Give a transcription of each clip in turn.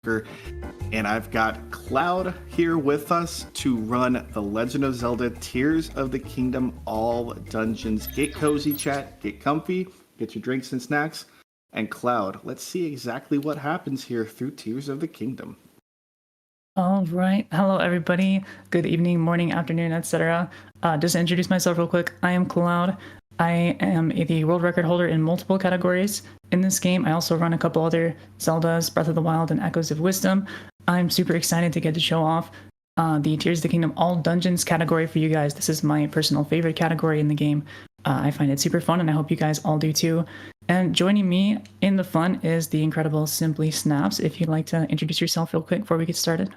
and I've got Cloud here with us to run The Legend of Zelda Tears of the Kingdom all dungeons. Get cozy, chat, get comfy, get your drinks and snacks, and Cloud, let's see exactly what happens here through Tears of the Kingdom. All right. Hello, everybody. Good evening, morning, afternoon, etc. Just to introduce myself real quick, I am Cloud. I am the world record holder in multiple categories. In this game, I also run a couple other Zeldas, Breath of the Wild, and Echoes of Wisdom. I'm super excited to get to show off the Tears of the Kingdom All Dungeons category for you guys. This is my personal favorite category in the game. I find it super fun, and I hope you guys all do too. And joining me in the fun is the incredible Simply Snaps. If you'd like to introduce yourself real quick before we get started.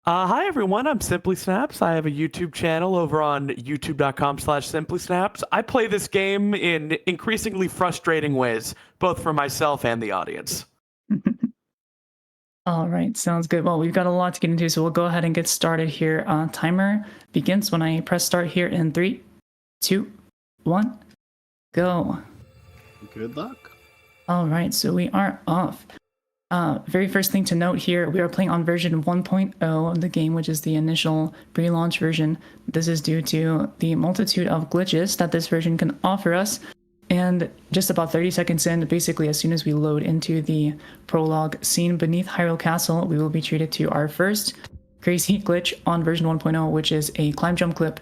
Hi everyone, I'm Simply Snaps. I have a YouTube channel over on youtube.com/simplysnaps. I play this game in increasingly frustrating ways, both for myself and the audience. All right, sounds good. Well, we've got a lot to get into, so we'll go ahead and get started here. Timer begins when I press start here in 3, 2, 1, go. Good luck. All right, so we are off. Very first thing to note here, we are playing on version 1.0 of the game, which is the initial pre-launch version. This is due to the multitude of glitches that this version can offer us. And just about 30 seconds in, basically as soon as we load into the prologue scene beneath Hyrule Castle, we will be treated to our first crazy glitch on version 1.0, which is a climb jump clip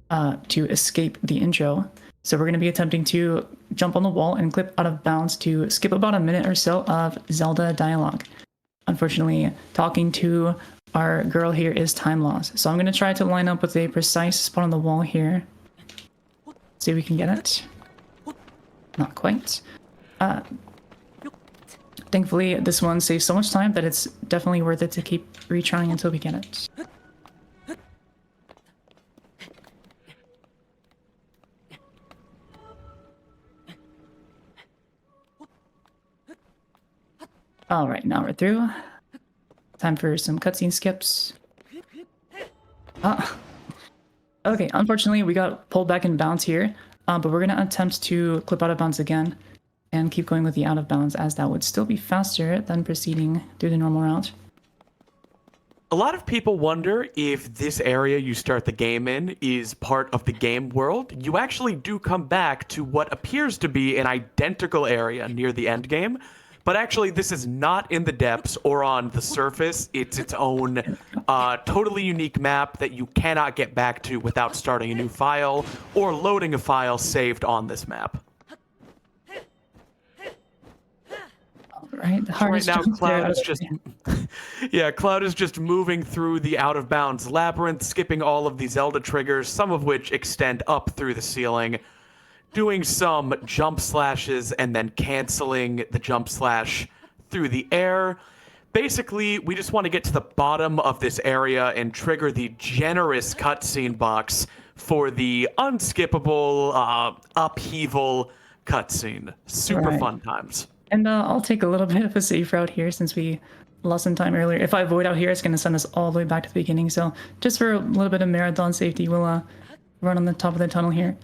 to escape the intro. So we're going to be attempting to jump on the wall and clip out of bounds to skip about a minute or so of Zelda dialogue. Unfortunately, talking to our girl here is time loss. So I'm going to try to line up with a precise spot on the wall here. See if we can get it. Not quite. Thankfully, this one saves so much time that it's definitely worth it to keep retrying until we get it. All right, now we're through. Time for some cutscene skips. Okay, unfortunately, we got pulled back in bounds here, but we're gonna attempt to clip out of bounds again and keep going with the out of bounds, as that would still be faster than proceeding through the normal route. A lot of people wonder if this area you start the game in is part of the game world. You actually do come back to what appears to be an identical area near the end game. But actually, this is not in the depths or on the surface. It's its own totally unique map that you cannot get back to without starting a new file or loading a file saved on this map. Right, right now, Cloud is just Cloud is just moving through the out-of-bounds labyrinth, skipping all of the Zelda triggers, some of which extend up through the ceiling, doing some jump slashes and then canceling the jump slash through the air. Basically, we just want to get to the bottom of this area and trigger the generous cutscene box for the unskippable upheaval cutscene. Super fun times. And I'll take a little bit of a safe route here since we lost some time earlier. If I avoid out here, it's going to send us all the way back to the beginning. So just for a little bit of marathon safety, we'll run on the top of the tunnel here.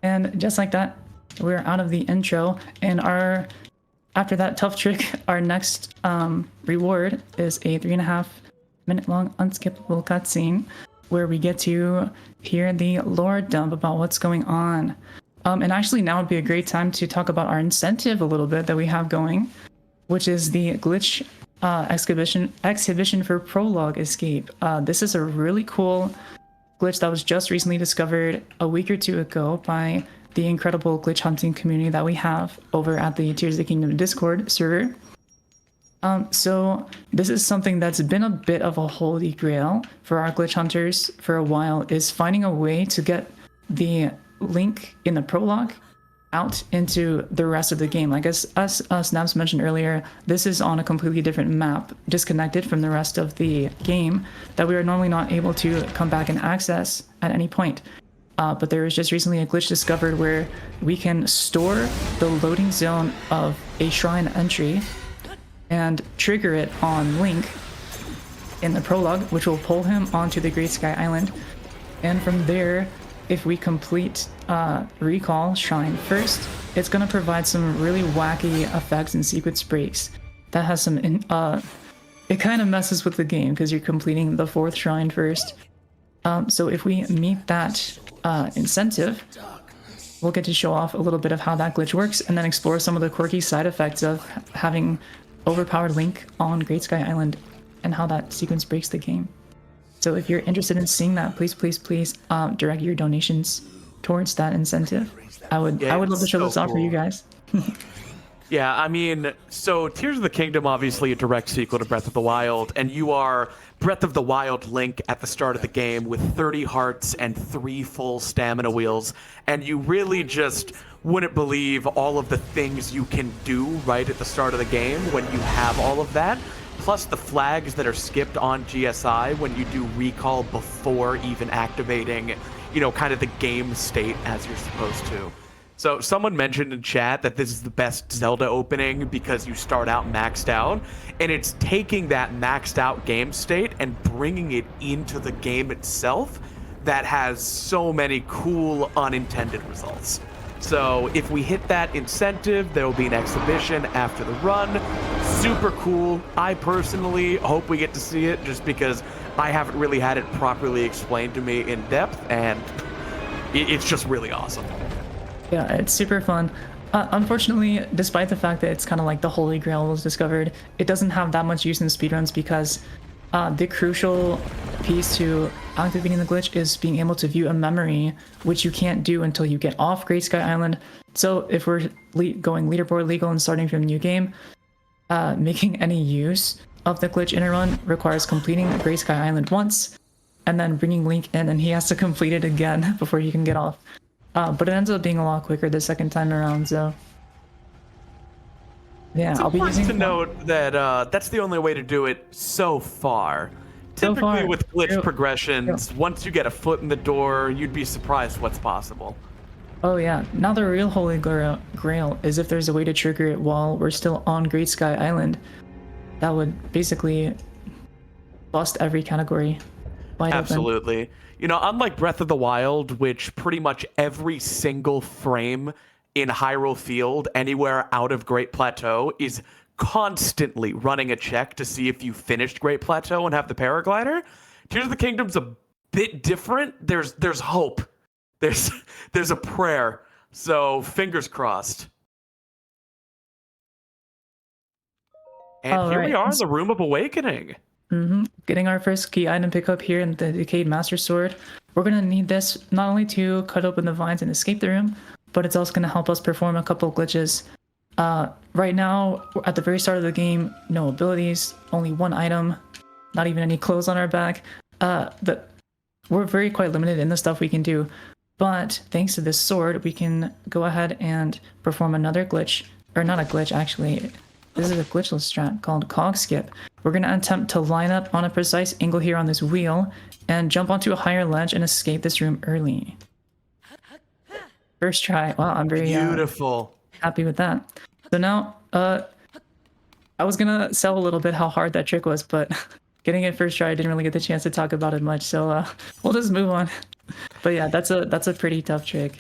And just like that, we're out of the intro. And after that tough trick, our next reward is a 3.5 minute long unskippable cutscene where we get to hear the lore dump about what's going on. And actually now would be a great time to talk about our incentive a little bit that we have going, which is the glitch exhibition for prologue escape. This is a really cool glitch that was just recently discovered a week or two ago by the incredible glitch hunting community that we have over at the Tears of the Kingdom Discord server. So this is something that's been a bit of a holy grail for our glitch hunters for a while, is finding a way to get the link in the prologue out into the rest of the game. Like as Snaps mentioned earlier, this is on a completely different map, disconnected from the rest of the game, that we are normally not able to come back and access at any point. But there was just recently a glitch discovered where we can store the loading zone of a shrine entry and trigger it on Link in the prologue, which will pull him onto the Great Sky Island. And from there, if we complete Recall Shrine first, it's going to provide some really wacky effects and sequence breaks that has some it kind of messes with the game because you're completing the 4th shrine first. So if we meet that incentive, we'll get to show off a little bit of how that glitch works and then explore some of the quirky side effects of having overpowered Link on Great Sky Island and how that sequence breaks the game. So if you're interested in seeing that, please direct your donations towards that incentive. I would love to show this off for you guys. Yeah, I mean, so Tears of the Kingdom, obviously a direct sequel to Breath of the Wild, and you are Breath of the Wild Link at the start of the game with 30 hearts and 3 full stamina wheels, and you really just wouldn't believe all of the things you can do right at the start of the game when you have all of that, plus the flags that are skipped on GSI when you do recall before even activating, kind of the game state as you're supposed to. So someone mentioned in chat that this is the best Zelda opening because you start out maxed out, and it's taking that maxed out game state and bringing it into the game itself that has so many cool unintended results. So if we hit that incentive, there will be an exhibition after the run. Super cool. I personally hope we get to see it just because I haven't really had it properly explained to me in depth, and it's just really awesome. Yeah, it's super fun. Unfortunately, despite the fact that it's kind of like the Holy Grail was discovered, it doesn't have that much use in speedruns because the crucial piece to activating the glitch is being able to view a memory, which you can't do until you get off Great Sky Island. So if we're going leaderboard legal and starting from a new game, making any use of the glitch in a run requires completing Great Sky Island once, and then bringing Link in, and he has to complete it again before you can get off. But it ends up being a lot quicker the second time around, so yeah, I'll be using to note that that's the only way to do it so far. Typically with glitch progressions, once you get a foot in the door, you'd be surprised what's possible. Oh yeah, now the real Holy Grail is if there's a way to trigger it while we're still on Great Sky Island. That would basically bust every category wide Absolutely. Open. Unlike Breath of the Wild, which pretty much every single frame in Hyrule Field, anywhere out of Great Plateau, is constantly running a check to see if you finished Great Plateau and have the paraglider. Tears of the Kingdom's a bit different. There's hope. There's a prayer. So fingers crossed. And here we are in the Room of Awakening. Getting our first key item pickup here in the Decayed Master Sword. We're going to need this not only to cut open the vines and escape the room, but it's also going to help us perform a couple of glitches. Right now, at the very start of the game, no abilities, only 1 item, not even any clothes on our back. We're very quite limited in the stuff we can do. But thanks to this sword, we can go ahead and perform another glitch, or not a glitch actually. This is a glitchless strat called Cog Skip. We're going to attempt to line up on a precise angle here on this wheel and jump onto a higher ledge and escape this room early. First try. Wow, I'm very beautiful. Happy with that. So now, I was going to sell a little bit how hard that trick was, but getting it first try, I didn't really get the chance to talk about it much, so we'll just move on. But yeah, that's a pretty tough trick.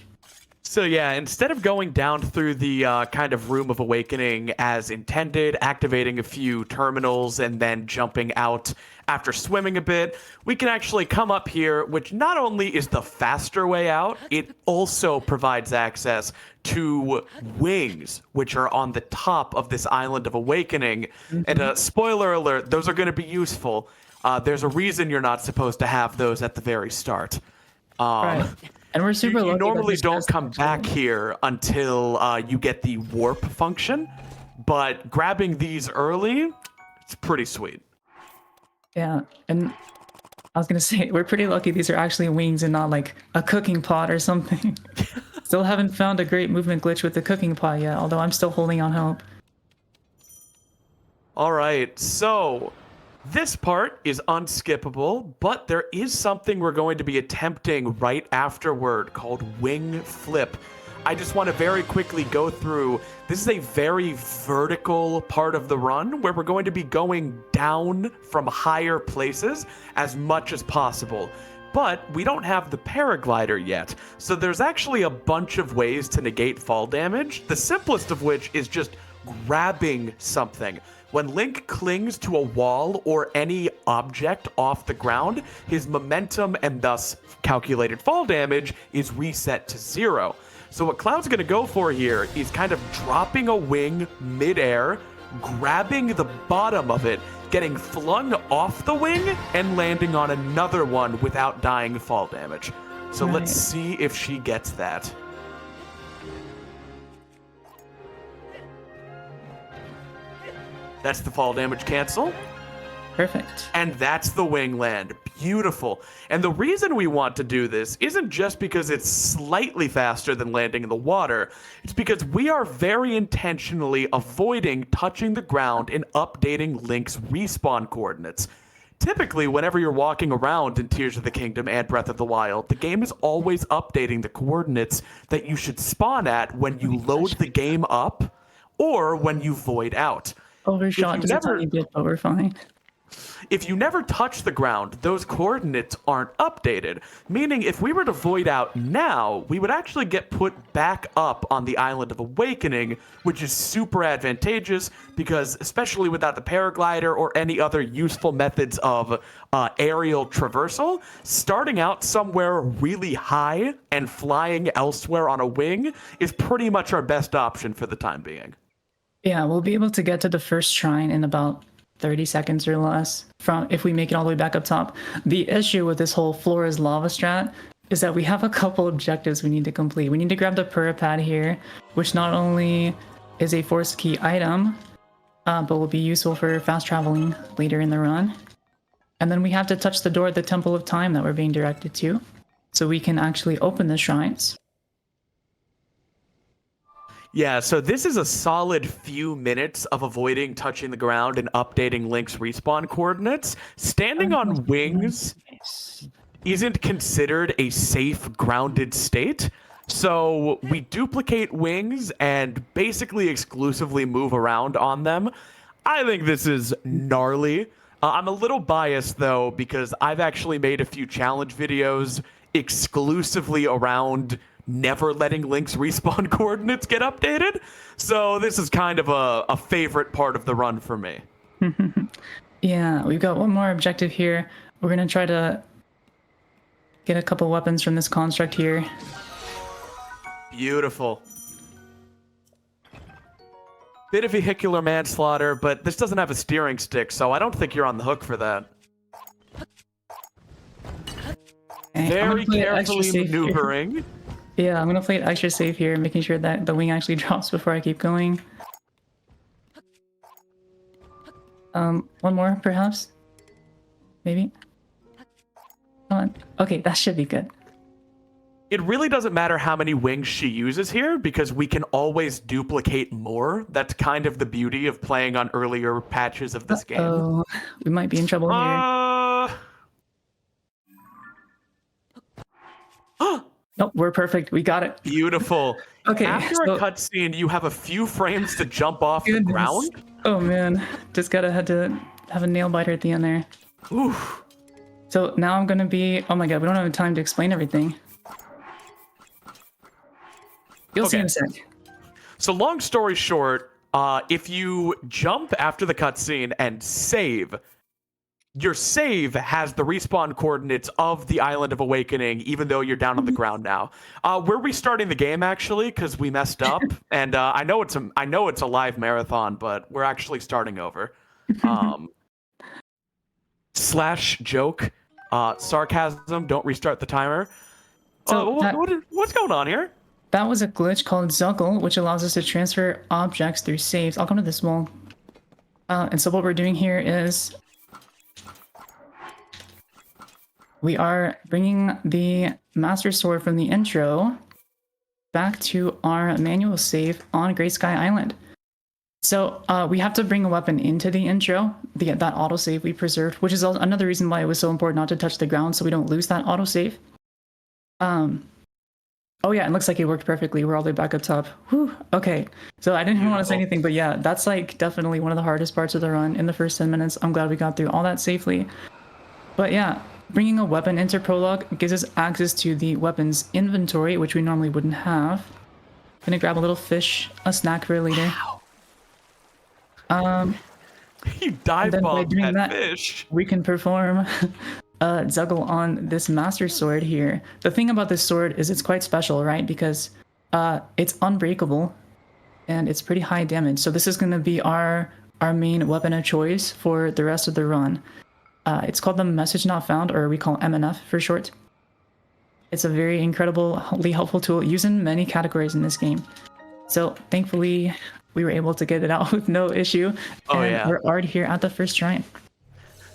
So yeah, instead of going down through the kind of Room of Awakening as intended, activating a few terminals and then jumping out after swimming a bit, we can actually come up here, which not only is the faster way out, it also provides access to wings, which are on the top of this Island of Awakening. And spoiler alert, those are going to be useful. There's a reason you're not supposed to have those at the very start. Right. And we're super lucky. You normally don't come back here until you get the warp function, but grabbing these early, it's pretty sweet. Yeah, and I was gonna say, we're pretty lucky these are actually wings and not like a cooking pot or something. Still haven't found a great movement glitch with the cooking pot yet, although I'm still holding on hope. All right, so this part is unskippable, but there is something we're going to be attempting right afterward called Wing Flip. I just want to very quickly go through. This is a very vertical part of the run where we're going to be going down from higher places as much as possible. But we don't have the paraglider yet, so there's actually a bunch of ways to negate fall damage, the simplest of which is just grabbing something. When Link clings to a wall or any object off the ground, his momentum and thus calculated fall damage is reset to 0. So what Cloud's going to go for here is kind of dropping a wing midair, grabbing the bottom of it, getting flung off the wing, and landing on another one without dying fall damage. So let's see if she gets that. That's the fall damage cancel. Perfect. And that's the wing land. Beautiful. And the reason we want to do this isn't just because it's slightly faster than landing in the water. It's because we are very intentionally avoiding touching the ground and updating Link's respawn coordinates. Typically, whenever you're walking around in Tears of the Kingdom and Breath of the Wild, the game is always updating the coordinates that you should spawn at when you load the game up or when you void out. Overshot just a tiny bit, but we're fine. If you never touch the ground, those coordinates aren't updated. Meaning, if we were to void out now, we would actually get put back up on the Island of Awakening, which is super advantageous because, especially without the paraglider or any other useful methods of aerial traversal, starting out somewhere really high and flying elsewhere on a wing is pretty much our best option for the time being. Yeah, we'll be able to get to the first shrine in about 30 seconds or less from if we make it all the way back up top. The issue with this whole floor is lava strat is that we have a couple objectives we need to complete. We need to grab the Puripad here, which not only is a force key item, but will be useful for fast traveling later in the run. And then we have to touch the door at the Temple of Time that we're being directed to, so we can actually open the shrines. Yeah, so this is a solid few minutes of avoiding touching the ground and updating Link's respawn coordinates. Standing on wings isn't considered a safe, grounded state. So we duplicate wings and basically exclusively move around on them. I think this is gnarly. I'm a little biased, though, because I've actually made a few challenge videos exclusively around never letting Link's respawn coordinates get updated. So this is kind of a favorite part of the run for me. Yeah, we've got one more objective here. We're going to try to get a couple weapons from this construct here. Beautiful. Bit of vehicular manslaughter, but this doesn't have a steering stick, so I don't think you're on the hook for that. Very carefully maneuvering. Here. Yeah, I'm gonna play it extra safe here, making sure that the wing actually drops before I keep going. One more, perhaps? Maybe? Come on. Okay, that should be good. It really doesn't matter how many wings she uses here, because we can always duplicate more. That's kind of the beauty of playing on earlier patches of this game. Oh, we might be in trouble here. Nope, we're perfect. We got it. Beautiful. Okay. After a cutscene, you have a few frames to jump off the ground. Oh man, just had to have a nail biter at the end there. Oof. So now I'm gonna be. Oh my god, we don't have time to explain everything. You'll see in a sec. So long story short, if you jump after the cutscene and save, your save has the respawn coordinates of the Island of Awakening, even though you're down on the ground now. We're restarting the game actually because we messed up, and I know it's a live marathon, but we're actually starting over. Slash joke, sarcasm. Don't restart the timer. So what's going on here? That was a glitch called Zuckle, which allows us to transfer objects through saves. I'll come to this wall. And so what we're doing here is we are bringing the Master Sword from the intro back to our manual save on Great Sky Island. So we have to bring a weapon into the intro, that autosave we preserved, which is another reason why it was so important not to touch the ground so we don't lose that autosave. Oh yeah, it looks like it worked perfectly. We're all the way back up top. Whew. Okay, so I didn't even want to say anything, but yeah, that's like definitely one of the hardest parts of the run in the first 10 minutes. I'm glad we got through all that safely. But yeah, bringing a weapon into Prologue gives us access to the weapons inventory, which we normally wouldn't have. Gonna grab a little fish, a snack for later. You And dive then by bomb doing that that, fish. we can perform juggle on this master sword here. The thing about this sword is it's quite special, right? Because it's unbreakable and it's pretty high damage. So this is going to be our main weapon of choice for the rest of the run. It's called the Message Not Found, or we call MNF for short. It's a very incredibly helpful tool used in many categories in this game. So thankfully, we were able to get it out with no issue. Oh, And yeah. we're already here at the first shrine.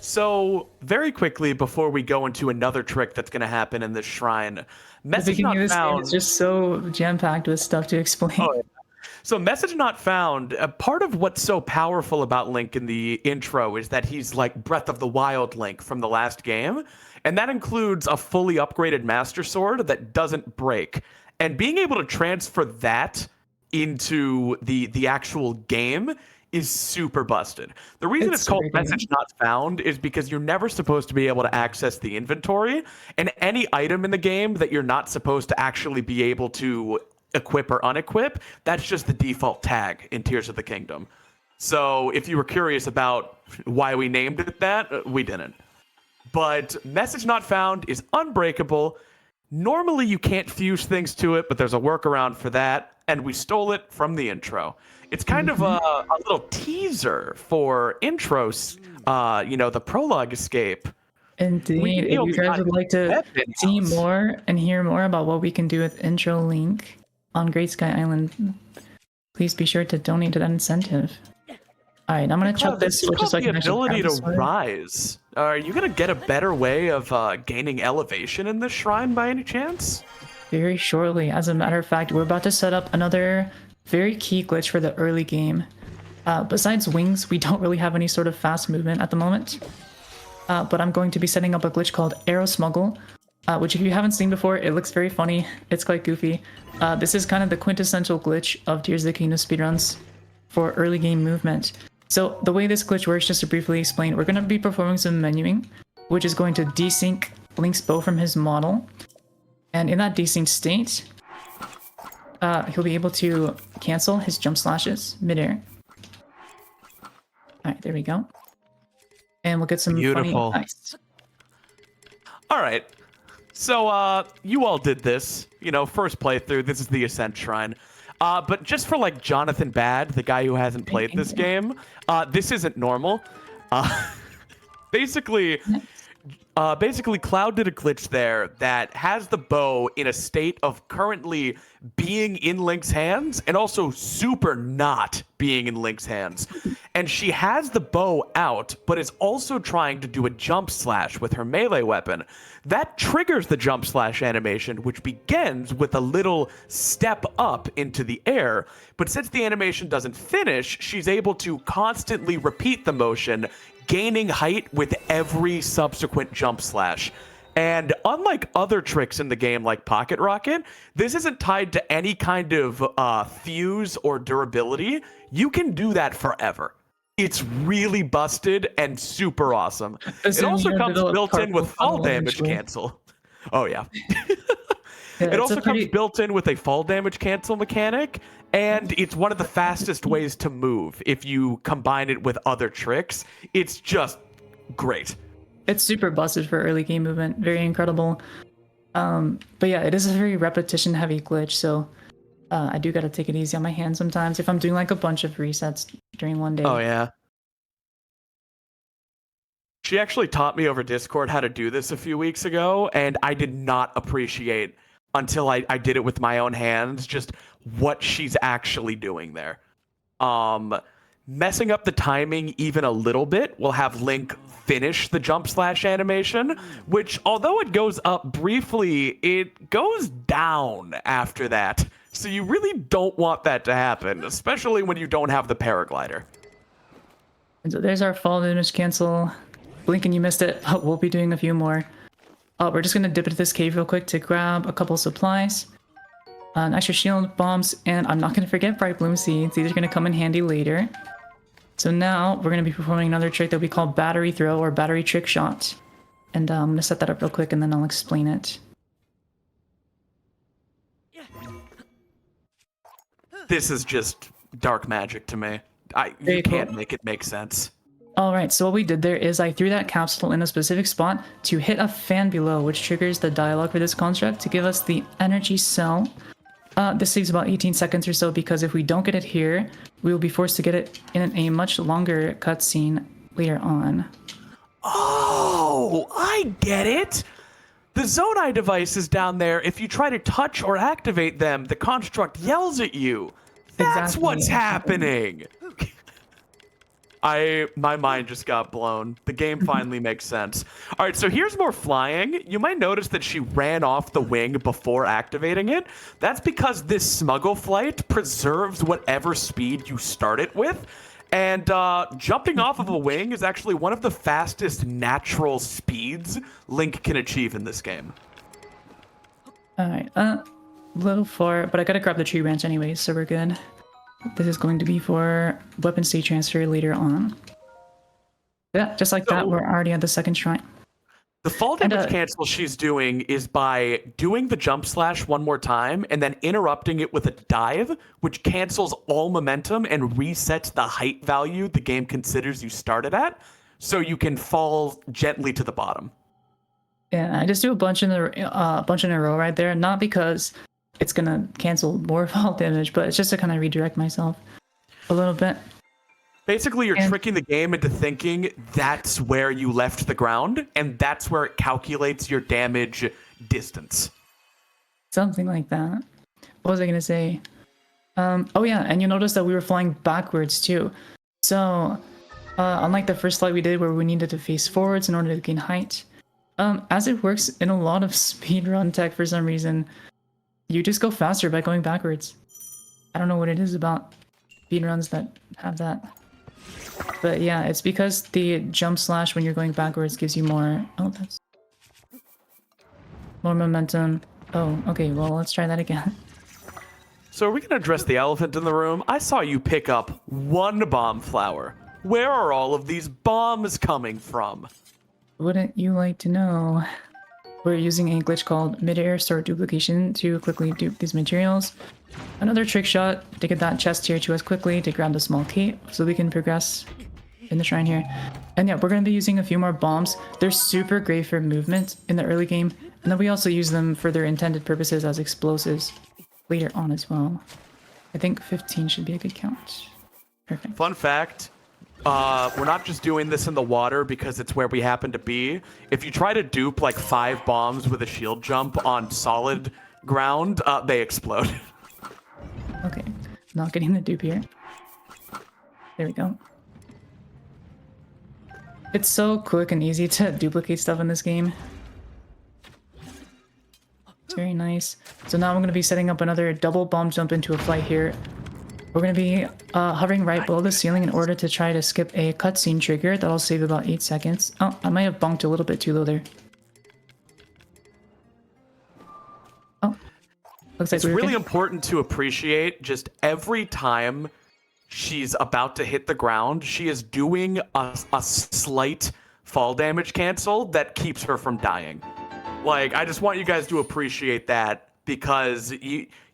So, very quickly, before we go into another trick that's going to happen in this shrine, The Message beginning Not of this game Found. is just so jam-packed with stuff to explain. Oh, yeah. So, Message Not Found, part of what's so powerful about Link in the intro is that he's like Breath of the Wild Link from the last game. And that includes a fully upgraded Master Sword that doesn't break. And being able to transfer that into the actual game is super busted. The reason It's it's called super good. Message Not Found is because you're never supposed to be able to access the inventory, and any item in the game that you're not supposed to actually be able to equip or unequip, that's just the default tag in Tears of the Kingdom. So if you were curious about why we named it that, we didn't. But Message Not Found is unbreakable. Normally you can't fuse things to it, but there's a workaround for that, and we stole it from the intro. It's kind of a little teaser for intros, the prologue escape. Indeed. If you only guys got would like to that see in-house. more and hear more about what we can do with Intro Link on Great Sky Island, please be sure to donate to that incentive. All right, I'm gonna chuck this switch called so I the can actually ability grab to the sword. rise. Are you gonna get a better way of gaining elevation in this shrine by any chance? Very shortly. As a matter of fact, we're about to set up another very key glitch for the early game. Besides wings, we don't really have any sort of fast movement at the moment. But I'm going to be setting up a glitch called Arrow Smuggle, which if you haven't seen before, it looks very funny. It's quite goofy. This is kind of the quintessential glitch of Tears of the Kingdom speedruns for early game movement. So the way this glitch works, just to briefly explain, we're going to be performing some menuing, which is going to desync Link's bow from his model. And in that desync state, he'll be able to cancel his jump slashes midair. Alright, there we go. And we'll get some Beautiful. funny ice. All right. So you all did this, first playthrough. This is the Ascent Shrine. But just for like Jonathan Bad, the guy who hasn't played this game, this isn't normal. Basically, Cloud did a glitch there that has the bow in a state of currently being in Link's hands and also super not being in Link's hands. And she has the bow out, but is also trying to do a jump slash with her melee weapon. That triggers the jump slash animation, which begins with a little step up into the air. But since the animation doesn't finish, she's able to constantly repeat the motion, gaining height with every subsequent jump slash. And unlike other tricks in the game like Pocket Rocket, this isn't tied to any kind of fuse or durability. You can do that forever. It's really busted and super awesome. It also comes built in with fall damage cancel. Oh, yeah. It also comes built in with a fall damage cancel mechanic, and it's one of the fastest ways to move if you combine it with other tricks. It's just great. It's super busted for early game movement. Very incredible. But yeah, it is a very repetition heavy glitch, so I do gotta take it easy on my hands sometimes if I'm doing like a bunch of resets during one day. Oh, yeah. She actually taught me over Discord how to do this a few weeks ago, and I did not appreciate until I did it with my own hands just what she's actually doing there. Messing up the timing even a little bit will have Link finish the jump slash animation, which although it goes up briefly, it goes down after that. So you really don't want that to happen, especially when you don't have the paraglider. And so there's our fall damage cancel. Blink and you missed it. We'll be doing a few more. We're just gonna dip into this cave real quick to grab a couple supplies. An extra shield, bombs, and I'm not gonna forget Bright Bloom Seeds. These are gonna come in handy later. So now we're gonna be performing another trick that we call Battery Throw or Battery Trick Shot. And I'm gonna set that up real quick and then I'll explain it. This is just dark magic to me. You can't make it make sense. All right, so what we did there is I threw that capsule in a specific spot to hit a fan below, which triggers the dialogue for this construct to give us the energy cell. This saves about 18 seconds or so because if we don't get it here, we will be forced to get it in a much longer cutscene later on. Oh, I get it. The Zonai devices down there, if you try to touch or activate them, the construct yells at you. That's Exactly. what's happening. My mind just got blown. The game finally makes sense. All right, so here's more flying. You might notice that she ran off the wing before activating it. That's because this smuggle flight preserves whatever speed you start it with. And jumping off of a wing is actually one of the fastest natural speeds Link can achieve in this game. All right, a little far, but I gotta grab the tree branch anyway, so we're good. This is going to be for weapon state transfer later on. Yeah, just like that, we're already at the second shrine. The fall damage cancel she's doing is by doing the jump slash one more time and then interrupting it with a dive, which cancels all momentum and resets the height value the game considers you started at, so you can fall gently to the bottom. Yeah, I just do a bunch in a row right there, not because it's gonna cancel more fall damage, but it's just to kind of redirect myself a little bit. Basically, you're tricking the game into thinking that's where you left the ground, and that's where it calculates your damage distance. Something like that. What was I gonna say? Oh yeah, and you notice that we were flying backwards too. So, unlike the first flight we did where we needed to face forwards in order to gain height, as it works in a lot of speedrun tech for some reason, you just go faster by going backwards. I don't know what it is about speedruns that have that. But yeah, it's because the jump slash when you're going backwards gives you more... Oh, that's... more momentum. Oh, okay, well, let's try that again. So are we going to address the elephant in the room? I saw you pick up one bomb flower. Where are all of these bombs coming from? Wouldn't you like to know? We're using a glitch called midair store duplication to quickly dupe these materials. Another trick shot to get that chest here to us quickly to grab the small cape so we can progress in the shrine here. And yeah, we're going to be using a few more bombs. They're super great for movement in the early game, and then we also use them for their intended purposes as explosives later on as well. I think 15 should be a good count. Perfect. Fun fact, we're not just doing this in the water because it's where we happen to be. If you try to dupe like 5 bombs with a shield jump on solid ground, they explode. Okay, not getting the dupe here. There we go. It's so quick and easy to duplicate stuff in this game. It's very nice. So now I'm going to be setting up another double bomb jump into a flight here. We're going to be hovering right below the ceiling in order to try to skip a cutscene trigger. That'll save about 8 seconds. Oh, I might have bunked a little bit too low there. Oh, looks like It's really important to appreciate just every time she's about to hit the ground, she is doing a slight fall damage cancel that keeps her from dying. Like, I just want you guys to appreciate that because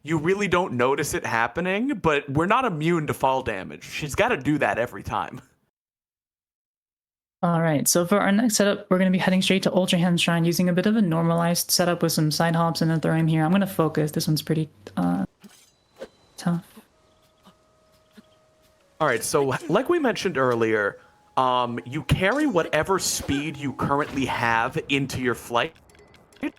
you really don't notice it happening, but we're not immune to fall damage. She's got to do that every time. All right, so for our next setup, we're going to be heading straight to Ultra Hand Shrine using a bit of a normalized setup with some side hops and a throwing here. I'm going to focus. This one's pretty tough. All right, so like we mentioned earlier, you carry whatever speed you currently have into your flight.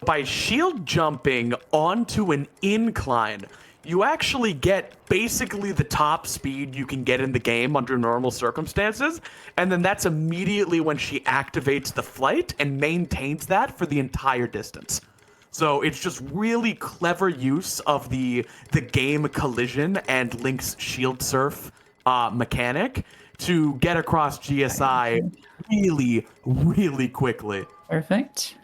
By shield jumping onto an incline, you actually get basically the top speed you can get in the game under normal circumstances, and then that's immediately when she activates the flight and maintains that for the entire distance. So it's just really clever use of the game collision and Link's shield surf mechanic to get across GSI really, really quickly. Perfect.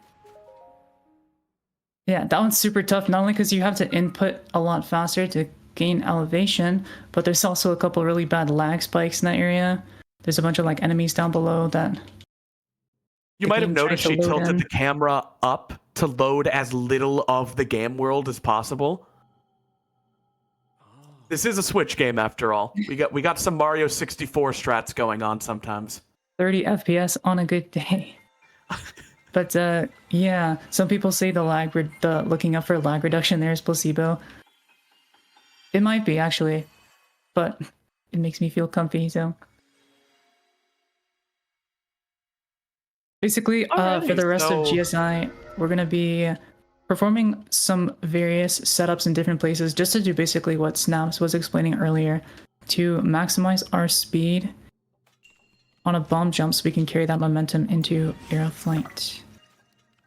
Yeah, that one's super tough, not only because you have to input a lot faster to gain elevation, but there's also a couple really bad lag spikes in that area. There's a bunch of like enemies down below that... You might have noticed she tilted the camera up to load as little of the game world as possible. This is a Switch game after all. We got some Mario 64 strats going on sometimes. 30 FPS on a good day. But yeah, some people say the looking up for lag reduction there is placebo. It might be actually, but it makes me feel comfy. So basically, for the rest of GSI, we're gonna be performing some various setups in different places just to do basically what Snaps was explaining earlier, to maximize our speed on a bomb jump so we can carry that momentum into aero flight.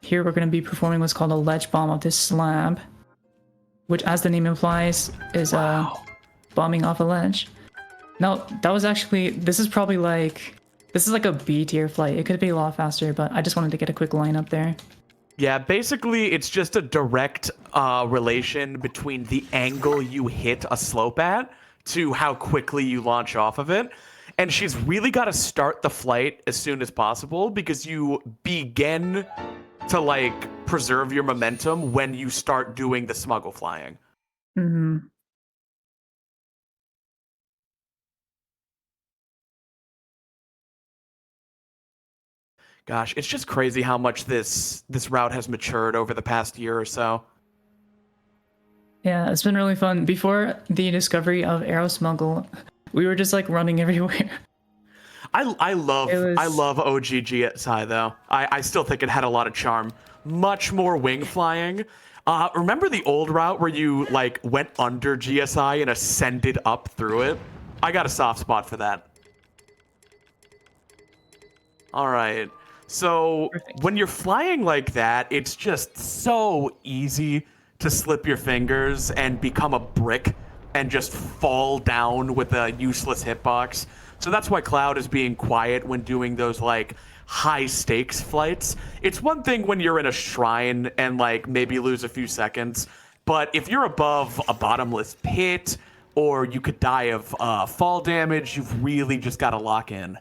Here we're going to be performing what's called a ledge bomb of this slab, which, as the name implies, is bombing off a ledge. Now, that was actually, this is like a B tier flight. It could be a lot faster, but I just wanted to get a quick line up there. Yeah, basically, it's just a direct relation between the angle you hit a slope at to how quickly you launch off of it. And she's really got to start the flight as soon as possible because you begin to, like, preserve your momentum when you start doing the smuggle flying. Mm-hmm. Gosh, it's just crazy how much this route has matured over the past year or so. Yeah, it's been really fun. Before the discovery of Aero Smuggle, we were just like running everywhere. I love OG GSI though. I still think it had a lot of charm. Much more wing flying. Remember the old route where you like went under GSI and ascended up through it? I got a soft spot for that. All right. So when you're flying like that, it's just so easy to slip your fingers and become a brick and just fall down with a useless hitbox. So that's why Cloud is being quiet when doing those like high stakes flights. It's one thing when you're in a shrine and like maybe lose a few seconds, but if you're above a bottomless pit or you could die of fall damage, you've really just got to lock in.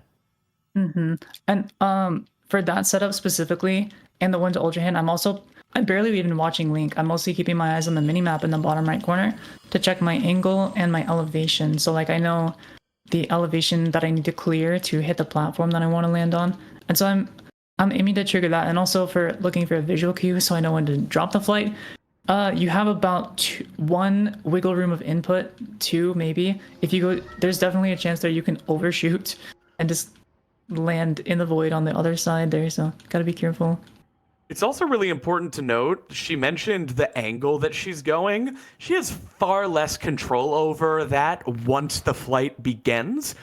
Mm-hmm. And for that setup specifically, and the one to Ultra Hand, I'm barely even watching Link. I'm mostly keeping my eyes on the minimap in the bottom right corner to check my angle and my elevation. So like I know the elevation that I need to clear to hit the platform that I want to land on. And so I'm aiming to trigger that, and also for looking for a visual cue so I know when to drop the flight. You have about one wiggle room of input, two maybe. If you go, there's definitely a chance that you can overshoot and just land in the void on the other side there, so gotta be careful. It's also really important to note, she mentioned the angle that she's going. She has far less control over that once the flight begins.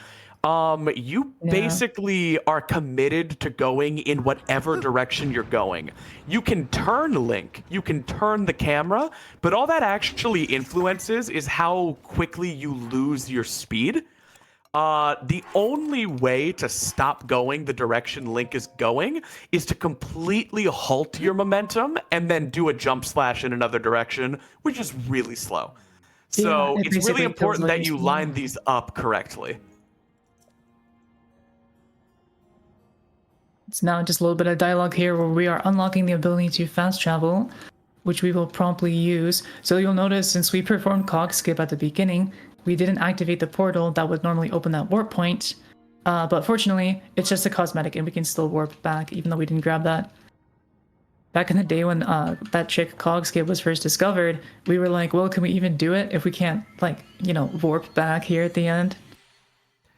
You basically are committed to going in whatever direction you're going. You can turn Link, you can turn the camera, but all that actually influences is how quickly you lose your speed. The only way to stop going the direction Link is going is to completely halt your momentum and then do a jump slash in another direction, which is really slow. So Yeah, it's really important that you line these up correctly. It's now just a little bit of dialogue here where we are unlocking the ability to fast travel, which we will promptly use. So you'll notice since we performed cog skip at the beginning, we didn't activate the portal that would normally open that warp point. But fortunately, it's just a cosmetic and we can still warp back even though we didn't grab that. Back in the day when that trick cog skip was first discovered, we were like, well, can we even do it if we can't, like, you know, warp back here at the end?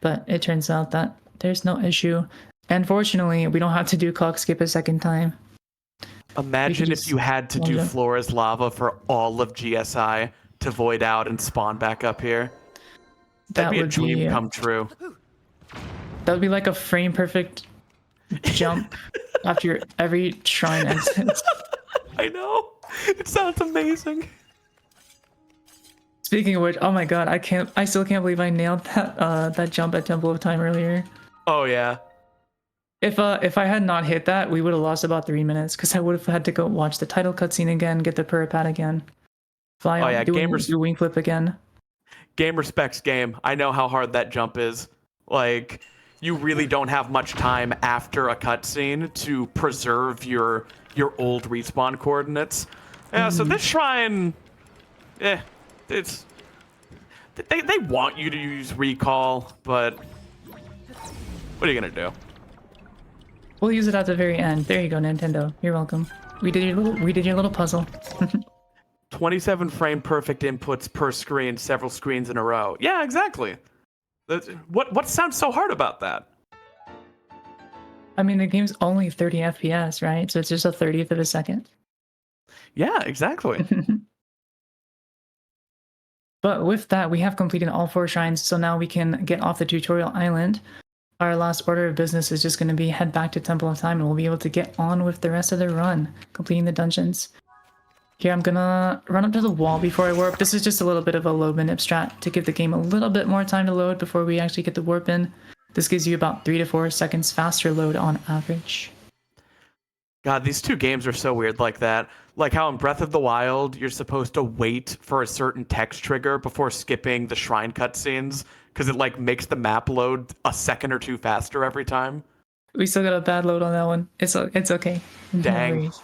But it turns out that there's no issue. And fortunately, we don't have to do cog skip a second time. Imagine if you had to do Flora's Lava for all of GSI to void out and spawn back up here. That'd be a dream come true. That would be like a frame perfect jump after every shrine exit. I know. It sounds amazing. Speaking of which, oh my god, I still can't believe I nailed that jump at Temple of Time earlier. Oh yeah. If I had not hit that, we would have lost about 3 minutes because I would have had to go watch the title cutscene again, get the pad again, fly out, do a wing flip again. Game respects game. I know how hard that jump is. Like, you really don't have much time after a cutscene to preserve your old respawn coordinates. Yeah, so this shrine, it's they want you to use recall, but what are you gonna do? We'll use it at the very end. There you go, Nintendo. You're welcome. We did your little puzzle. 27 frame perfect inputs per screen, several screens in a row. Yeah, exactly. What sounds so hard about that? I mean, the game's only 30 FPS, right? So it's just a 30th of a second. Yeah, exactly. But with that, we have completed all 4 shrines, so now we can get off the tutorial island. Our last order of business is just going to be head back to Temple of Time, and we'll be able to get on with the rest of the run, completing the dungeons. Here, I'm gonna run up to the wall before I warp. This is just a little bit of a low minute strat to give the game a little bit more time to load before we actually get the warp in. This gives you about 3 to 4 seconds faster load on average. God, these two games are so weird like that. Like how in Breath of the Wild, you're supposed to wait for a certain text trigger before skipping the shrine cutscenes, because it like makes the map load a second or two faster every time. We still got a bad load on that one. It's okay. No Dang. worries.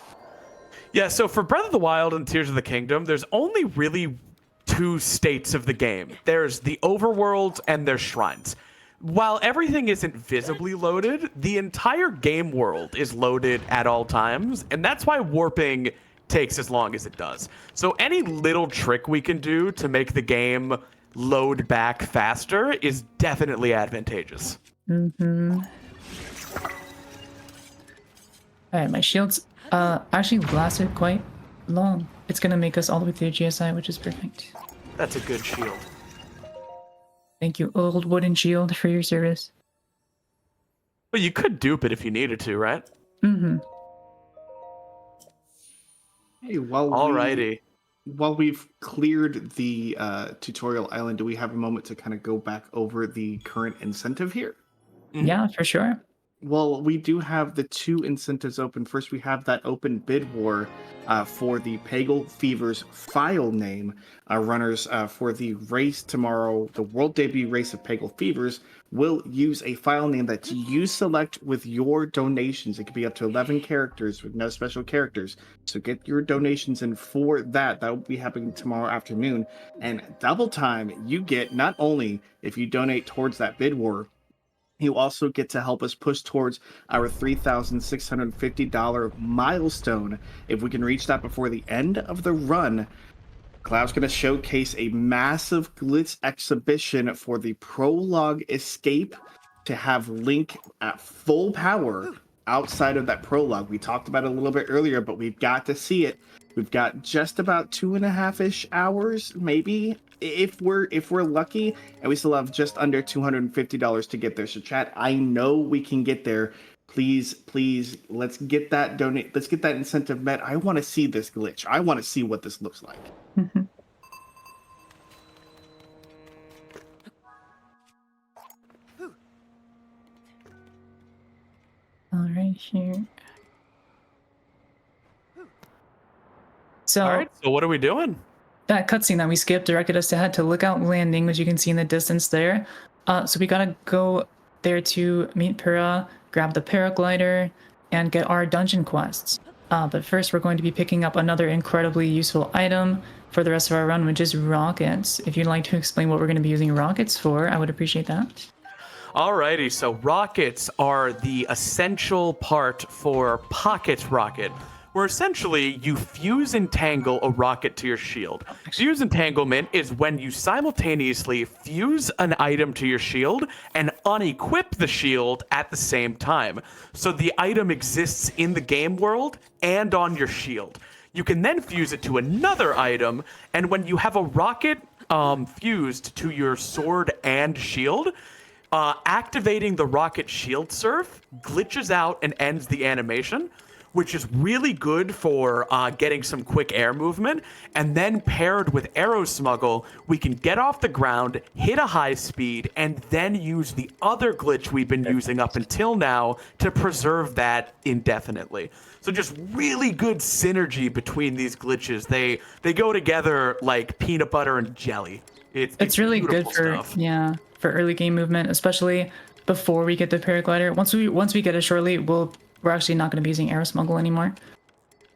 Yeah, so for Breath of the Wild and Tears of the Kingdom, there's only really 2 states of the game. There's the overworld and there's shrines. While everything isn't visibly loaded, the entire game world is loaded at all times, and that's why warping takes as long as it does. So any little trick we can do to make the game load back faster is definitely advantageous. Mm-hmm. Alright, my shields actually lasted quite long. It's gonna make us all the way through GSI, which is perfect. That's a good shield. Thank you, old wooden shield, for your service. But you could dupe it if you needed to, right? Mm-hmm. Hey, Alrighty. while we've cleared the tutorial island, do we have a moment to kind of go back over the current incentive here? Mhm. Yeah, for sure. Well, we do have the 2 incentives open. First, we have that open bid war for the Pagel Fevers file name. Runners for the race tomorrow, the world debut race of Pagel Fevers, will use a file name that you select with your donations. It could be up to 11 characters with no special characters. So get your donations in for that. That will be happening tomorrow afternoon. And double time, you get not only if you donate towards that bid war, you also get to help us push towards our $3,650 milestone. If we can reach that before the end of the run, Cloud's going to showcase a massive glitz exhibition for the prologue escape to have Link at full power outside of that prologue. We talked about it a little bit earlier, but we've got to see it. We've got just about 2.5-ish hours, maybe, if we're lucky, and we still have just under $250 to get there. So chat, I know we can get there. Please, let's get that let's get that incentive met. I want to see this glitch. I want to see what this looks like. All right, here. So, All right, so what are we doing? that cutscene that we skipped directed us to head to Lookout Landing, which you can see in the distance there. So we gotta go there to meet Pyrrha, grab the paraglider, and get our dungeon quests. But first, we're going to be picking up another incredibly useful item for the rest of our run, which is rockets. If you'd like to explain what we're going to be using rockets for, I would appreciate that. Alrighty, so rockets are the essential part for Pocket Rocket, where essentially you fuse entangle a rocket to your shield. Fuse entanglement is when you simultaneously fuse an item to your shield and unequip the shield at the same time. So the item exists in the game world and on your shield. You can then fuse it to another item, and when you have a rocket fused to your sword and shield, activating the rocket shield surf glitches out and ends the animation, which is really good for getting some quick air movement. And then paired with arrow smuggle, we can get off the ground, hit a high speed, and then use the other glitch we've been using up until now to preserve that indefinitely. So just really good synergy between these glitches. They go together like peanut butter and jelly. It's really good for stuff. for early game movement, especially before we get the paraglider. Once we get it shortly, we're actually not going to be using arrow smuggle anymore.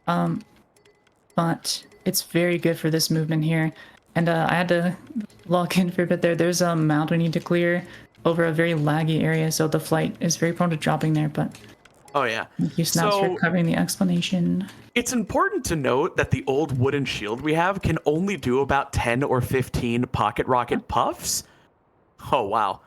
But it's very good for this movement here. And I had to log in for a bit there. There's a mount we need to clear over a very laggy area, so the flight is very prone to dropping there. But Oh yeah. Thank you, Snaps, for covering the explanation. It's important to note that the old wooden shield we have can only do about 10 or 15 pocket rocket puffs. Oh wow.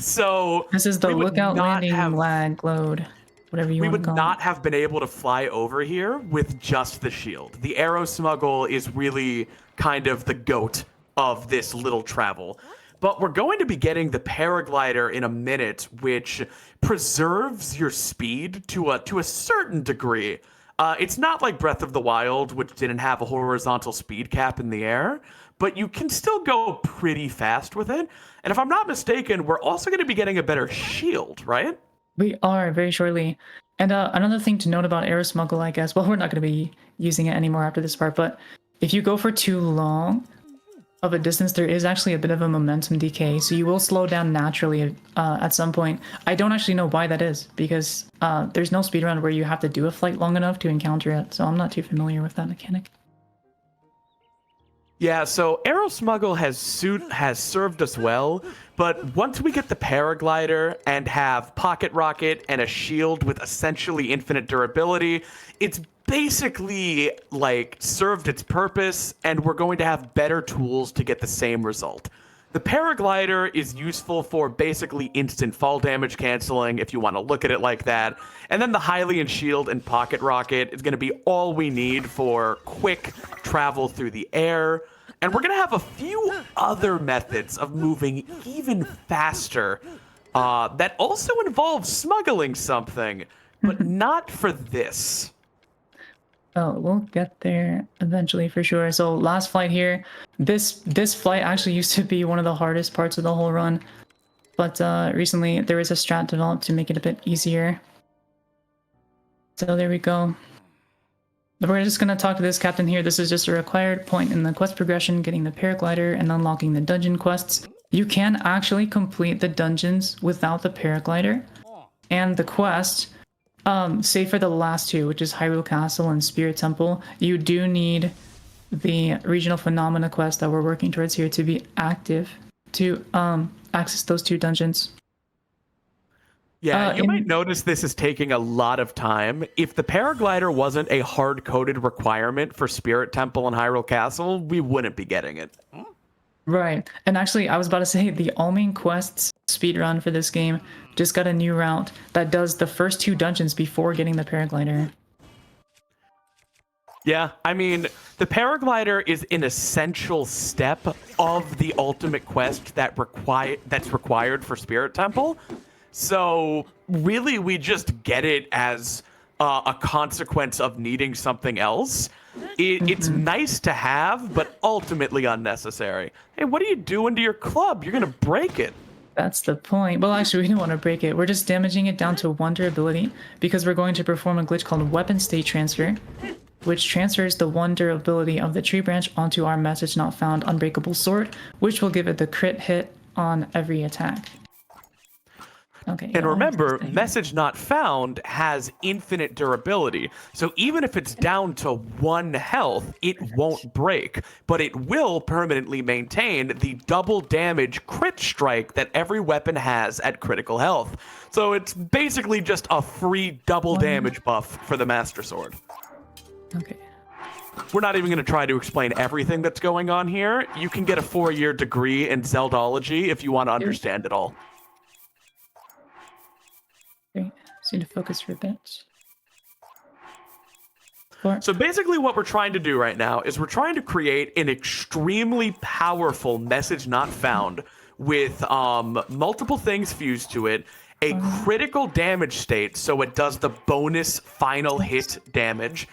So This is the we would lookout not landing have lag load, whatever you we want to would call not it. have been able to fly over here with just the shield. The arrow smuggle is really kind of the goat of this little travel. But we're going to be getting the paraglider in a minute, which preserves your speed to a certain degree. It's not like Breath of the Wild, which didn't have a horizontal speed cap in the air, but you can still go pretty fast with it. And if I'm not mistaken, we're also going to be getting a better shield, right? We are very shortly. And another thing to note about Arrow Smuggle, I guess, well, we're not going to be using it anymore after this part, but if you go for too long of a distance, there is actually a bit of a momentum decay, so you will slow down naturally at some point. I don't actually know why that is, because there's no speedrun where you have to do a flight long enough to encounter it, so I'm not too familiar with that mechanic. Yeah, so Arrow Smuggle has served us well, but once we get the paraglider and have Pocket Rocket and a shield with essentially infinite durability, it's basically like served its purpose, and we're going to have better tools to get the same result. The paraglider is useful for basically instant fall damage canceling, if you want to look at it like that. And then the Hylian shield and pocket rocket is going to be all we need for quick travel through the air. And we're going to have a few other methods of moving even faster that also involve smuggling something, but not for this. Oh, we'll get there eventually for sure. So last flight here. This flight actually used to be one of the hardest parts of the whole run, but recently there was a strat developed to make it a bit easier. So there we go. We're just gonna talk to this captain here. This is just a required point in the quest progression, getting the paraglider and unlocking the dungeon quests. You can actually complete the dungeons without the paraglider, and the quest. Save for the last two, which is Hyrule Castle and Spirit Temple, you do need the regional phenomena quest that we're working towards here to be active to access those two dungeons. Yeah, you might notice this is taking a lot of time. If the paraglider wasn't a hard-coded requirement for Spirit Temple and Hyrule Castle, we wouldn't be getting it. Right. And actually, I was about to say the all main quests speedrun for this game just got a new route that does the first two dungeons before getting the paraglider. Yeah, I mean, the paraglider is an essential step of the ultimate quest that's required for Spirit Temple. So really, we just get it as a consequence of needing something else. It's nice to have, but ultimately unnecessary. Hey, what are you doing to your club? You're going to break it. That's the point. Well, actually, we don't want to break it. We're just damaging it down to 1 durability because we're going to perform a glitch called Weapon State Transfer, which transfers the 1 durability of the tree branch onto our Message Not Found Unbreakable Sword, which will give it the crit hit on every attack. Okay. And remember, Message Not Found has infinite durability. So even if it's down to 1 health, it won't break. But it will permanently maintain the double damage crit strike that every weapon has at critical health. So it's basically just a free double damage buff for the Master Sword. Okay. We're not even going to try to explain everything that's going on here. You can get a 4-year degree in Zeldology if you want to understand it all. Okay, just need to focus for a bit. So basically what we're trying to do right now is we're trying to create an extremely powerful Message Not Found with multiple things fused to it, a critical damage state so it does the bonus final hit damage,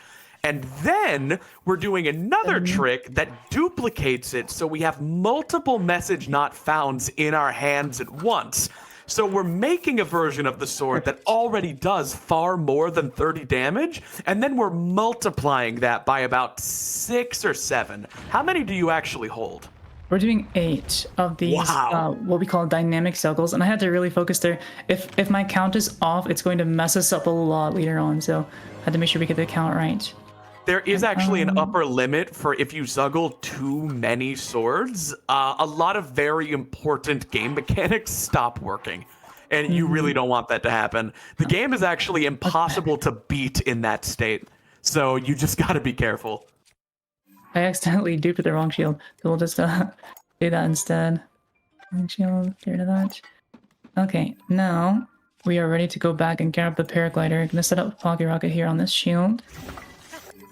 and then we're doing another trick that duplicates it so we have multiple Message Not Founds in our hands at once. So we're making a version of the sword that already does far more than 30 damage, and then we're multiplying that by about 6 or 7. How many do you actually hold? We're doing 8 of these, what we call dynamic circles, and I had to really focus there. If my count is off, it's going to mess us up a lot later on, so I had to make sure we get the count right. There is actually an upper limit for if you juggle too many swords. A lot of very important game mechanics stop working. and you really don't want that to happen. The game is actually impossible to beat in that state, so you just got to be careful. I accidentally duped the wrong shield, so we'll just do that instead. Wrong shield, get rid of that. Okay, now we are ready to go back and grab the paraglider. Gonna set up Pocket Rocket here on this shield.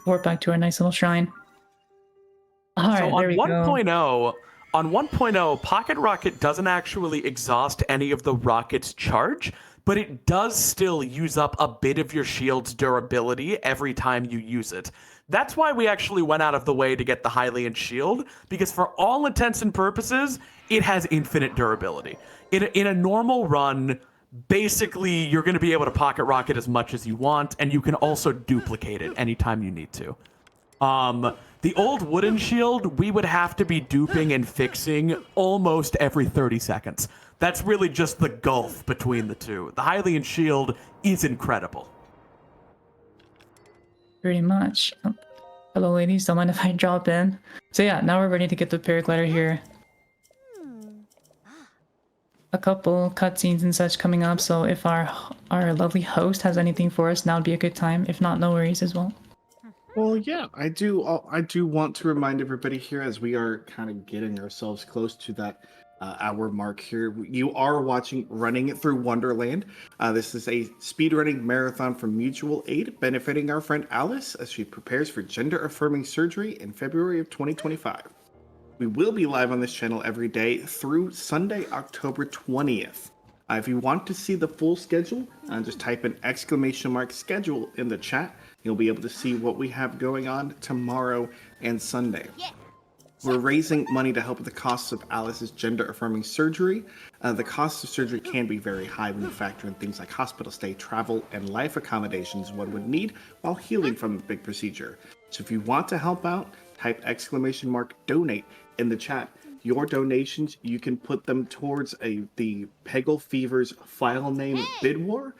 Warp back to our nice little shrine. Alright, So there we go. on 1.0, Pocket Rocket doesn't actually exhaust any of the rocket's charge, but it does still use up a bit of your shield's durability every time you use it. That's why we actually went out of the way to get the Hylian shield, because for all intents and purposes, it has infinite durability. In a normal run, basically, you're going to be able to Pocket Rocket as much as you want, and you can also duplicate it anytime you need to. The old wooden shield, we would have to be duping and fixing almost every 30 seconds. That's really just the gulf between the two. The Hylian shield is incredible. Pretty much. Oh, hello, ladies. Don't mind if I drop in. So yeah, now we're ready to get the paraglider here. A couple cutscenes and such coming up, so if our lovely host has anything for us, now would be a good time. If not, no worries as well. Well, yeah, I do want to remind everybody here as we are kind of getting ourselves close to that hour mark here. You are watching Running It Through Wonderland. This is a speedrunning marathon from Mutual Aid, benefiting our friend Alice as she prepares for gender-affirming surgery in February of 2025. We will be live on this channel every day through Sunday, October 20th. If you want to see the full schedule, just type in !schedule in the chat. You'll be able to see what we have going on tomorrow and Sunday. We're raising money to help with the costs of Alice's gender-affirming surgery. The costs of surgery can be very high when you factor in things like hospital stay, travel, and life accommodations one would need while healing from a big procedure. So if you want to help out, type !donate in the chat. Your donations, you can put them towards the Peggle Fever's file name bid war,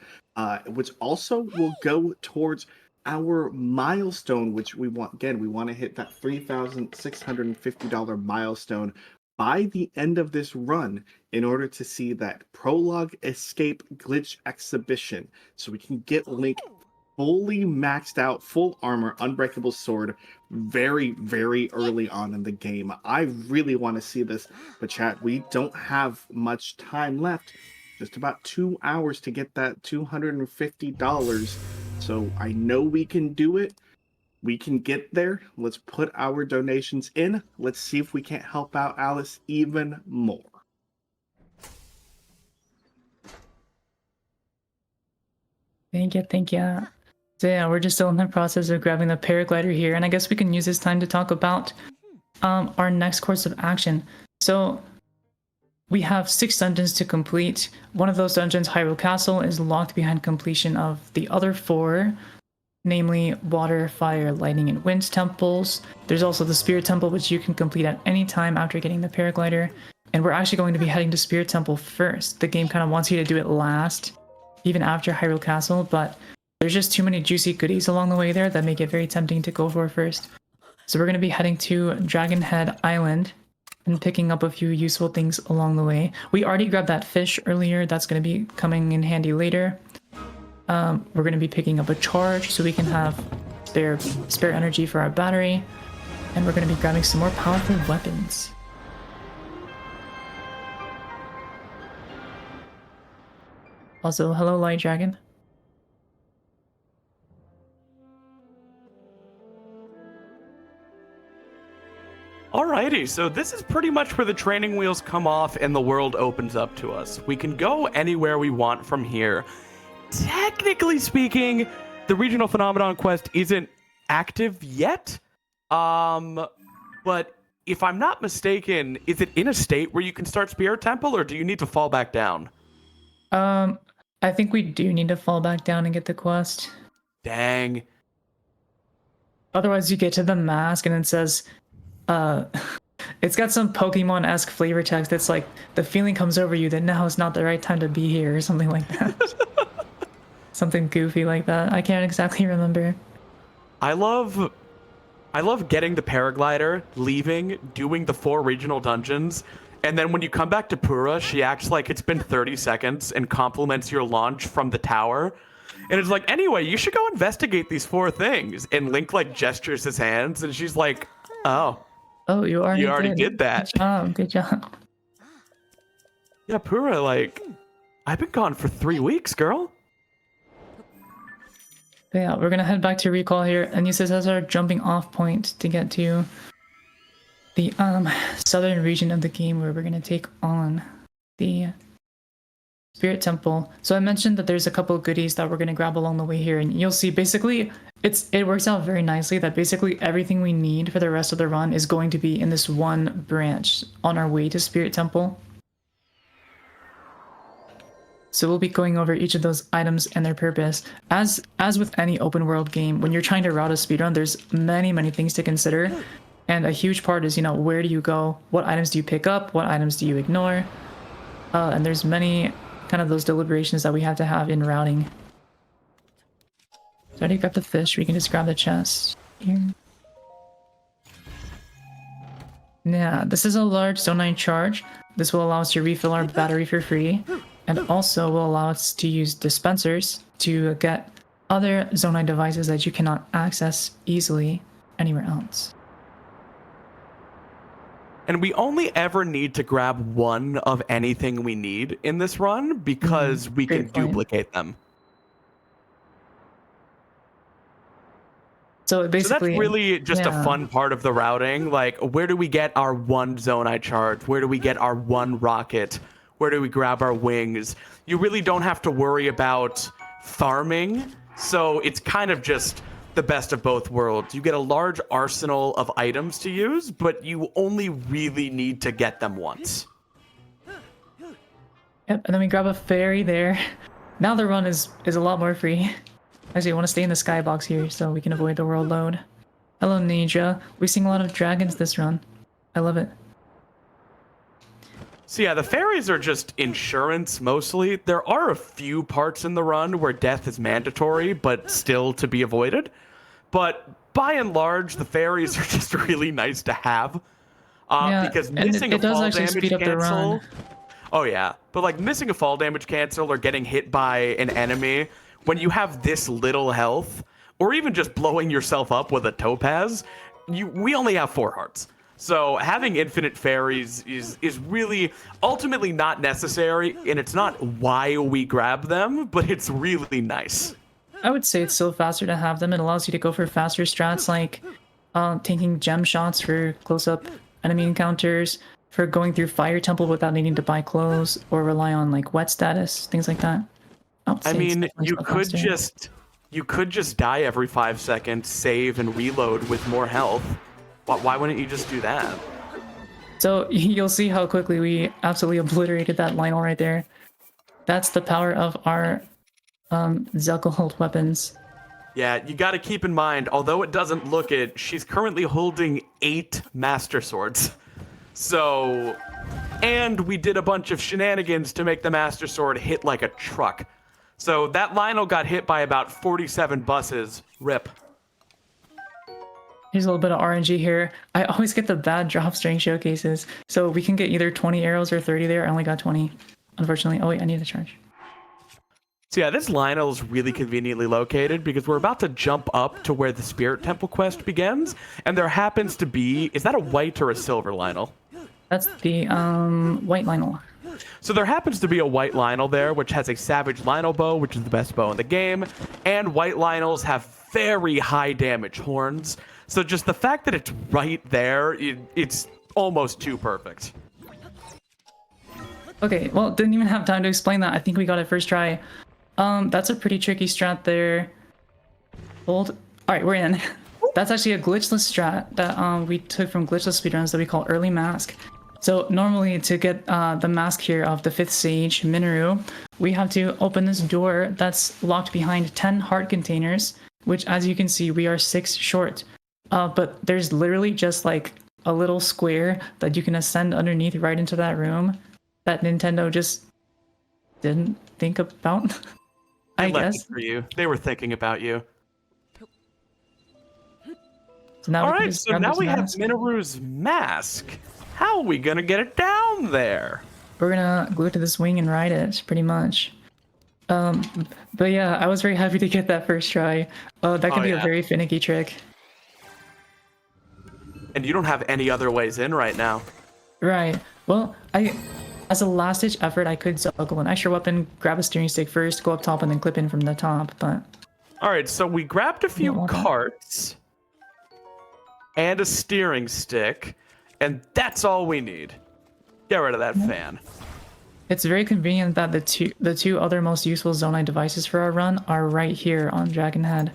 which also will go towards our milestone, which we want. Again, we want to hit that $3,650 milestone by the end of this run in order to see that prologue escape glitch exhibition, so we can get Link fully maxed out, full armor, unbreakable sword very, very early on in the game. I really want to see this, but chat, we don't have much time left. Just about 2 hours to get that $250. So I know we can do it. We can get there. Let's put our donations in. Let's see if we can't help out Alice even more. Thank you. So yeah, we're just still in the process of grabbing the paraglider here, and I guess we can use this time to talk about our next course of action. So we have 6 dungeons to complete. One of those dungeons, Hyrule Castle, is locked behind completion of the other 4, namely Water, Fire, Lightning, and Wind temples. There's also the Spirit Temple, which you can complete at any time after getting the paraglider. And we're actually going to be heading to Spirit Temple first. The game kind of wants you to do it last, even after Hyrule Castle, but there's just too many juicy goodies along the way there that make it very tempting to go for first. So we're going to be heading to Dragon Head Island and picking up a few useful things along the way. We already grabbed that fish earlier. That's going to be coming in handy later. We're going to be picking up a charge so we can have spare energy for our battery. And we're going to be grabbing some more powerful weapons. Also, hello, Light Dragon. Alrighty, so this is pretty much where the training wheels come off and the world opens up to us. We can go anywhere we want from here. Technically speaking, the Regional Phenomenon quest isn't active yet. But if I'm not mistaken, is it in a state where you can start Spirit Temple, or do you need to fall back down? I think we do need to fall back down and get the quest. Dang. Otherwise, you get to the mask and it says, it's got some Pokemon-esque flavor text that's like, the feeling comes over you that now is not the right time to be here, or something like that. Something goofy like that. I can't exactly remember. I love getting the paraglider, leaving, doing the 4 regional dungeons, And then when you come back to Pura, she acts like it's been 30 seconds and compliments your launch from the tower. And it's like, anyway, you should go investigate these 4 things. And Link like gestures his hands, and she's like, oh. Oh, you already did that. Good job. Good job. Yeah, Pura, like, I've been gone for 3 weeks, girl. But yeah, we're gonna head back to Recall here, and use this as our jumping off point to get to the southern region of the game where we're gonna take on the Spirit Temple. So I mentioned that there's a couple of goodies that we're gonna grab along the way here, and you'll see basically it works out very nicely that basically everything we need for the rest of the run is going to be in this one branch on our way to Spirit Temple. So we'll be going over each of those items and their purpose. As with any open world game, when you're trying to route a speedrun, there's many things to consider. And a huge part is, where do you go? What items do you pick up? What items do you ignore? And there's many kind of those deliberations that we have to have in routing. So I already grabbed the fish. We can just grab the chest here. Yeah, this is a large Zone 9 charge. This will allow us to refill our battery for free. And also will allow us to use dispensers to get other Zone 9 devices that you cannot access easily anywhere else. And we only ever need to grab one of anything we need in this run because we can duplicate them. So basically, that's really just a fun part of the routing. Like, where do we get our one Zone I charge? Where do we get our one rocket? Where do we grab our wings? You really don't have to worry about farming. So it's kind of just the best of both worlds. You get a large arsenal of items to use, but you only really need to get them once. Yep, and then we grab a ferry there. Now the run is a lot more free. Actually, I want to stay in the skybox here so we can avoid the world load. Hello, Ninja. We're seeing a lot of dragons this run. I love it. So yeah, the ferries are just insurance mostly. There are a few parts in the run where death is mandatory, but still to be avoided. But by and large, the ferries are just really nice to have. Because missing a fall damage cancel. Oh yeah, but like missing a fall damage cancel or getting hit by an enemy when you have this little health, or even just blowing yourself up with a topaz, we only have 4 hearts. So having infinite ferries is really ultimately not necessary, and it's not why we grab them, but it's really nice. I would say it's still faster to have them. It allows you to go for faster strats like taking gem shots for close-up enemy encounters, for going through Fire Temple without needing to buy clothes or rely on like wet status, things like that. I mean, you could just die every 5 seconds, save and reload with more health. Why wouldn't you just do that? So you'll see how quickly we absolutely obliterated that Lionel right there. That's the power of our Zelda weapons. Yeah, you got to keep in mind, although it doesn't look it, she's currently holding 8 Master Swords. So, and we did a bunch of shenanigans to make the Master Sword hit like a truck. So that Lionel got hit by about 47 buses. RIP. Here's a little bit of RNG here. I always get the bad drop string showcases. So we can get either 20 arrows or 30 there. I only got 20, unfortunately. Oh wait, I need a charge. So yeah, this Lionel is really conveniently located because we're about to jump up to where the Spirit Temple quest begins. And there happens to be, is that a white or a silver Lionel? That's the white Lionel. So there happens to be a white Lionel there, which has a Savage Lionel bow, which is the best bow in the game. And white Lionels have very high damage horns. So just the fact that it's right there, it's almost too perfect. Okay, well, didn't even have time to explain that. I think we got it first try. That's a pretty tricky strat there. Hold. All right, we're in. That's actually a glitchless strat that we took from glitchless speedruns that we call early mask. So normally to get the mask here of the 5th Sage, Minoru, we have to open this door that's locked behind 10 heart containers, which as you can see, we are 6 short. But there's literally just like a little square that you can ascend underneath right into that room that Nintendo just didn't think about. I guess. For you. They were thinking about you. So now all right, so now we have Minoru's mask. How are we gonna get it down there? We're gonna glue it to this wing and ride it, pretty much. But yeah, I was very happy to get that first try. That can Oh, be a yeah. very finicky trick. And you don't have any other ways in right now. Right. Well, as a last-ditch effort, I could juggle an extra weapon, grab a steering stick first, go up top, and then clip in from the top, but... All right, so we grabbed a few want that. carts and a steering stick, and that's all we need. Get rid of that fan. It's very convenient that the two other most useful Zonai devices for our run are right here on Dragon Head.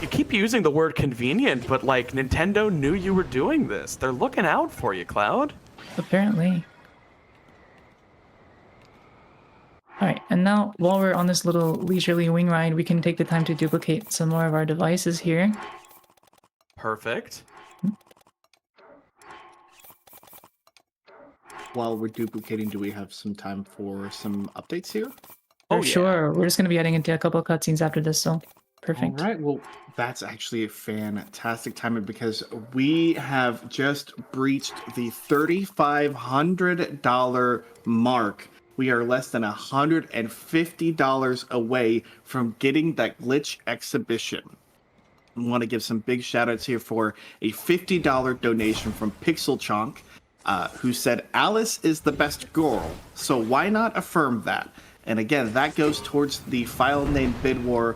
You keep using the word convenient, but like Nintendo knew you were doing this. They're looking out for you, Cloud. Apparently. Alright, and now while we're on this little leisurely wing ride, we can take the time to duplicate some more of our devices here. Perfect. While we're duplicating, do we have some time for some updates here? Oh, For yeah. sure. We're just going to be adding into a couple of cutscenes after this, so perfect. All right. Well, that's actually a fantastic timing because we have just breached the $3,500 mark. We are less than $150 away from getting that glitch exhibition. I want to give some big shout outs here for a $50 donation from Pixel Chonk, who said, Alice is the best girl, so why not affirm that? And again, that goes towards the file name bid war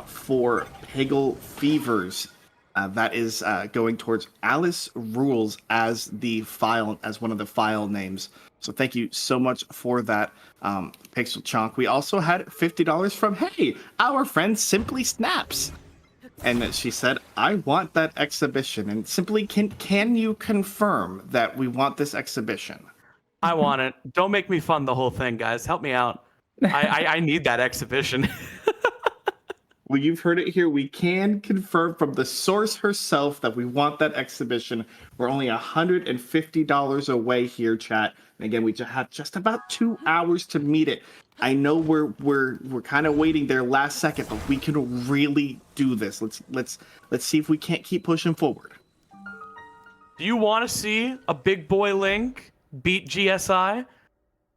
for Peggle Fevers. That is going towards Alice Rules as the file, as one of the file names. So thank you so much for that, Pixel Chonk. We also had $50 from, hey, our friend Simply Snaps. And she said, I want that exhibition. And simply, can you confirm that we want this exhibition? I want it. Don't make me fund the whole thing, guys. Help me out. I need that exhibition. Well, you've heard it here. We can confirm from the source herself that we want that exhibition. We're only $150 away here, chat. And again, we just have just about 2 hours to meet it. I know we're kind of waiting there last second, but we can really do this. Let's see if we can't keep pushing forward. Do you want to see a big boy Link beat GSI?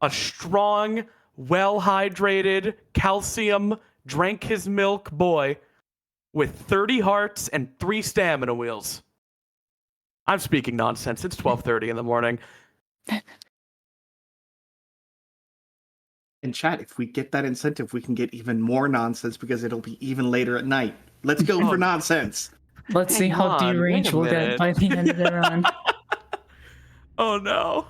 A strong, well-hydrated, calcium, drank his milk boy with 30 hearts and 3 stamina wheels. I'm speaking nonsense. It's 12:30 in the morning. And chat, if we get that incentive, we can get even more nonsense because it'll be even later at night. Let's go for nonsense. Let's see Hang how on, deranged wait a we'll get minute. by the end of the run. Oh no.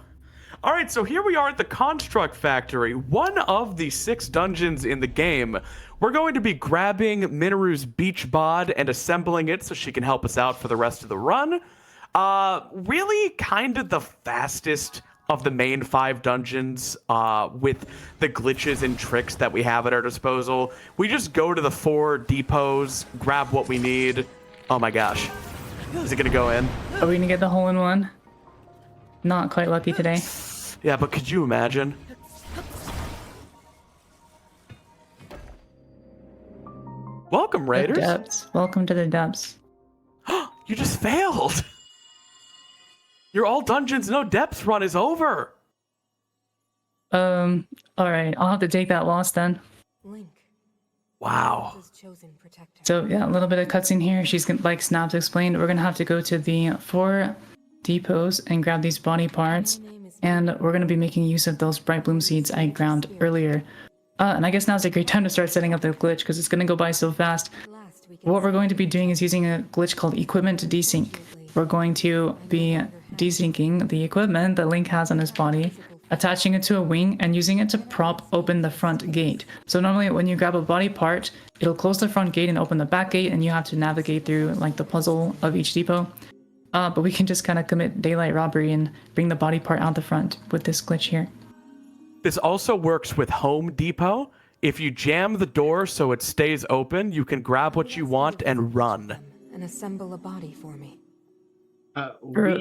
All right, so here we are at the Construct Factory, one of the 6 dungeons in the game. We're going to be grabbing Minoru's beach bod and assembling it so she can help us out for the rest of the run. Really kind of the fastest of the main 5 dungeons with the glitches and tricks that we have at our disposal. We just go to the 4 depots, grab what we need. Oh my gosh. Is it going to go in? Are we going to get the hole-in-one? Not quite lucky today. Yeah, but could you imagine? Welcome, The Raiders. depths. Welcome to the depths. You just failed. Your all dungeons, no depths run is over. Alright, I'll have to take that loss then. Link, Wow. his chosen protector. So yeah, a little bit of cutscene here. She's gonna, like Snaps explained, we're gonna have to go to the 4 depots and grab these body parts, and we're gonna be making use of those bright bloom seeds I ground earlier. And I guess now's a great time to start setting up the glitch because it's gonna go by so fast. What we're going to be doing is using a glitch called equipment desync. We're going to be desyncing the equipment that Link has on his body, attaching it to a wing, and using it to prop open the front gate. So normally when you grab a body part, it'll close the front gate and open the back gate, and you have to navigate through like the puzzle of each depot. But we can just kind of commit daylight robbery and bring the body part out the front with this glitch here. This also works with Home Depot. If you jam the door so it stays open, you can grab what you want and run. And assemble a body for me.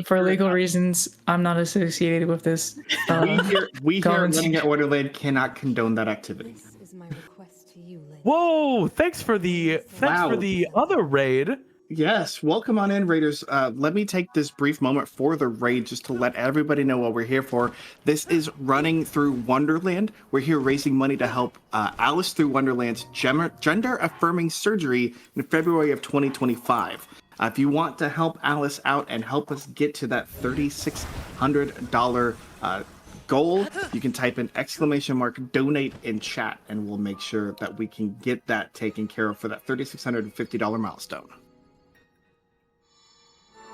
For legal reasons, I'm not associated with this. We here at comments. Running at Wonderland cannot condone that activity. This is my request to you, Link. Whoa! Thanks for the Wow. other raid. Yes, welcome on in, Raiders. Let me take this brief moment for the raid just to let everybody know what we're here for. This is running through Wonderland. We're here raising money to help Alice through Wonderland's gender-affirming surgery in February of 2025. If you want to help Alice out and help us get to that $3,600 goal, you can type in !donate in chat, and we'll make sure that we can get that taken care of for that $3,650 milestone.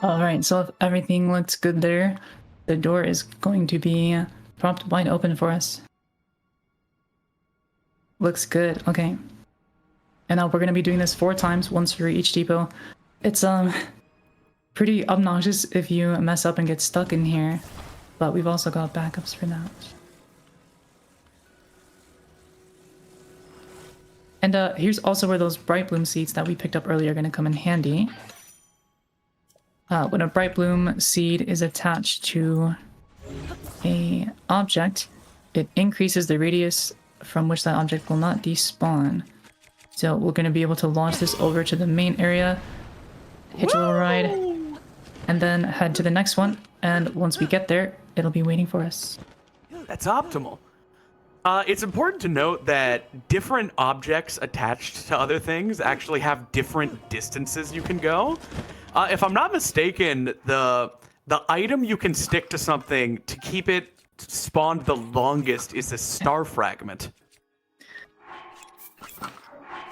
All right, so if everything looks good there, the door is going to be propped wide open for us. Looks good. Okay. And now we're going to be doing this 4 times, once for each depot. It's pretty obnoxious if you mess up and get stuck in here, but we've also got backups for that. And here's also where those bright bloom seeds that we picked up earlier are going to come in handy. When a bright bloom seed is attached to a object, it increases the radius from which that object will not despawn. So we're going to be able to launch this over to the main area, hitch a little ride, and then head to the next one. And once we get there, it'll be waiting for us. That's optimal. It's important to note that different objects attached to other things actually have different distances you can go. If I'm not mistaken, the item you can stick to something to keep it spawned the longest is a star fragment.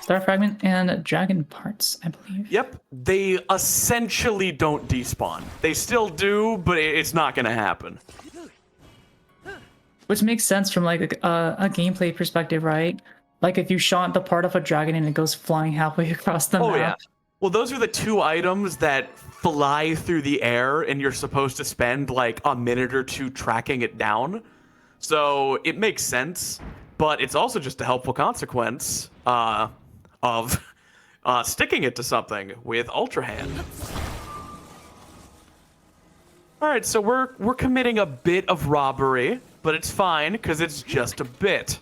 Star fragment and dragon parts, I believe. Yep, they essentially don't despawn. They still do, but it's not going to happen. Which makes sense from like a gameplay perspective, right? Like if you shot the part of a dragon and it goes flying halfway across the map. Yeah. Well, those are the 2 items that fly through the air, and you're supposed to spend like a minute or 2 tracking it down. So it makes sense, but it's also just a helpful consequence of sticking it to something with Ultra Hand. All right, so we're committing a bit of robbery, but it's fine because it's just a bit.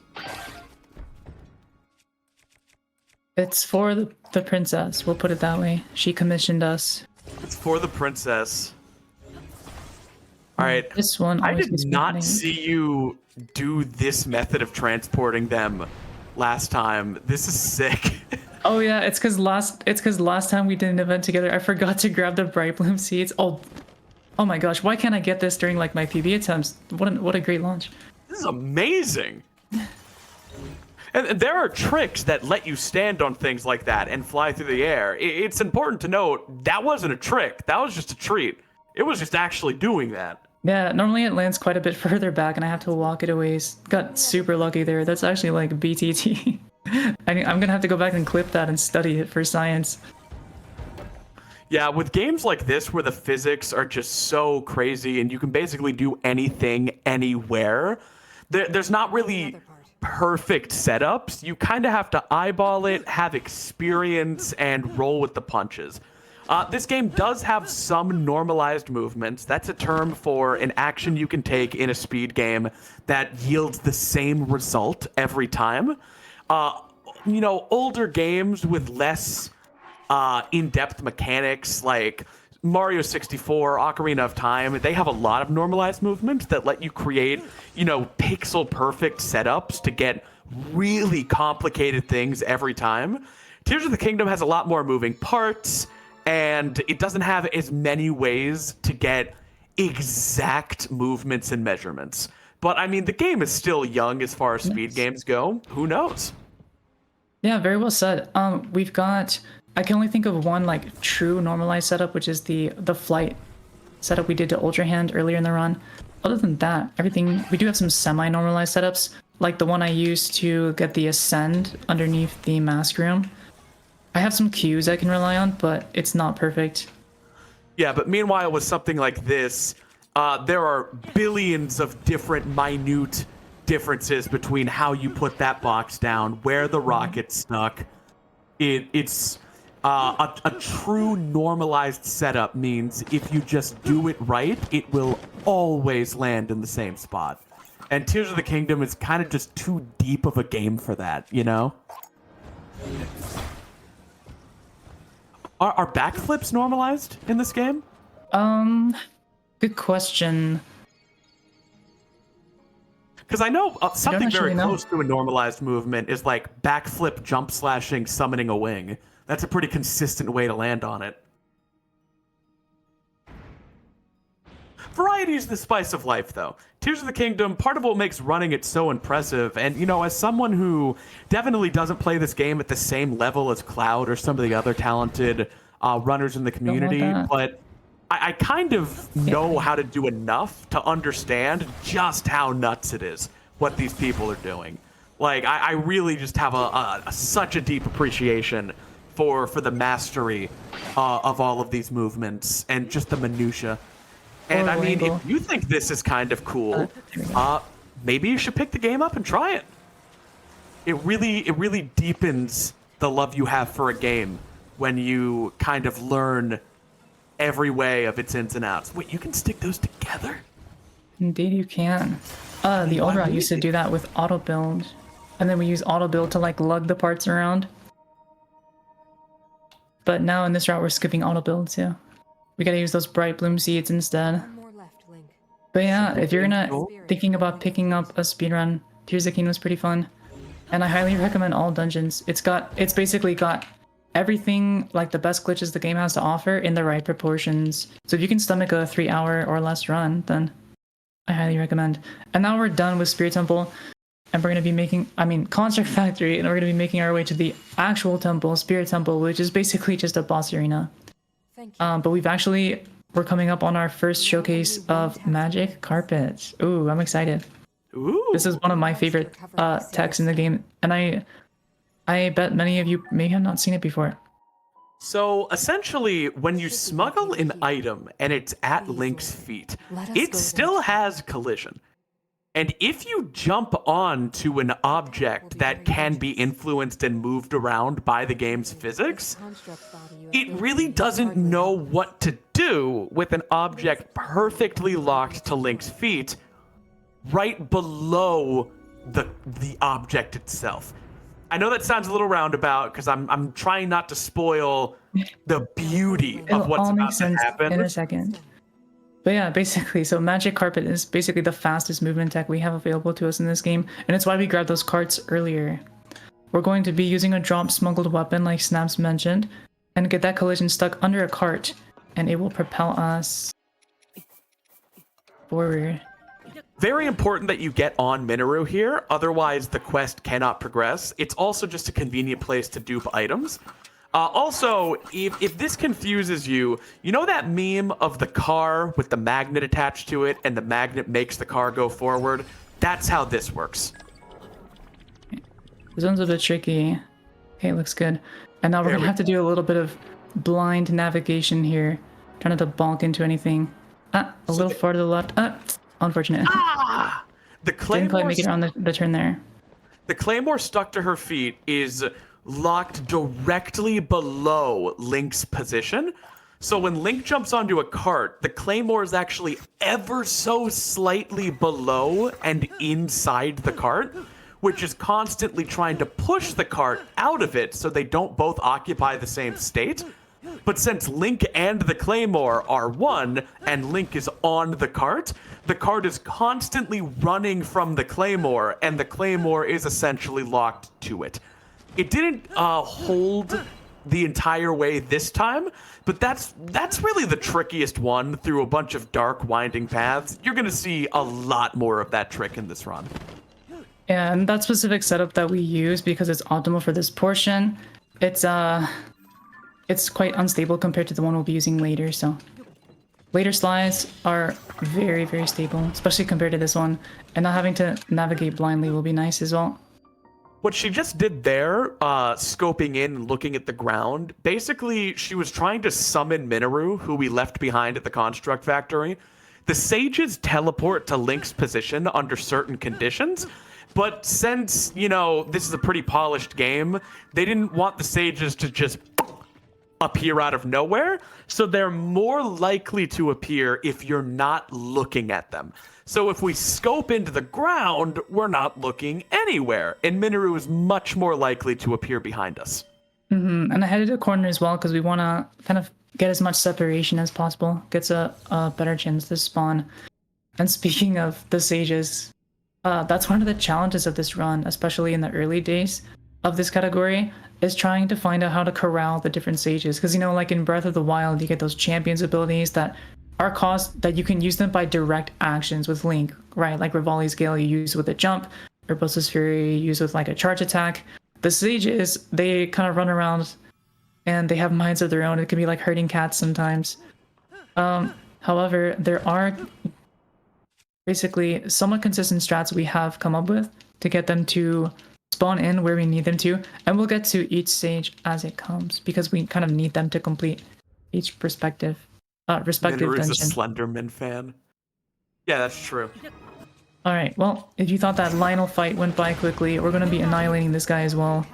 It's for the princess, we'll put it that way. She commissioned us. It's for the princess. All right. This one I always did gets me not getting- see you do this method of transporting them last time. This is sick. Oh yeah, it's because last time we did an event together, I forgot to grab the bright bloom seeds. Oh my gosh, why can't I get this during like my PB attempts? What a great launch. This is amazing. And there are tricks that let you stand on things like that and fly through the air. It's important to note that wasn't a trick. That was just a treat. It was just actually doing that. Yeah, normally it lands quite a bit further back and I have to walk it a ways. Got super lucky there. That's actually like BTT. I'm gonna have to go back and clip that and study it for science. Yeah, with games like this where the physics are just so crazy and you can basically do anything anywhere, there's not really perfect setups. You kind of have to eyeball it, have experience, and roll with the punches. This game does have some normalized movements. That's a term for an action you can take in a speed game that yields the same result every time. Older games with less in-depth mechanics like Mario 64, Ocarina of Time, they have a lot of normalized movements that let you create, pixel perfect setups to get really complicated things every time. Tears of the Kingdom has a lot more moving parts, and it doesn't have as many ways to get exact movements and measurements. But I mean, the game is still young as far as speed games go. Who knows? Yeah, very well said. We've got, I can only think of one like true normalized setup, which is the flight setup we did to Ultra Hand earlier in the run. Other than that, everything, we do have some semi-normalized setups, like the one I used to get the Ascend underneath the Mask Room. I have some cues I can rely on, but it's not perfect. Yeah, but meanwhile, with something like this, there are billions of different minute differences between how you put that box down, where the rocket's stuck. It's a true normalized setup means if you just do it right, it will always land in the same spot. And Tears of the Kingdom is kind of just too deep of a game for that, Are backflips normalized in this game? Good question. Because I know something very actually know. close to a normalized movement is like backflip, jump slashing, summoning a wing. That's a pretty consistent way to land on it. Variety is the spice of life, though. Tears of the Kingdom, part of what makes running it so impressive, and, you know, as someone who definitely doesn't play this game at the same level as Cloud or some of the other talented runners in the community, that. but I kind of know how to do enough to understand just how nuts it is, what these people are doing. Like, I really just have such a deep appreciation for the mastery of all of these movements and just the minutia. And I mean, if you think this is kind of cool, maybe you should pick the game up and try it. It really deepens the love you have for a game when you kind of learn every way of its ins and outs. Wait, you can stick those together? Indeed you can. The old route used to do that with auto build. And then we use auto build to like lug the parts around. But now in this route we're skipping auto builds, yeah. We gotta use those bright bloom seeds instead. One more left, Link. But yeah, if you're thinking about picking up a speedrun, Tears of the Kingdom was pretty fun. And I highly recommend all dungeons. It's basically got everything, like the best glitches the game has to offer in the right proportions. So if you can stomach a 3-hour or less run, then I highly recommend. And now we're done with Spirit Temple, and we're going to be making, Construct Factory, and we're going to be making our way to the actual temple, Spirit Temple, which is basically just a boss arena. Thank you. But we're coming up on our first showcase of Magic Carpet. Ooh, I'm excited. Ooh. This is one of my favorite techs in the game, and I bet many of you may have not seen it before. So essentially, when you smuggle an item and it's at Link's feet, it still has collision. And if you jump on to an object that can be influenced and moved around by the game's physics, it really doesn't know what to do with an object perfectly locked to Link's feet right below the object itself. I know that sounds a little roundabout because I'm trying not to spoil the beauty of what's about to happen in a second. But yeah, basically, so Magic Carpet is basically the fastest movement tech we have available to us in this game, and it's why we grabbed those carts earlier. We're going to be using a drop smuggled weapon like Snaps mentioned, and get that collision stuck under a cart, and it will propel us forward. Very important that you get on Minoru here, otherwise the quest cannot progress. It's also just a convenient place to dupe items. Also, if this confuses you, you know that meme of the car with the magnet attached to it and the magnet makes the car go forward? That's how this works. This one's a bit tricky. Okay, looks good. And now we're going to have to do a little bit of blind navigation here. Trying not to bonk into anything. A little far to the left. Unfortunate. The Claymore Didn't quite make it around the turn there. The Claymore stuck to her feet is locked directly below Link's position. So when Link jumps onto a cart, the Claymore is actually ever so slightly below and inside the cart, which is constantly trying to push the cart out of it so they don't both occupy the same state. But since Link and the Claymore are one, and Link is on the cart is constantly running from the Claymore, and the Claymore is essentially locked to it. It didn't hold the entire way this time, but that's really the trickiest one through a bunch of dark, winding paths. You're going to see a lot more of that trick in this run. Yeah, and that specific setup that we use, because it's optimal for this portion, it's quite unstable compared to the one we'll be using later, so later slides are very, very stable, especially compared to this one, and not having to navigate blindly will be nice as well. What she just did there, scoping in and looking at the ground, basically she was trying to summon Minoru, who we left behind at the Construct Factory. The sages teleport to Link's position under certain conditions, but since, you know, this is a pretty polished game, they didn't want the sages to just appear out of nowhere, so they're more likely to appear if you're not looking at them. So if we scope into the ground, we're not looking anywhere, and Minoru is much more likely to appear behind us. And I headed a corner as well because we want to kind of get as much separation as possible. Gets a better chance to spawn. And speaking of the sages, that's one of the challenges of this run, especially in the early days of this category, is trying to find out how to corral the different sages. Because, you know, like in Breath of the Wild, you get those champions abilities that are caused that you can use them by direct actions with Link, right? Like Rivali's Gale, you use with a jump, Urbosa's Fury, you use with like a charge attack. The sages, they kind of run around and they have minds of their own. It can be like herding cats sometimes. However, there are basically somewhat consistent strats we have come up with to get them to spawn in where we need them to, and we'll get to each stage as it comes because we kind of need them to complete each respective Minoru's dungeon. a Slenderman fan. Yeah, that's true. All right, well, if you thought that Lionel fight went by quickly, we're going to be annihilating this guy as well.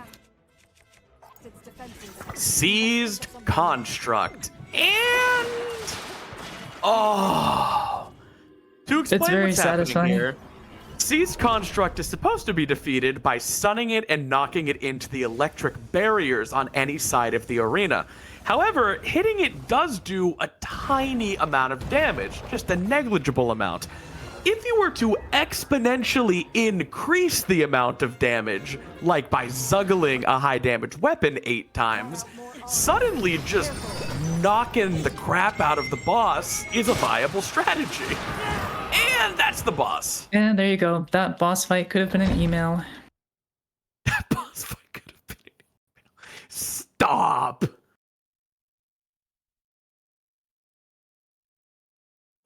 Seized Construct. And... oh... To explain It's very what's happening satisfying. here, Seized Construct is supposed to be defeated by stunning it and knocking it into the electric barriers on any side of the arena. However, hitting it does do a tiny amount of damage, just a negligible amount. If you were to exponentially increase the amount of damage, like by zuggling a high damage weapon 8 times, suddenly just knocking the crap out of the boss is a viable strategy. And that's the boss. And there you go. That boss fight could have been an email. That boss fight could have been an email. Stop.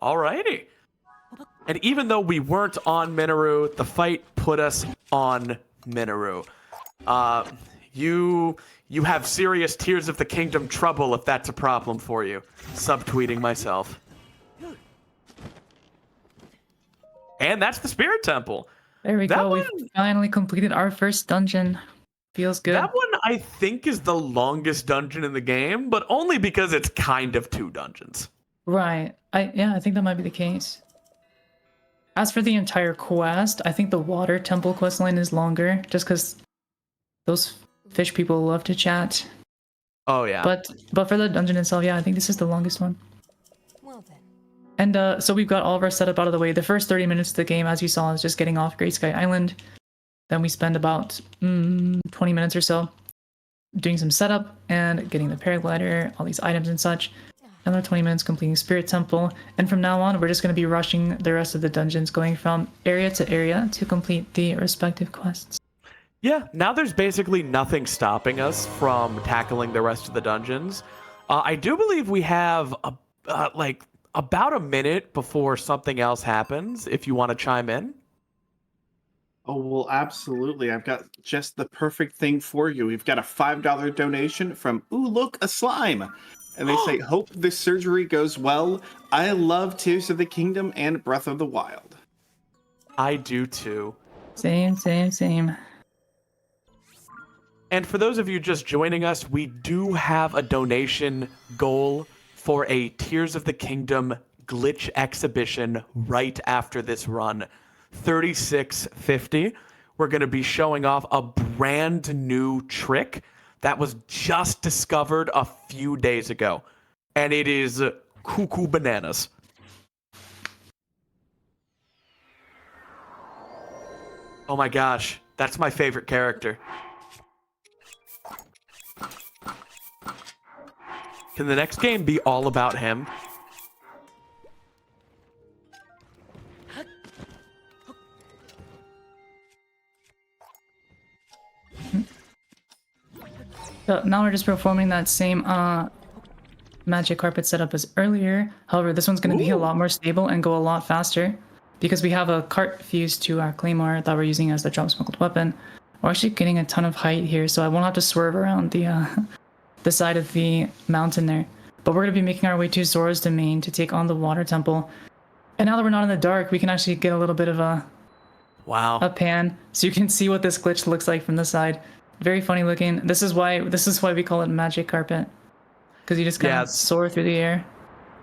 Alrighty. And even though we weren't on Minoru, the fight put us on Minoru. You have serious Tears of the Kingdom trouble if that's a problem for you. Subtweeting myself. And that's the Spirit Temple. There we That go. one- We finally completed our first dungeon. Feels good. That one, I think, is the longest dungeon in the game, but only because it's kind of 2 dungeons. Right. I think that might be the case. As for the entire quest, I think the water temple quest line is longer, just because those fish people love to chat. Oh, yeah. But for the dungeon itself, yeah, I think this is the longest one. Well then. And so we've got all of our setup out of the way. The first 30 minutes of the game, as you saw, is just getting off Great Sky Island. Then we spend about 20 minutes or so doing some setup and getting the paraglider, all these items and such. Another 20 minutes completing Spirit Temple. And from now on, we're just going to be rushing the rest of the dungeons, going from area to area to complete the respective quests. Yeah, now there's basically nothing stopping us from tackling the rest of the dungeons. I do believe we have about a minute before something else happens, if you want to chime in. Oh, well, absolutely. I've got just the perfect thing for you. We've got a $5 donation from Ooh, Look, a Slime. And they say, hope this surgery goes well. I love Tears of the Kingdom and Breath of the Wild. I do too. Same. And for those of you just joining us, we do have a donation goal for a Tears of the Kingdom glitch exhibition right after this run. $36.50. We're going to be showing off a brand new trick that was just discovered a few days ago. And it is cuckoo bananas. Oh my gosh, that's my favorite character. Can the next game be all about him? So now we're just performing that same magic carpet setup as earlier. However, this one's going to be a lot more stable and go a lot faster because we have a cart fused to our claymore that we're using as the drop smuggled weapon. We're actually getting a ton of height here, so I won't have to swerve around the side of the mountain there. But we're going to be making our way to Zora's Domain to take on the water temple. And now that we're not in the dark, we can actually get a little bit of a pan, so you can see what this glitch looks like from the side. Very funny looking. This is why we call it magic carpet, because you just kind of soar through the air.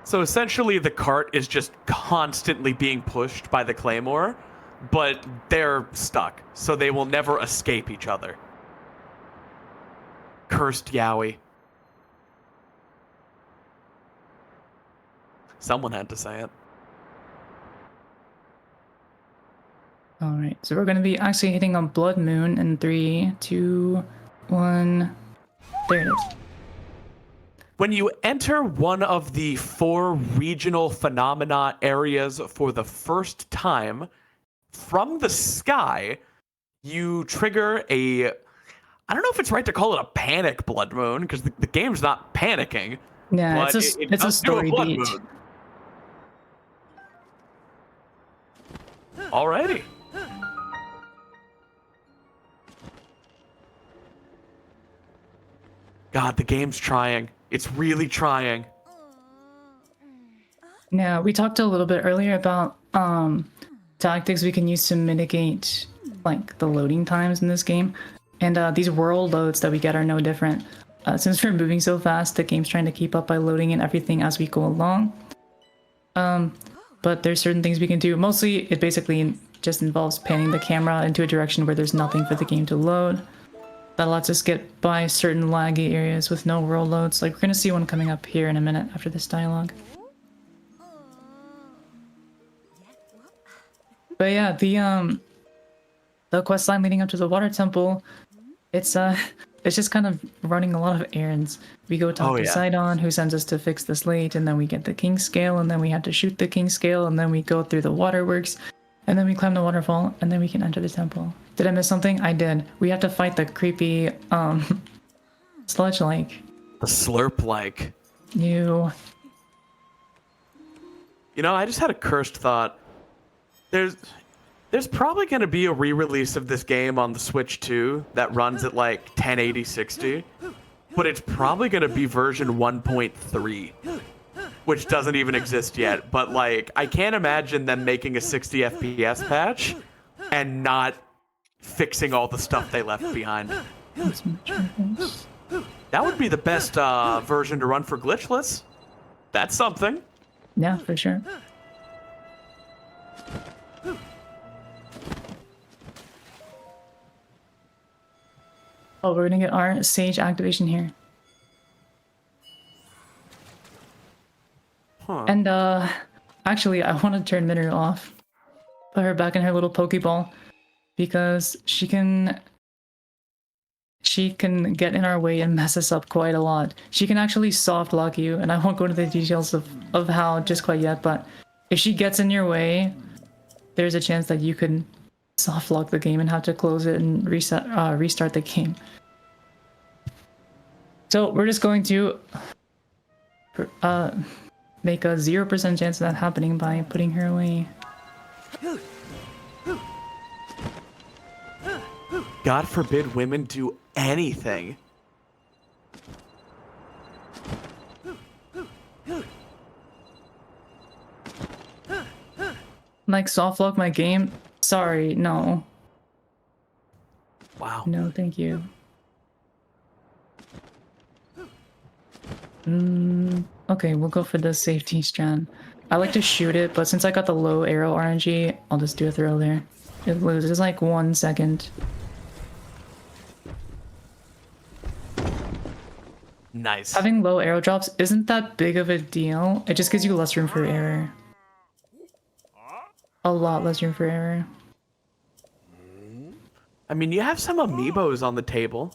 So essentially, the cart is just constantly being pushed by the claymore, but they're stuck, so they will never escape each other. Cursed Yowie. Someone had to say it. All right, so we're going to be actually hitting on Blood Moon in 3, 2, 1. There it is. When you enter one of the 4 regional phenomena areas for the first time, from the sky, you trigger a... I don't know if it's right to call it a panic blood moon, because the game's not panicking. Yeah, but it's a does do story blood beat. moon. Alrighty. God, the game's trying. It's really trying. Yeah, we talked a little bit earlier about tactics we can use to mitigate like the loading times in this game, and these world loads that we get are no different. Since we're moving so fast, the game's trying to keep up by loading in everything as we go along. But there's certain things we can do. Mostly, it basically just involves panning the camera into a direction where there's nothing for the game to load. That lets us get by certain laggy areas with no world loads. Like, we're gonna see one coming up here in a minute after this dialogue. But yeah, the quest line leading up to the water temple, it's just kind of running a lot of errands. We go talk to Sidon, who sends us to fix the slate, and then we get the king scale, and then we have to shoot the king scale, and then we go through the waterworks, and then we climb the waterfall, and then we can enter the temple. Did I miss something? I did. We have to fight the creepy sludge-like. The slurp-like. You know, I just had a cursed thought. There's probably going to be a re-release of this game on the Switch 2 that runs at like 1080 60, but it's probably going to be version 1.3, which doesn't even exist yet. But like, I can't imagine them making a 60 FPS patch and not fixing all the stuff they left behind. That would be the best version to run for glitchless. That's something. Yeah, for sure. Oh, we're gonna get our sage activation here. Huh. And actually, I want to turn Minner off. Put her back in her little Pokeball, because she can get in our way and mess us up quite a lot. She can actually soft lock you, and I won't go into the details of how just quite yet, but if she gets in your way, there's a chance that you could soft lock the game and have to close it and restart the game. So we're just going to make a 0% chance of that happening by putting her away. God forbid women do anything. Like, soft lock my game? Sorry, no. Wow. No, thank you. Okay, we'll go for the safety strand. I like to shoot it, but since I got the low arrow RNG, I'll just do a throw there. It loses like 1 second. Nice. Having low arrow drops isn't that big of a deal. It just gives you less room for error. A lot less room for error. I mean, you have some amiibos on the table.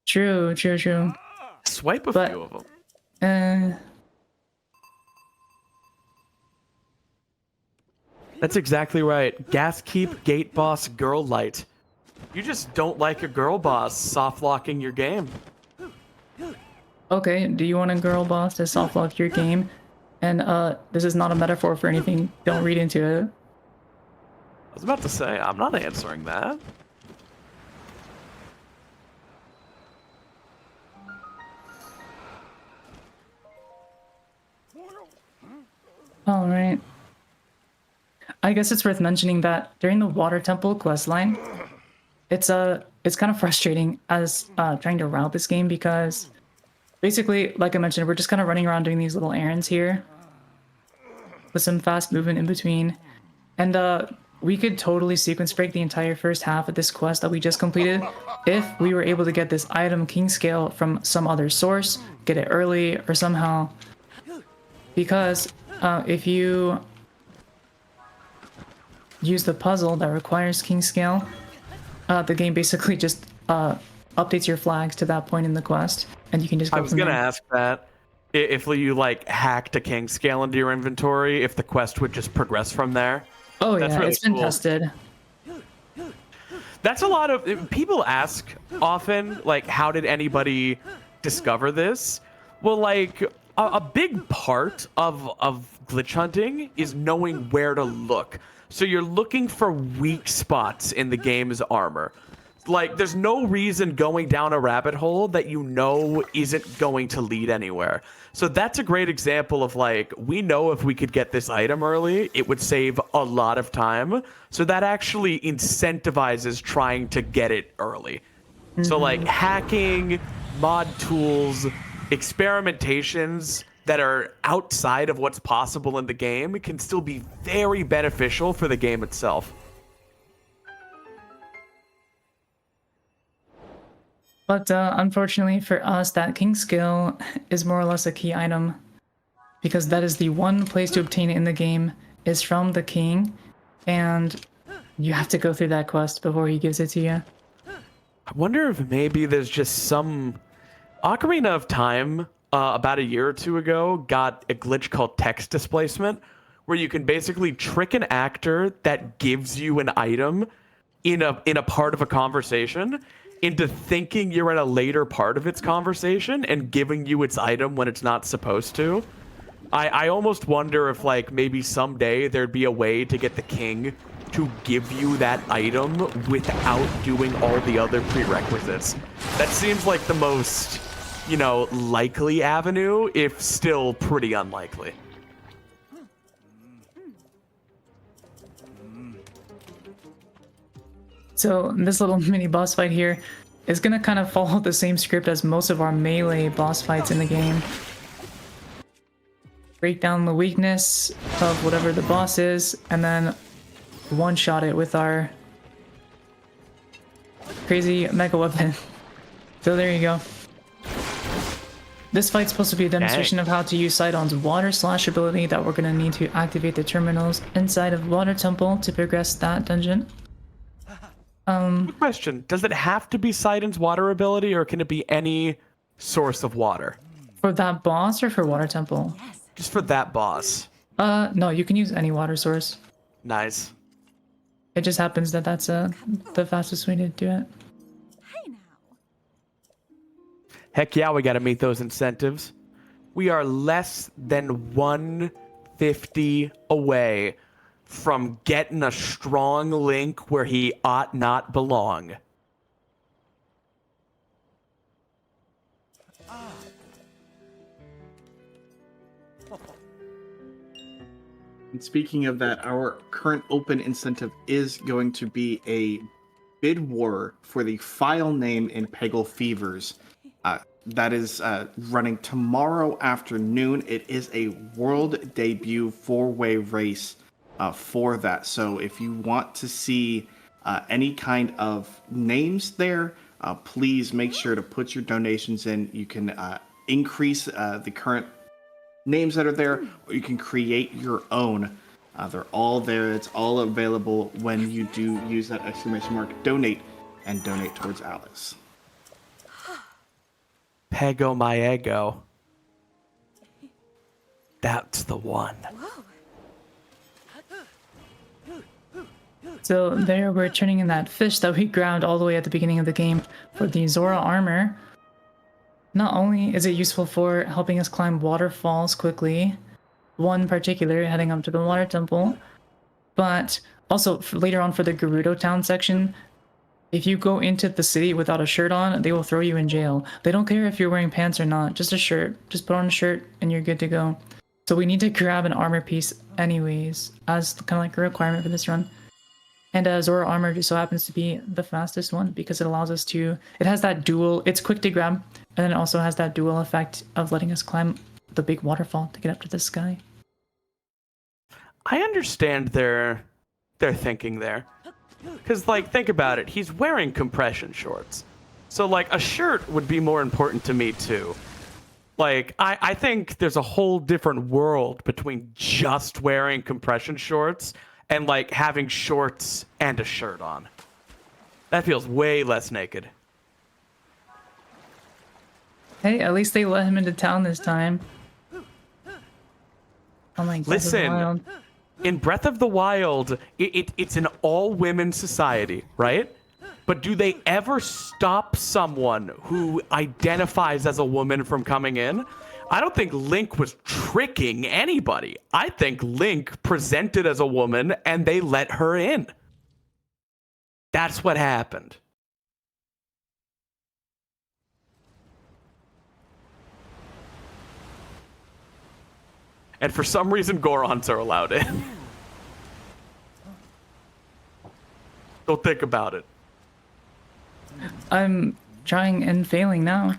True. Swipe a But, few of them. That's exactly right. Gas Keep Gate Boss Girl Light. You just don't like a girl boss soft locking your game. Okay, do you want a girl boss to soft lock your game? And this is not a metaphor for anything. Don't read into it. I was about to say, I'm not answering that. Alright. I guess it's worth mentioning that during the Water Temple questline, it's kind of frustrating as trying to route this game, because basically, like I mentioned, we're just kind of running around doing these little errands here with some fast movement in between. And we could totally sequence break the entire first half of this quest that we just completed if we were able to get this item king scale from some other source, get it early or somehow. Because if you use the puzzle that requires king scale, the game basically just updates your flags to that point in the quest, and you can just go I was from gonna there. ask that if you like hacked a king scale into your inventory, if the quest would just progress from there. Oh That's yeah, really it's been cool. tested. That's a lot of people ask often, like, how did anybody discover this? Well, like a big part of glitch hunting is knowing where to look. So you're looking for weak spots in the game's armor. Like, there's no reason going down a rabbit hole that you know isn't going to lead anywhere. So that's a great example of, like, we know if we could get this item early, it would save a lot of time. So that actually incentivizes trying to get it early. So, like, hacking, mod tools, experimentations that are outside of what's possible in the game can still be very beneficial for the game itself. But unfortunately for us, that king skill is more or less a key item, because that is the one place to obtain it in the game is from the king, and you have to go through that quest before he gives it to you. I wonder if maybe there's just some Ocarina of Time about a year or two ago got a glitch called text displacement, where you can basically trick an actor that gives you an item in a part of a conversation into thinking you're in a later part of its conversation and giving you its item when it's not supposed to. I almost wonder if, like, maybe someday there'd be a way to get the king to give you that item without doing all the other prerequisites. That seems like the most, you know, likely avenue, if still pretty unlikely. So this little mini boss fight here is gonna kind of follow the same script as most of our melee boss fights in the game. Break down the weakness of whatever the boss is, and then one-shot it with our crazy mega weapon. So there you go. This fight's supposed to be a demonstration of how to use Sidon's water slash ability that we're gonna need to activate the terminals inside of Water Temple to progress that dungeon. Question, does it have to be Sidon's water ability, or can it be any source of water? For that boss or for Water Temple? Just for that boss. No, you can use any water source. Nice. It just happens that that's the fastest way to do it. Heck yeah, we gotta meet those incentives. We are less than 150 away from getting a strong link where he ought not belong. And speaking of that, our current open incentive is going to be a bid war for the file name in Peggle Fevers. That is running tomorrow afternoon. It is a world debut 4-way race for that. So if you want to see any kind of names there, please make sure to put your donations in. You can increase the current names that are there, or you can create your own. They're all there. It's all available when you do use that exclamation mark donate and donate towards Alice. Pego my ego. That's the one. So there we're turning in that fish that we ground all the way at the beginning of the game for the Zora armor. Not only is it useful for helping us climb waterfalls quickly, one particular heading up to the water temple, but also later on for the Gerudo town section, if you go into the city without a shirt on, they will throw you in jail. They don't care if you're wearing pants or not, just a shirt. Just put on a shirt and you're good to go. So we need to grab an armor piece anyways, as kind of like a requirement for this run. And Zora armor just so happens to be the fastest one because it allows us to, it has that dual, it's quick to grab, and then it also has that dual effect of letting us climb the big waterfall to get up to the sky. I understand their they're thinking there. Because, like, think about it. He's wearing compression shorts. So, like, a shirt would be more important to me, too. Like, I think there's a whole different world between just wearing compression shorts and, like, having shorts and a shirt on. That feels way less naked. Hey, at least they let him into town this time. Oh my god. Listen, in Breath of the Wild, it's an all-women society, right? But do they ever stop someone who identifies as a woman from coming in? I don't think Link was tricking anybody. I think Link presented as a woman and they let her in. That's what happened. And for some reason, Gorons are allowed in. Don't think about it. I'm trying and failing now.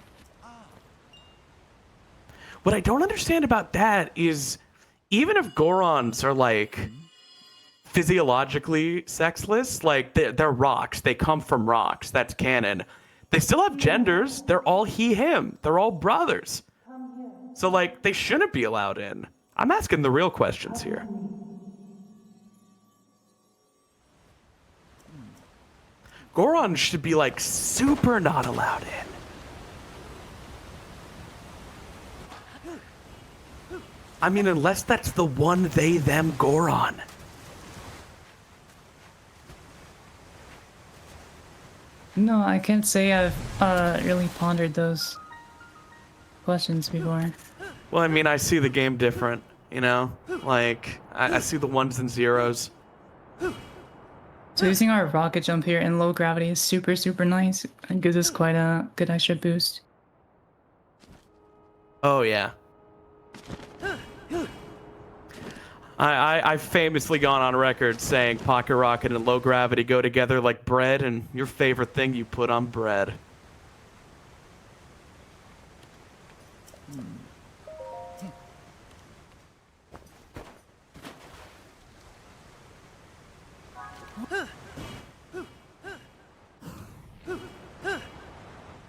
What I don't understand about that is, even if Gorons are, like, physiologically sexless, like, they're rocks. They come from rocks. That's canon. They still have genders. They're all he, him. They're all brothers. So, like, they shouldn't be allowed in. I'm asking the real questions here. Goron should be, like, super not allowed in. I mean, unless that's the one they, them Goron. No, I can't say I've really pondered those questions before. Well, I mean, I see the game different, you know? Like, I see the ones and zeros. So using our rocket jump here in low gravity is super, super nice. It gives us quite a good extra boost. Oh, yeah. I've famously gone on record saying pocket rocket and low gravity go together like bread, and your favorite thing you put on bread.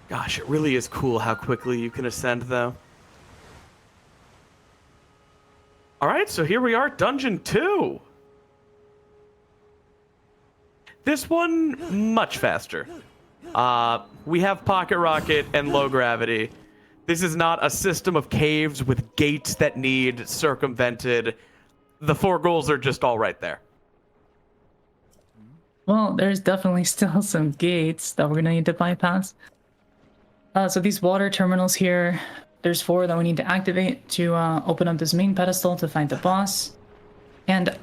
Gosh, it really is cool how quickly you can ascend, though. Alright, so here we are, Dungeon 2. This one, much faster. We have Pocket Rocket and Low Gravity. This is not a system of caves with gates that need circumvented. The 4 goals are just all right there. Well, there's definitely still some gates that we're gonna need to bypass. So these water terminals here, there's 4 that we need to activate to open up this main pedestal to find the boss. And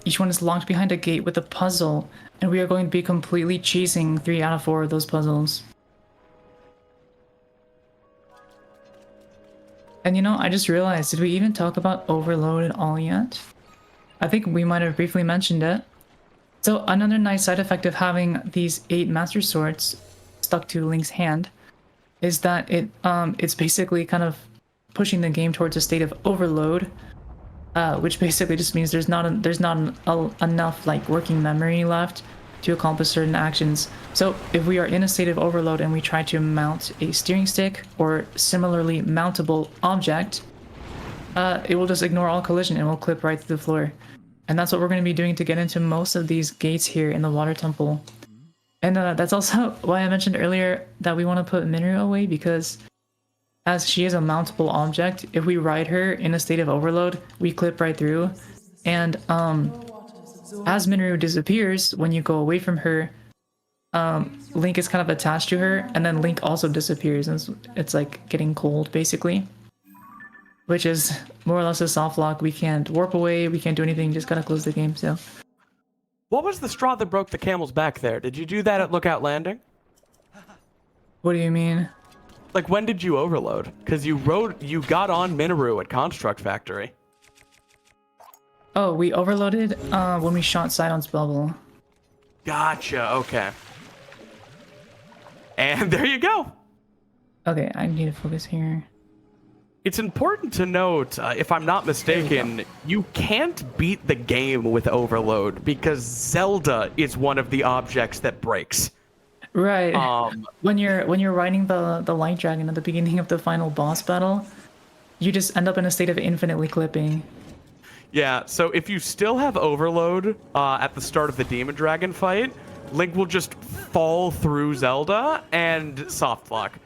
each one is locked behind a gate with a puzzle, and we are going to be completely chasing 3 out of 4 of those puzzles. And you know, I just realized, did we even talk about overload at all yet? I think we might have briefly mentioned it. So another nice side effect of having these 8 Master Swords stuck to Link's hand is that it's basically kind of pushing the game towards a state of overload, which basically just means there's not enough like working memory left to accomplish certain actions. So if we are in a state of overload and we try to mount a steering stick or similarly mountable object, it will just ignore all collision and will clip right through the floor. And that's what we're going to be doing to get into most of these gates here in the water temple. And that's also why I mentioned earlier that we want to put Minru away, because as she is a mountable object, if we ride her in a state of overload, we clip right through. And as Minru disappears, when you go away from her, Link is kind of attached to her, and then Link also disappears. And it's like getting cold, basically. Which is more or less a soft lock. We can't warp away, we can't do anything, just gotta close the game, so. What was the straw that broke the camel's back there? Did you do that at Lookout Landing? What do you mean? Like, when did you overload? Because you got on Minoru at Construct Factory. Oh, we overloaded when we shot Sidon's bubble. Gotcha, okay. And there you go. Okay, I need to focus here. It's important to note, if I'm not mistaken, you can't beat the game with overload because Zelda is one of the objects that breaks. Right. Um, When you're riding the light dragon at the beginning of the final boss battle, you just end up in a state of infinitely clipping. Yeah, so if you still have overload at the start of the Demon Dragon fight, Link will just fall through Zelda and soft lock.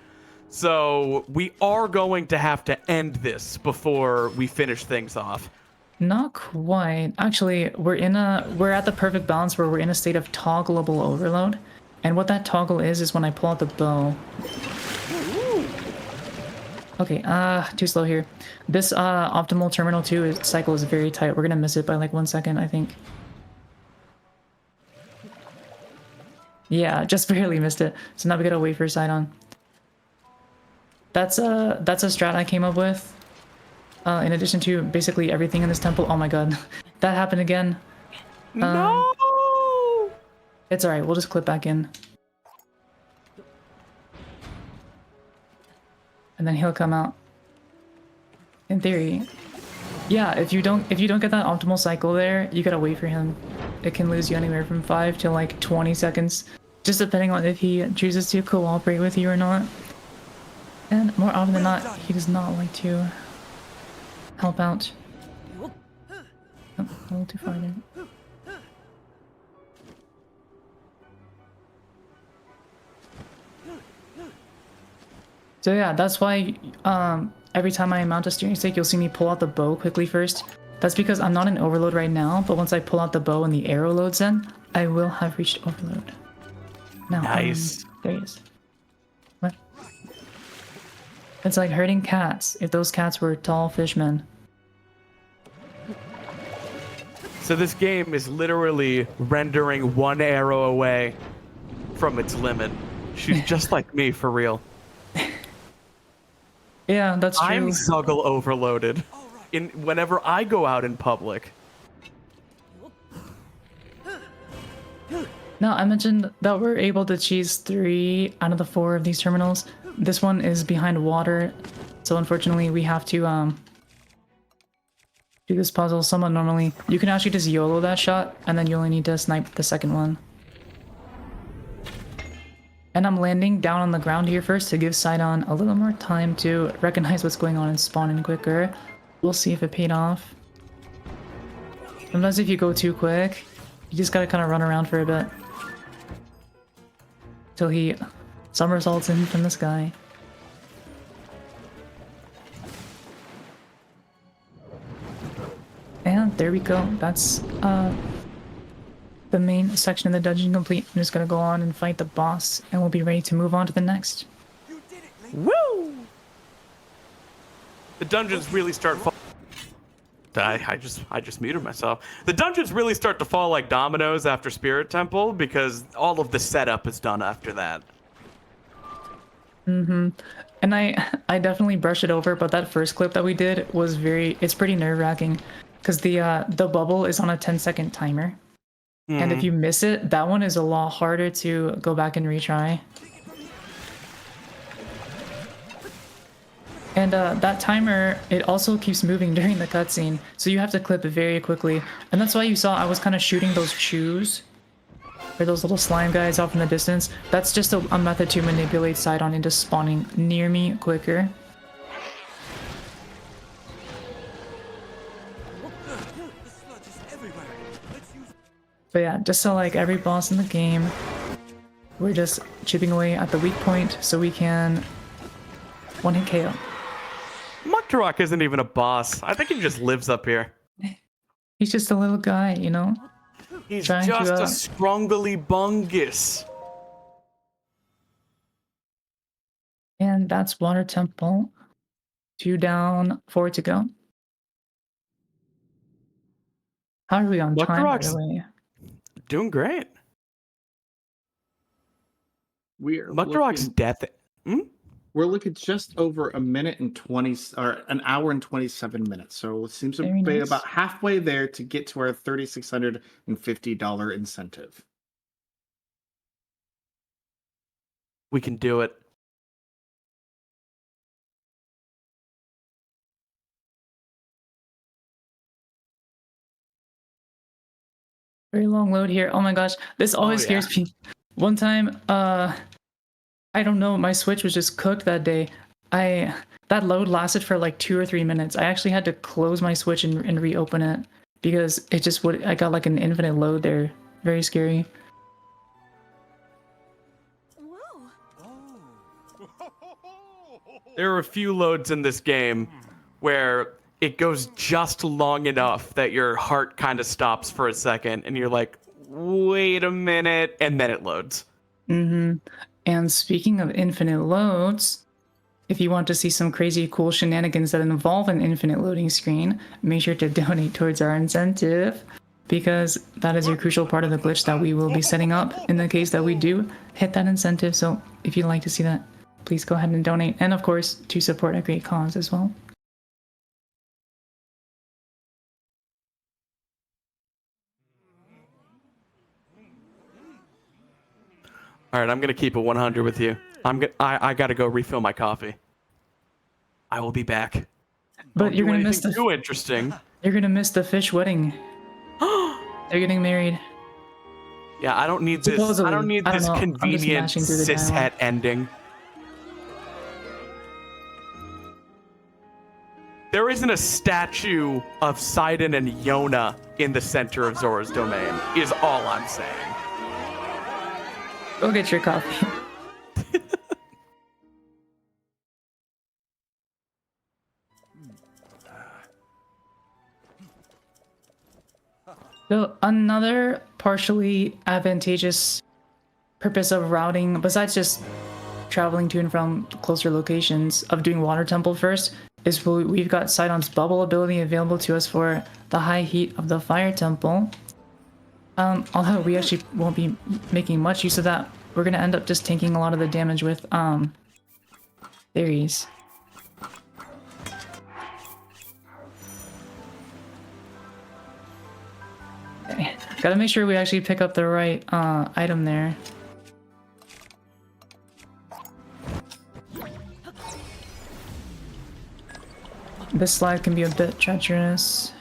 So we are going to have to end this before we finish things off. Not quite. Actually, we're at the perfect balance where we're in a state of toggleable overload. And what that toggle is when I pull out the bow. Okay, too slow here. This optimal terminal 2 cycle is very tight. We're gonna miss it by like 1 second, I think. Yeah, just barely missed it. So now we gotta wait for side on. That's a strat I came up with. In addition to basically everything in this temple. Oh my god, that happened again. No! It's alright, we'll just clip back in. And then he'll come out. In theory. Yeah, if you don't get that optimal cycle there, you gotta wait for him. It can lose you anywhere from 5 to like 20 seconds. Just depending on if he chooses to cooperate with you or not. And more often than not, he does not like to help out. Oh, a little too far there. So yeah, that's why every time I mount a steering stick, you'll see me pull out the bow quickly first. That's because I'm not in overload right now, but once I pull out the bow and the arrow loads in, I will have reached overload. Now, Nice. There he is. What? It's like herding cats, if those cats were tall fishmen. So this game is literally rendering one arrow away from its limit. She's just like me, for real. Yeah, that's true. I'm Zuggle overloaded whenever I go out in public. No, I mentioned that we're able to cheese 3 out of the 4 of these terminals. This one is behind water, so unfortunately we have to do this puzzle somewhat normally. You can actually just YOLO that shot, and then you only need to snipe the second one. And I'm landing down on the ground here first to give Sidon a little more time to recognize what's going on and spawn in quicker. We'll see if it paid off. Sometimes if you go too quick, you just gotta kind of run around for a bit. Till he somersaults in from the sky. And there we go. That's the main section of the dungeon complete. I'm just gonna go on and fight the boss, and we'll be ready to move on to the next. Woo! The dungeons really start I just muted myself. The dungeons really start to fall like dominoes after Spirit Temple because all of the setup is done after that. And I definitely brushed it over, but that first clip that we did was it's pretty nerve-wracking because the bubble is on a 10-second timer. And if you miss it, that one is a lot harder to go back and retry. And that timer, it also keeps moving during the cutscene, so you have to clip it very quickly. And that's why you saw I was kind of shooting those chews, or those little slime guys off in the distance. That's just a method to manipulate Sidon into spawning near me quicker. But yeah, just so like every boss in the game, we're just chipping away at the weak point so we can one-hit KO. Muktarok isn't even a boss. I think he just lives up here. He's just a little guy, you know? He's Trying just to, a scrungly bungus. And that's Water Temple. 2 down, 4 to go. How are we on time, by the way? Doing great. We're Muktarok's looking, death. we're looking just over a minute and 20, or an hour and 27 minutes. So it seems to Very be nice. about halfway there to get to our $3,650 incentive. We can do it. Very long load here. Oh my gosh, this always yeah. scares me. One time, I don't know, my Switch was just cooked that day. That load lasted for like 2 or 3 minutes. I actually had to close my Switch and reopen it because it just would. I got like an infinite load there. Very scary. There are a few loads in this game where it goes just long enough that your heart kind of stops for a second and you're like, wait a minute, and then it loads. And speaking of infinite loads, if you want to see some crazy cool shenanigans that involve an infinite loading screen, make sure to donate towards our incentive, because that is a crucial part of the glitch that we will be setting up in the case that we do hit that incentive. So if you'd like to see that, please go ahead and donate, and of course to support a great cause as well. All right, I'm gonna keep it 100 with you. I gotta go refill my coffee. I will be back. But Don't you're do gonna miss anything the too interesting. you're gonna miss the fish wedding. They're getting married. Yeah, I don't need this. Supposedly. I don't need I don't this know, I'm just convenient mashing through the cishet dialogue. ending. There isn't a statue of Sidon and Yona in the center of Zora's domain, is all I'm saying. Go get your coffee. So another partially advantageous purpose of routing, besides just traveling to and from closer locations, of doing Water Temple first, is we've got Sidon's bubble ability available to us for the high heat of the Fire Temple. Although we actually won't be making much use of that, we're gonna end up just taking a lot of the damage with theories. Okay. Gotta make sure we actually pick up the right item there. This slide can be a bit treacherous.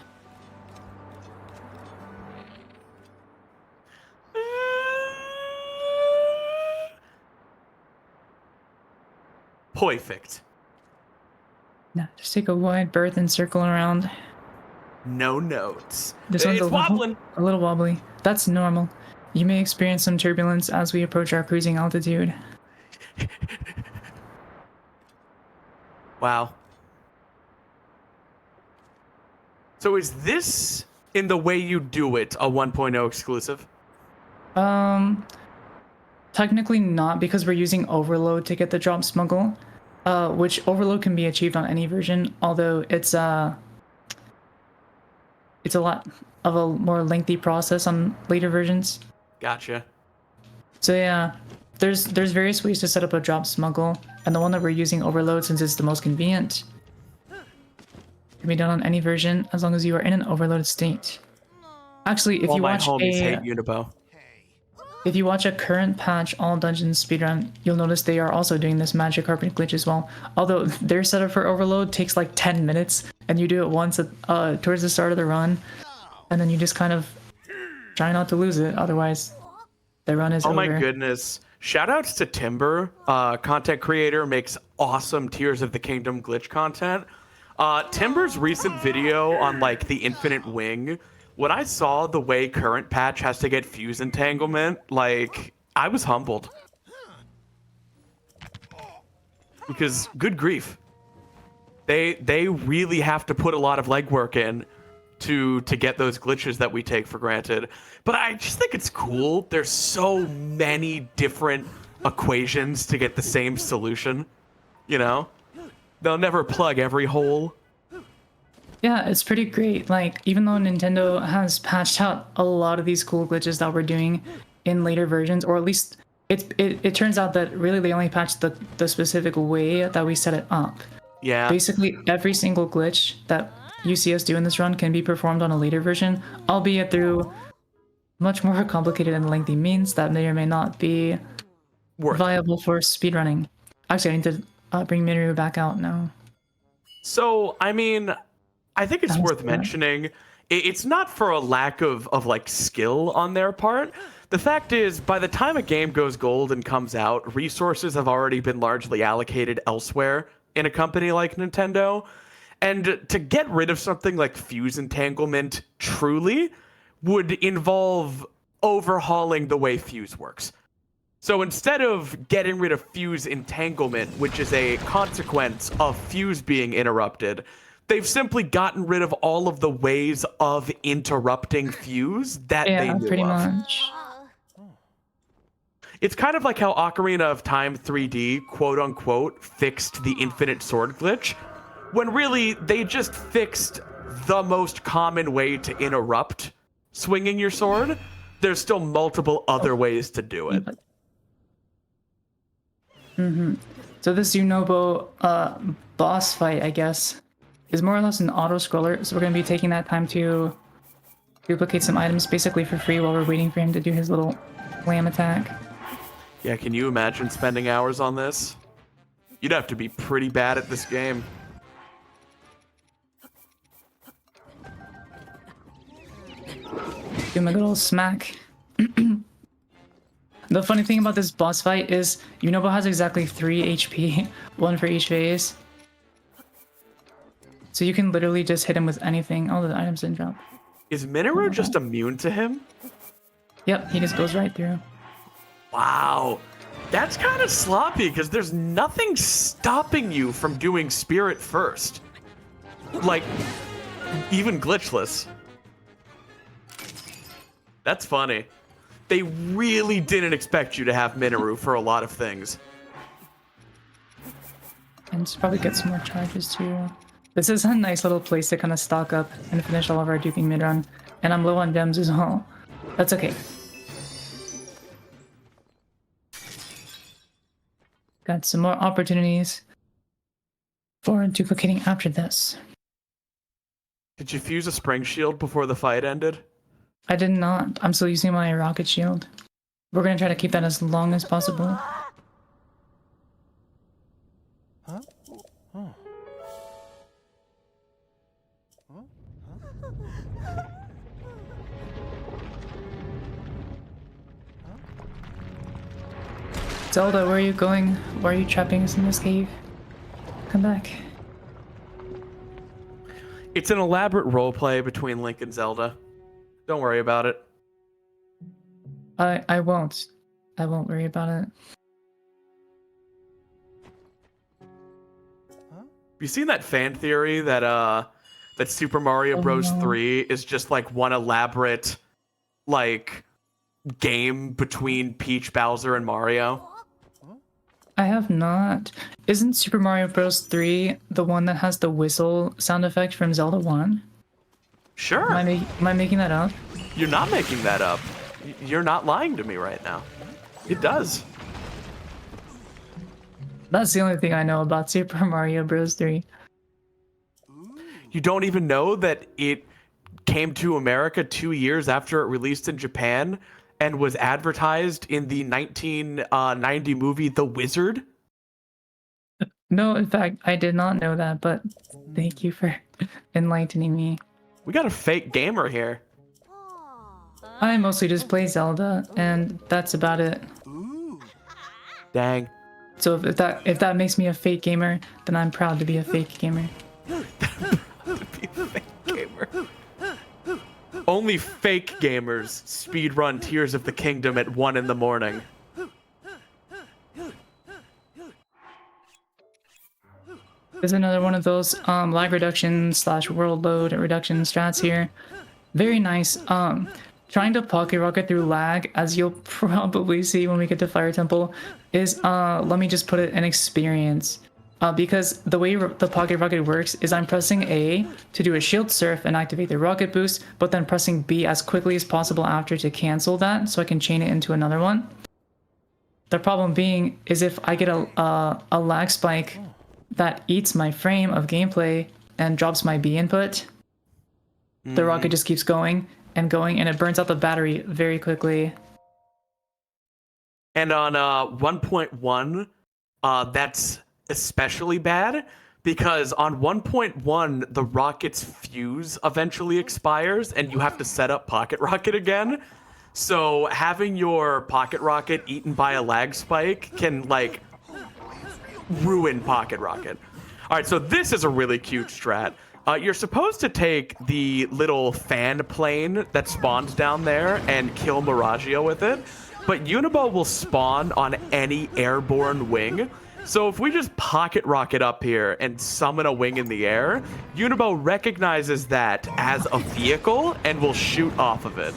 Perfect. Yeah, just take a wide berth and circle around. No notes. This one's It's wobbling. a little wobbly. That's normal. You may experience some turbulence as we approach our cruising altitude. Wow. So is this, in the way you do it, a 1.0 exclusive? Technically not, because we're using overload to get the drop smuggle, which overload can be achieved on any version, although it's a lot of a more lengthy process on later versions. Gotcha. So yeah, there's various ways to set up a drop smuggle, and the one that we're using, overload, since it's the most convenient, can be done on any version as long as you are in an overloaded state. Actually, if All you my watch homies hate Unibo. if you watch a current patch all dungeons speedrun, you'll notice they are also doing this magic carpet glitch as well. Although their setup for overload takes like 10 minutes, and you do it once at, towards the start of the run, and then you just kind of try not to lose it. Otherwise, the run is over. Oh my goodness. Shoutouts to Timber, content creator, makes awesome Tears of the Kingdom glitch content. Timber's recent video on like the Infinite Wing, when I saw the way current patch has to get fuse entanglement, like, I was humbled. Because, good grief. They really have to put a lot of legwork in to get those glitches that we take for granted. But I just think it's cool. There's so many different equations to get the same solution, you know? They'll never plug every hole. Yeah, it's pretty great. Like, even though Nintendo has patched out a lot of these cool glitches that we're doing in later versions, or at least it turns out that really they only patched the specific way that we set it up. Yeah. Basically, every single glitch that you see us do in this run can be performed on a later version, albeit through much more complicated and lengthy means that may or may not be viable for speedrunning. Actually, I need to bring Mineru back out now. So, I mean, I think it's worth mentioning, It's not for a lack of like skill on their part. The fact is, by the time a game goes gold and comes out, resources have already been largely allocated elsewhere in a company like Nintendo. And to get rid of something like fuse entanglement truly would involve overhauling the way fuse works. So instead of getting rid of fuse entanglement, which is a consequence of fuse being interrupted, they've simply gotten rid of all of the ways of interrupting fuse that they knew pretty of. much. It's kind of like how Ocarina of Time 3D, quote unquote, fixed the infinite sword glitch, when really they just fixed the most common way to interrupt swinging your sword. There's still multiple other ways to do it. So this Unobo boss fight, I guess, is more or less an auto-scroller, so we're going to be taking that time to duplicate some items basically for free while we're waiting for him to do his little lamb attack. Yeah, can you imagine spending hours on this? You'd have to be pretty bad at this game. Give him a good old smack. The funny thing about this boss fight is Unobo has exactly 3 HP, 1 for each phase. So you can literally just hit him with anything. Oh, the items didn't drop. Is Minoru just immune to him? Yep, he just goes right through. Wow. That's kind of sloppy, because there's nothing stopping you from doing Spirit first. Like, even glitchless. That's funny. They really didn't expect you to have Minoru for a lot of things. And just probably get some more charges too. This is a nice little place to kind of stock up and finish all of our duping mid-run. And I'm low on gems as well. That's okay. Got some more opportunities for duplicating after this. Did you fuse a spring shield before the fight ended? I did not. I'm still using my rocket shield. We're gonna try to keep that as long as possible. Zelda, where are you going? Why are you trapping us in this cave? Come back. It's an elaborate roleplay between Link and Zelda. Don't worry about it. I won't. I won't worry about it. Have you seen that fan theory that that Super Mario Bros. No. 3 is just like one elaborate like game between Peach, Bowser, and Mario? I have not. Isn't Super Mario Bros. 3 the one that has the whistle sound effect from Zelda 1? Sure. Am I making that up? You're not making that up. You're not lying to me right now. It does. That's the only thing I know about Super Mario Bros. 3. You don't even know that it came to America 2 years after it released in Japan and was advertised in the 1990 movie The Wizard? No, in fact, I did not know that, but thank you for enlightening me. We got a fake gamer here. I mostly just play Zelda, and that's about it. Dang. So if that makes me a fake gamer, then I'm proud to be a fake gamer. Be a fake gamer. Only fake gamers speedrun Tears of the Kingdom at 1 in the morning. There's another one of those lag reduction / world load reduction strats here. Very nice. Trying to pocket rocket through lag, as you'll probably see when we get to Fire Temple, is let me just put it an experience. Because the way the pocket rocket works is I'm pressing A to do a shield surf and activate the rocket boost, but then pressing B as quickly as possible after to cancel that so I can chain it into another one. The problem being is if I get a lag spike that eats my frame of gameplay and drops my B input, the rocket just keeps going and going, and it burns out the battery very quickly. And on 1.1, that's especially bad because on 1.1 the rocket's fuse eventually expires and you have to set up pocket rocket again. So having your pocket rocket eaten by a lag spike can like ruin pocket rocket. All right, so this is a really cute strat. You're supposed to take the little fan plane that spawns down there and kill Miragio with it, but Unibo will spawn on any airborne wing. So if we just pocket rocket up here and summon a wing in the air, Unibo recognizes that as a vehicle and will shoot off of it.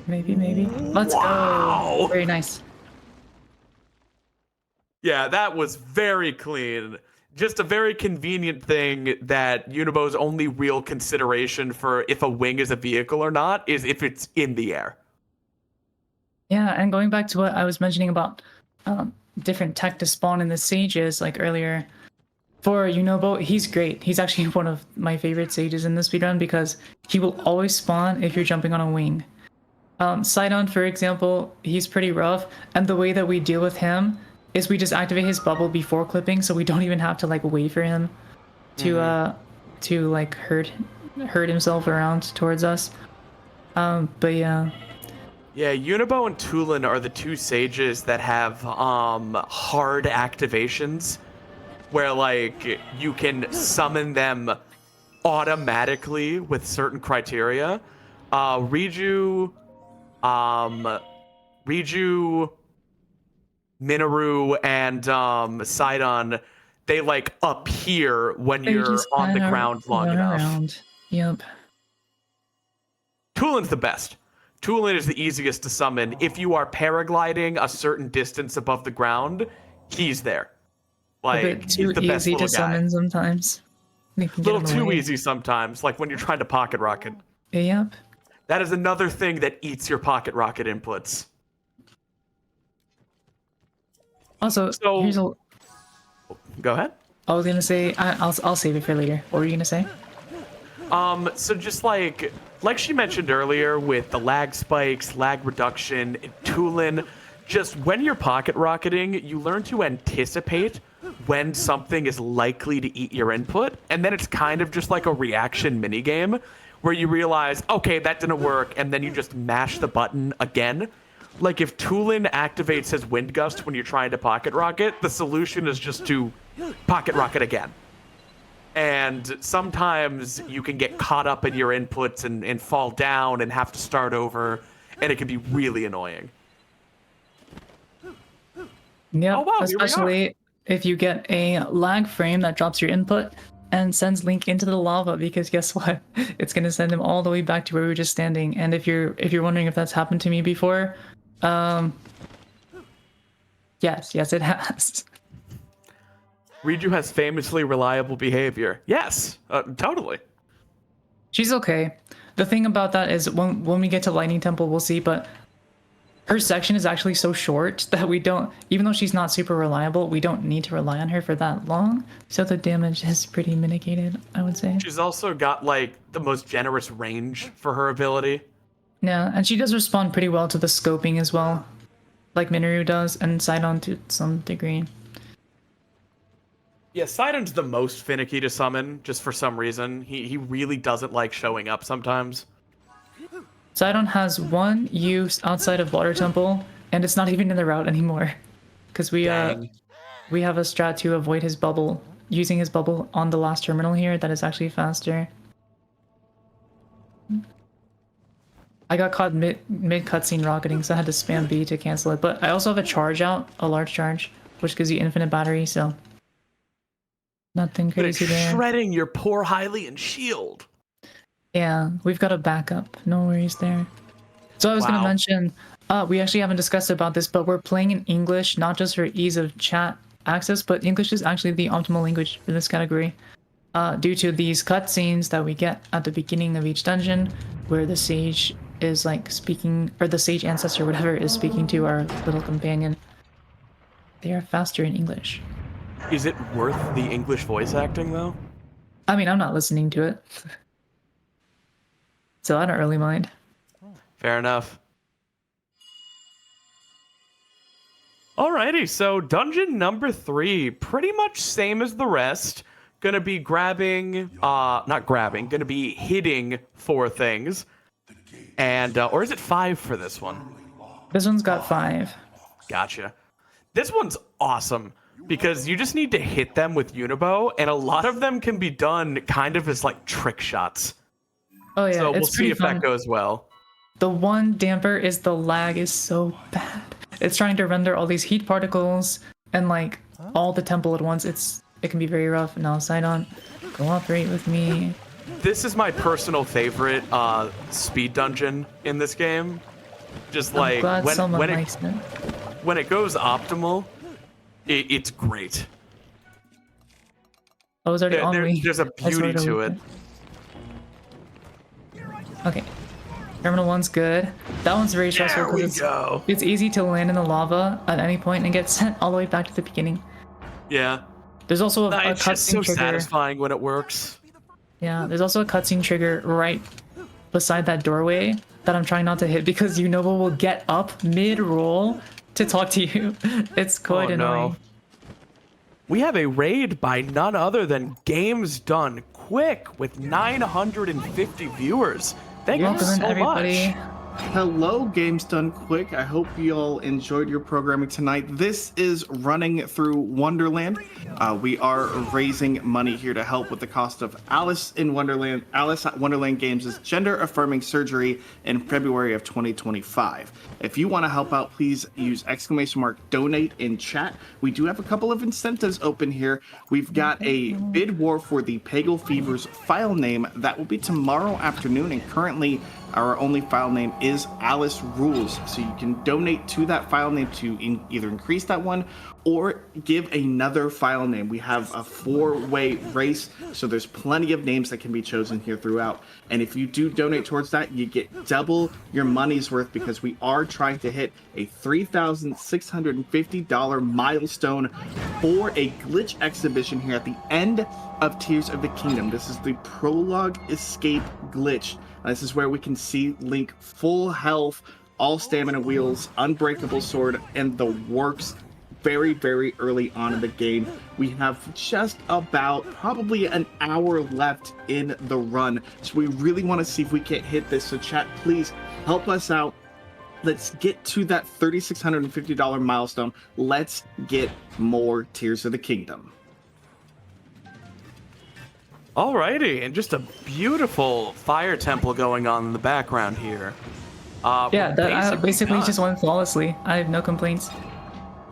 Maybe. Let's go. Very nice. Yeah, that was very clean. Just a very convenient thing that Unibo's only real consideration for if a wing is a vehicle or not is if it's in the air. Yeah, and going back to what I was mentioning about different tech to spawn in the sages, like earlier, for Unobo, he's great. He's actually one of my favorite sages in the speedrun because he will always spawn if you're jumping on a wing. Sidon, for example, he's pretty rough, and the way that we deal with him is we just activate his bubble before clipping, so we don't even have to like wait for him to like hurt himself around towards us. But yeah. Yeah, Unibo and Tulin are the two sages that have hard activations where like you can summon them automatically with certain criteria. Riju, Minoru, and Sidon, they like appear when you're on the ground long enough. Yep. Tulin's the best. Tulin is the easiest to summon. If you are paragliding a certain distance above the ground, he's there. Like, a bit too he's the best easy little to guy. summon sometimes. A little too easy sometimes, like when you're trying to pocket rocket. Yep. That is another thing that eats your pocket rocket inputs. Also, So- here's a. Go ahead. I was gonna say I'll save it for later. What were you gonna say? So just like she mentioned earlier with the lag spikes, lag reduction, Tulin, just when you're pocket rocketing, you learn to anticipate when something is likely to eat your input, and then it's kind of just like a reaction minigame where you realize, okay, that didn't work, and then you just mash the button again. Like if Tulin activates his wind gust when you're trying to pocket rocket, the solution is just to pocket rocket again. And sometimes you can get caught up in your inputs and fall down and have to start over, and it can be really annoying. Yeah, Oh, wow, here we are. especially if you get a lag frame that drops your input and sends Link into the lava, because guess what? It's gonna send him all the way back to where we were just standing. And if you're wondering if that's happened to me before, yes, it has. Riju has famously reliable behavior. Yes, totally. She's okay. The thing about that is when we get to Lightning Temple, we'll see, but her section is actually so short that we don't, even though she's not super reliable, we don't need to rely on her for that long. So the damage is pretty mitigated, I would say. She's also got like the most generous range for her ability. Yeah, and she does respond pretty well to the scoping as well, like Minoru does, and Sidon to some degree. Yeah, Sidon's the most finicky to summon, just for some reason. He really doesn't like showing up sometimes. Sidon has one use outside of Water Temple, and it's not even in the route anymore, because we have a strat to avoid his bubble, using his bubble on the last terminal here. That is actually faster. I got caught mid cutscene rocketing, so I had to spam B to cancel it. But I also have a charge out, a large charge, which gives you infinite battery. So nothing But it's crazy there. shredding your poor Hylian shield. Yeah, we've got a backup. No worries there. So I was going to Wow. mention, we actually haven't discussed about this, but we're playing in English, not just for ease of chat access, but English is actually the optimal language for this category. Due to these cutscenes that we get at the beginning of each dungeon, where the sage is like speaking, or the sage ancestor, whatever, is speaking to our little companion. They are faster in English. Is it worth the English voice acting, though? I mean, I'm not listening to it. So I don't really mind. Fair enough. Alrighty, so dungeon number 3, pretty much same as the rest. gonna be grabbing, not grabbing, gonna be hitting 4 things. And, or is it 5 for this one? This one's got 5. Gotcha. This one's awesome because you just need to hit them with Unibow, and a lot of them can be done kind of as like trick shots. Oh yeah, So we'll it's see pretty if fun. that goes well. The one damper is the lag is so bad. It's trying to render all these heat particles and like all the temple at once. It can be very rough. Now Sidon, cooperate with me. This is my personal favorite speed dungeon in this game. Just I'm like glad someone when likes it. when it goes optimal, it's great. I was already on me. There's a I beauty started to with it. Okay. Terminal 1's good. That one's very stressful There we because go. it's easy to land in the lava at any point and get sent all the way back to the beginning. Yeah. There's also a It's just so cutscene trigger. satisfying when it works. Yeah, there's also a cutscene trigger right beside that doorway that I'm trying not to hit because Unova will get up mid-roll to talk to you. It's quite Oh, no. annoying. We have a raid by none other than Games Done Quick with 950 viewers. Thank you Welcome in, so everybody. much. Hello, Games Done Quick. I hope you all enjoyed your programming tonight. This is running through Wonderland. We are raising money here to help with the cost of Alice at Wonderland Games' gender-affirming surgery in February of 2025. If you want to help out, please use !donate in chat. We do have a couple of incentives open here. We've got a bid war for the Pagel Fever's file name that will be tomorrow afternoon, and currently our only file name is Alice Rules, so you can donate to that file name to either increase that one or give another file name. We have a 4-way race, so there's plenty of names that can be chosen here throughout. And if you do donate towards that, you get double your money's worth because we are trying to hit a $3,650 milestone for a glitch exhibition here at the end of Tears of the Kingdom. This is the Prologue Escape glitch. This is where we can see Link full health, all stamina wheels, unbreakable sword, and the works very, very early on in the game. We have just about probably an hour left in the run. So we really want to see if we can hit this. So chat, please help us out. Let's get to that $3,650 milestone. Let's get more Tears of the Kingdom. Alrighty, and just a beautiful fire temple going on in the background here. Yeah, that basically done. just went flawlessly. I have no complaints.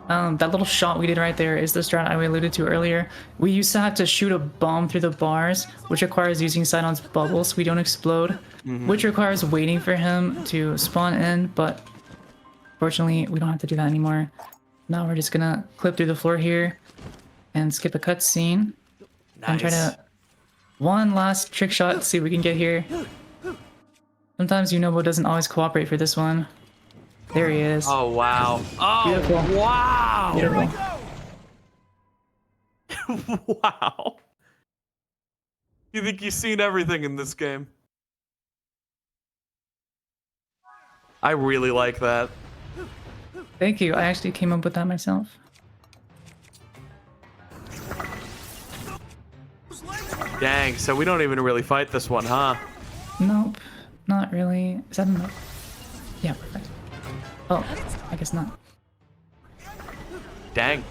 That little shot we did right there is the strat I alluded to earlier. We used to have to shoot a bomb through the bars, which requires using Sidon's bubbles so we don't explode, which requires waiting for him to spawn in, but fortunately we don't have to do that anymore. Now we're just gonna clip through the floor here and skip a cutscene and try to one last trick shot, see if we can get here. Sometimes Unobo doesn't always cooperate for this one. There he is. Oh, wow. Oh, Beautiful. wow. Beautiful. Wow. You think you've seen everything in this game? I really like that. Thank you. I actually came up with that myself. Dang, so we don't even really fight this one, huh? Nope, not really. Is that enough? Yeah, perfect. Oh, I guess not. Dang.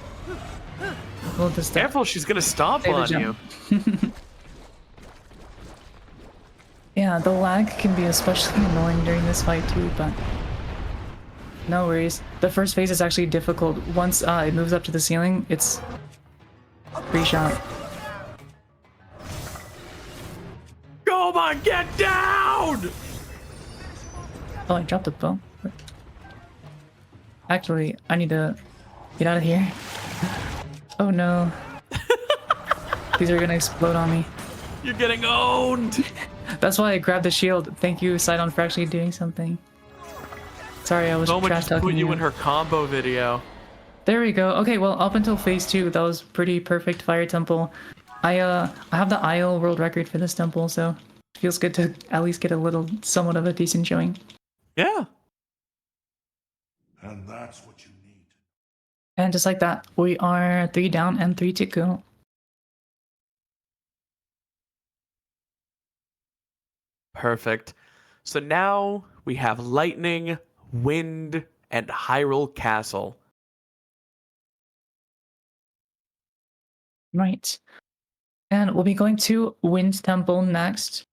We'll just Careful, she's gonna stomp Save the on you. jump. Yeah, the lag can be especially annoying during this fight too, but no worries. The first phase is actually difficult. Once it moves up to the ceiling, it's free shot. Come on, get down! Oh, I dropped the bow. Actually, I need to get out of here. Oh no. These are gonna explode on me. You're getting owned! That's why I grabbed the shield. Thank you, Sidon, for actually doing something. Sorry, I was Someone trash just talking put you you. in her combo video. There we go. Okay, well, up until phase 2, that was pretty perfect fire temple. I have the IL world record for this temple, so it feels good to at least get a little, somewhat of a decent showing. Yeah. And that's what you need. And just like that, we are 3 down and 3 to go. Perfect. So now we have lightning, wind, and Hyrule Castle. Right. And we'll be going to Wind Temple next.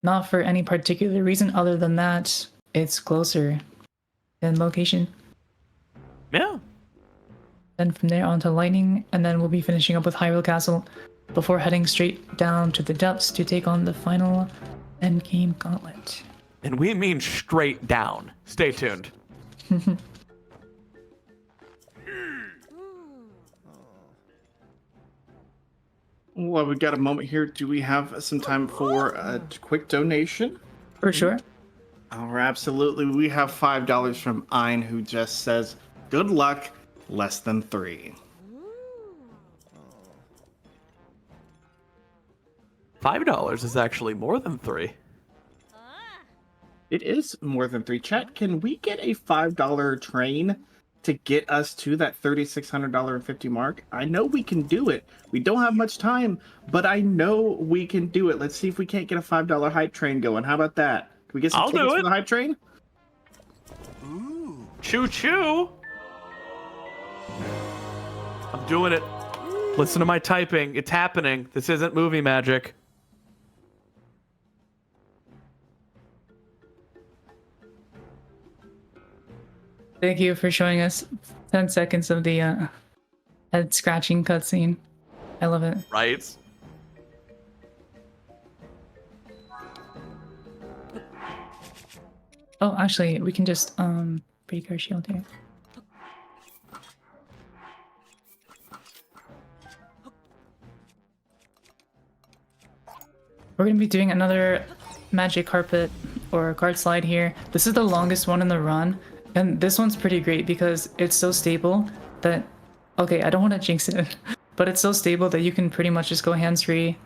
Not for any particular reason other than that it's closer in location. Yeah. Then from there on to Lightning, and then we'll be finishing up with Hyrule Castle before heading straight down to the depths to take on the final endgame gauntlet. And we mean straight down. Stay tuned. Well, we've got a moment here. Do we have some time for a quick donation? For sure. Oh, absolutely. We have $5 from Ein, who just says, "Good luck, less than 3." $5 is actually more than 3. It is more than 3. Chat, can we get a $5 train to get us to that $3,600.50 mark? I know we can do it. We don't have much time, but I know we can do it. Let's see if we can't get a $5 hype train going. How about that? Can we get some I'll tickets do for it. the hype train? Choo choo. I'm doing it. Listen to my typing. It's happening. This isn't movie magic. Thank you for showing us 10 seconds of the head scratching cutscene. I love it. Right? Oh, actually, we can just break our shield here. We're gonna be doing another magic carpet or card slide here. This is the longest one in the run, and this one's pretty great because it's so stable that, okay, I don't want to jinx it, but it's so stable that you can pretty much just go hands-free.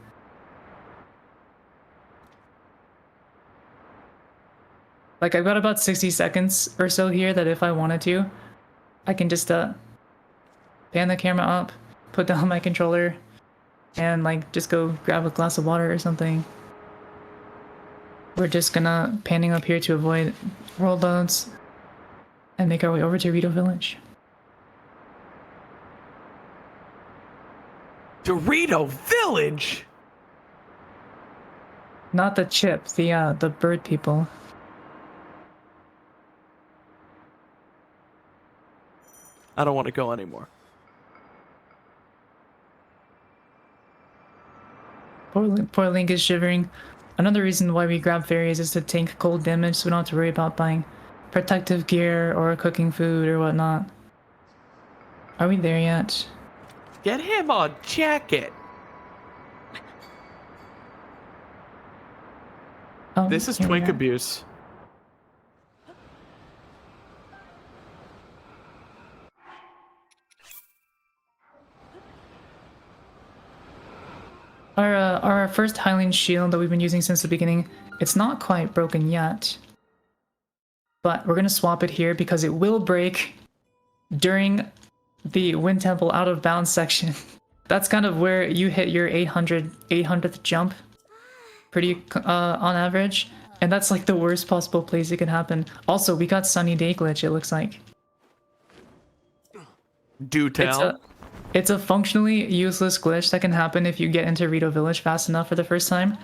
Like, I've got about 60 seconds or so here that if I wanted to, I can just pan the camera up, put down my controller, and like just go grab a glass of water or something. We're just gonna panning up here to avoid world loads and make our way over to Rito Village. Dorito Village! Not the chip, the bird people. I don't want to go anymore. Poor Link is shivering. Another reason why we grab fairies is to tank cold damage so we don't have to worry about buying protective gear or cooking food or whatnot. Are we there yet? Get him a jacket! Oh, This is here we twink are. abuse. Our first Hylian shield that we've been using since the beginning, it's not quite broken yet. But we're gonna swap it here because it will break during the Wind Temple out of bounds section. That's kind of where you hit your 800th jump pretty on average. And that's like the worst possible place it could happen. Also, we got Sunny Day glitch, it looks like. Do tell. It's a functionally useless glitch that can happen if you get into Rito Village fast enough for the first time.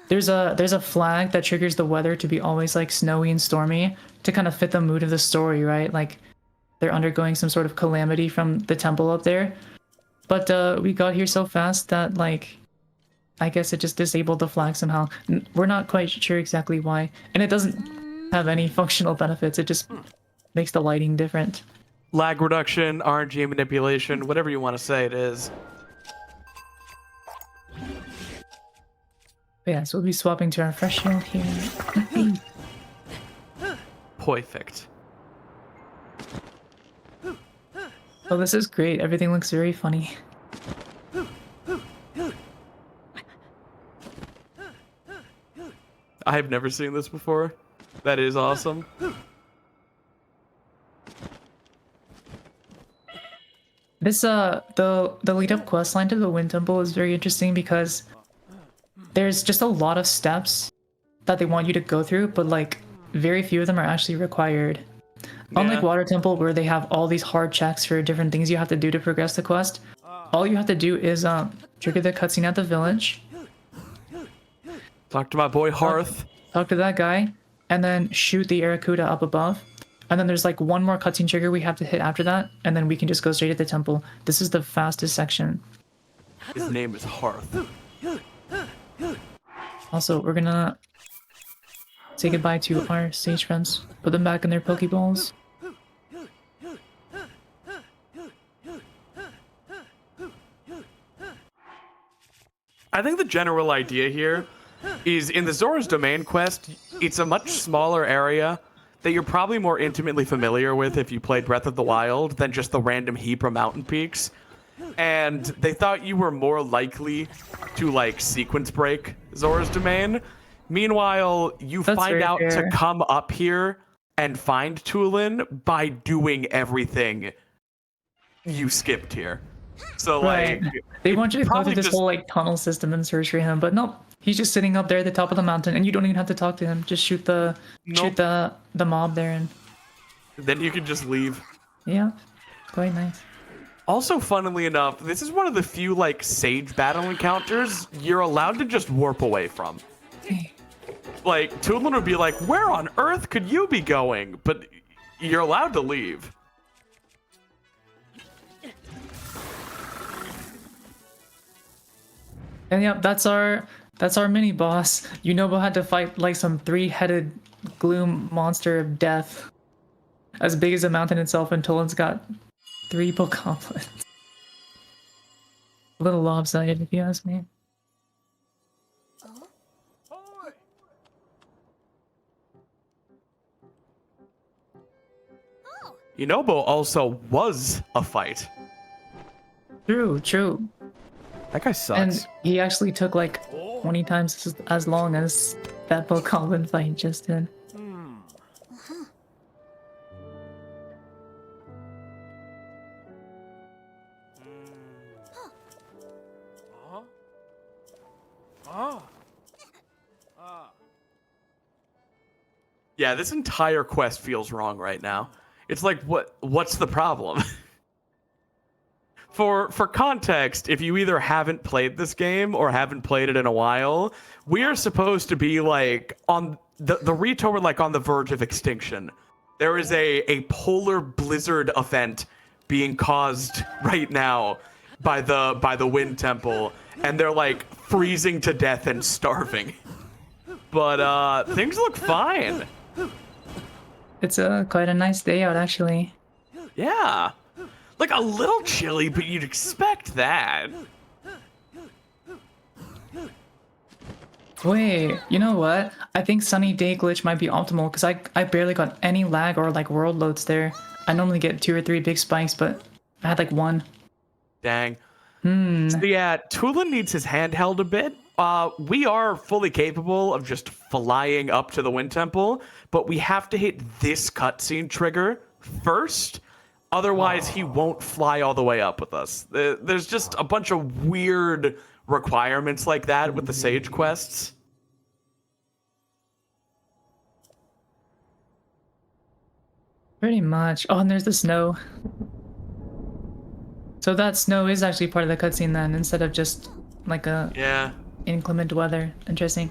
There's a flag that triggers the weather to be always like snowy and stormy to kind of fit the mood of the story, right? Like they're undergoing some sort of calamity from the temple up there. But we got here so fast that like I guess it just disabled the flag somehow. We're not quite sure exactly why. And it doesn't have any functional benefits. It just makes the lighting different. Lag reduction, RNG manipulation, whatever you want to say it is. But yeah, so we'll be swapping to our fresh shield here. Perfect. Oh, this is great. Everything looks very funny. I've never seen this before. That is awesome. This the lead up quest line to the Wind Temple is very interesting because there's just a lot of steps that they want you to go through, but like very few of them are actually required. Unlike Yeah. Water Temple, where they have all these hard checks for different things you have to do to progress the quest, all you have to do is trigger the cutscene at the village, Talk to my boy Hearth. talk to that guy, and then shoot the Aracuda up above. And then there's like one more cutscene trigger we have to hit after that, and then we can just go straight to the temple. This is the fastest section. His name is Hearth. Also, we're gonna say goodbye to our sage friends. Put them back in their Pokeballs. I think the general idea here is in the Zora's Domain quest, it's a much smaller area that you're probably more intimately familiar with if you played Breath of the Wild than just the random heap of mountain peaks. And they thought you were more likely to like sequence break Zora's Domain. Meanwhile, you That's find very out fair. to come up here and find Tulin by doing everything you skipped here. So Right. like They want you to go probably through this just- whole like tunnel system and search for him, but nope. He's just sitting up there at the top of the mountain, and you don't even have to talk to him. Just shoot the mob there, and then you can just leave. yeah, quite nice. Also, funnily enough, this is one of the few like sage battle encounters you're allowed to just warp away from. Like Tulin would be like, "Where on earth could you be going?" But you're allowed to leave. And yeah, that's our mini boss. Yunobo had to fight like some 3-headed gloom monster of death, as big as a mountain itself, and Toland's got 3 bokoblins. A little lopsided, if you ask me. Yunobo also was a fight. True, true. That guy sucks. And he actually took like 20 times as long as that bokoblin fight just did. Yeah, this entire quest feels wrong right now. It's like, what's the problem? For context, if you either haven't played this game or haven't played it in a while, we are supposed to be like on the Rito are like on the verge of extinction. There is a polar blizzard event being caused right now by the Wind Temple, and they're like freezing to death and starving. But things look fine. It's quite a nice day out, actually. Yeah. Like a little chilly, but you'd expect that. Wait, you know what? I think sunny day glitch might be optimal because I barely got any lag or like world loads there. I normally get 2 or 3 big spikes, but I had like 1. Dang. So yeah, Tulin needs his hand held a bit. We are fully capable of just flying up to the Wind Temple, but we have to hit this cutscene trigger first. Otherwise, he won't fly all the way up with us. There's just a bunch of weird requirements like that with the Sage quests. Pretty much. Oh, and there's the snow. So that snow is actually part of the cutscene then, instead of just like a Yeah. inclement weather. Interesting.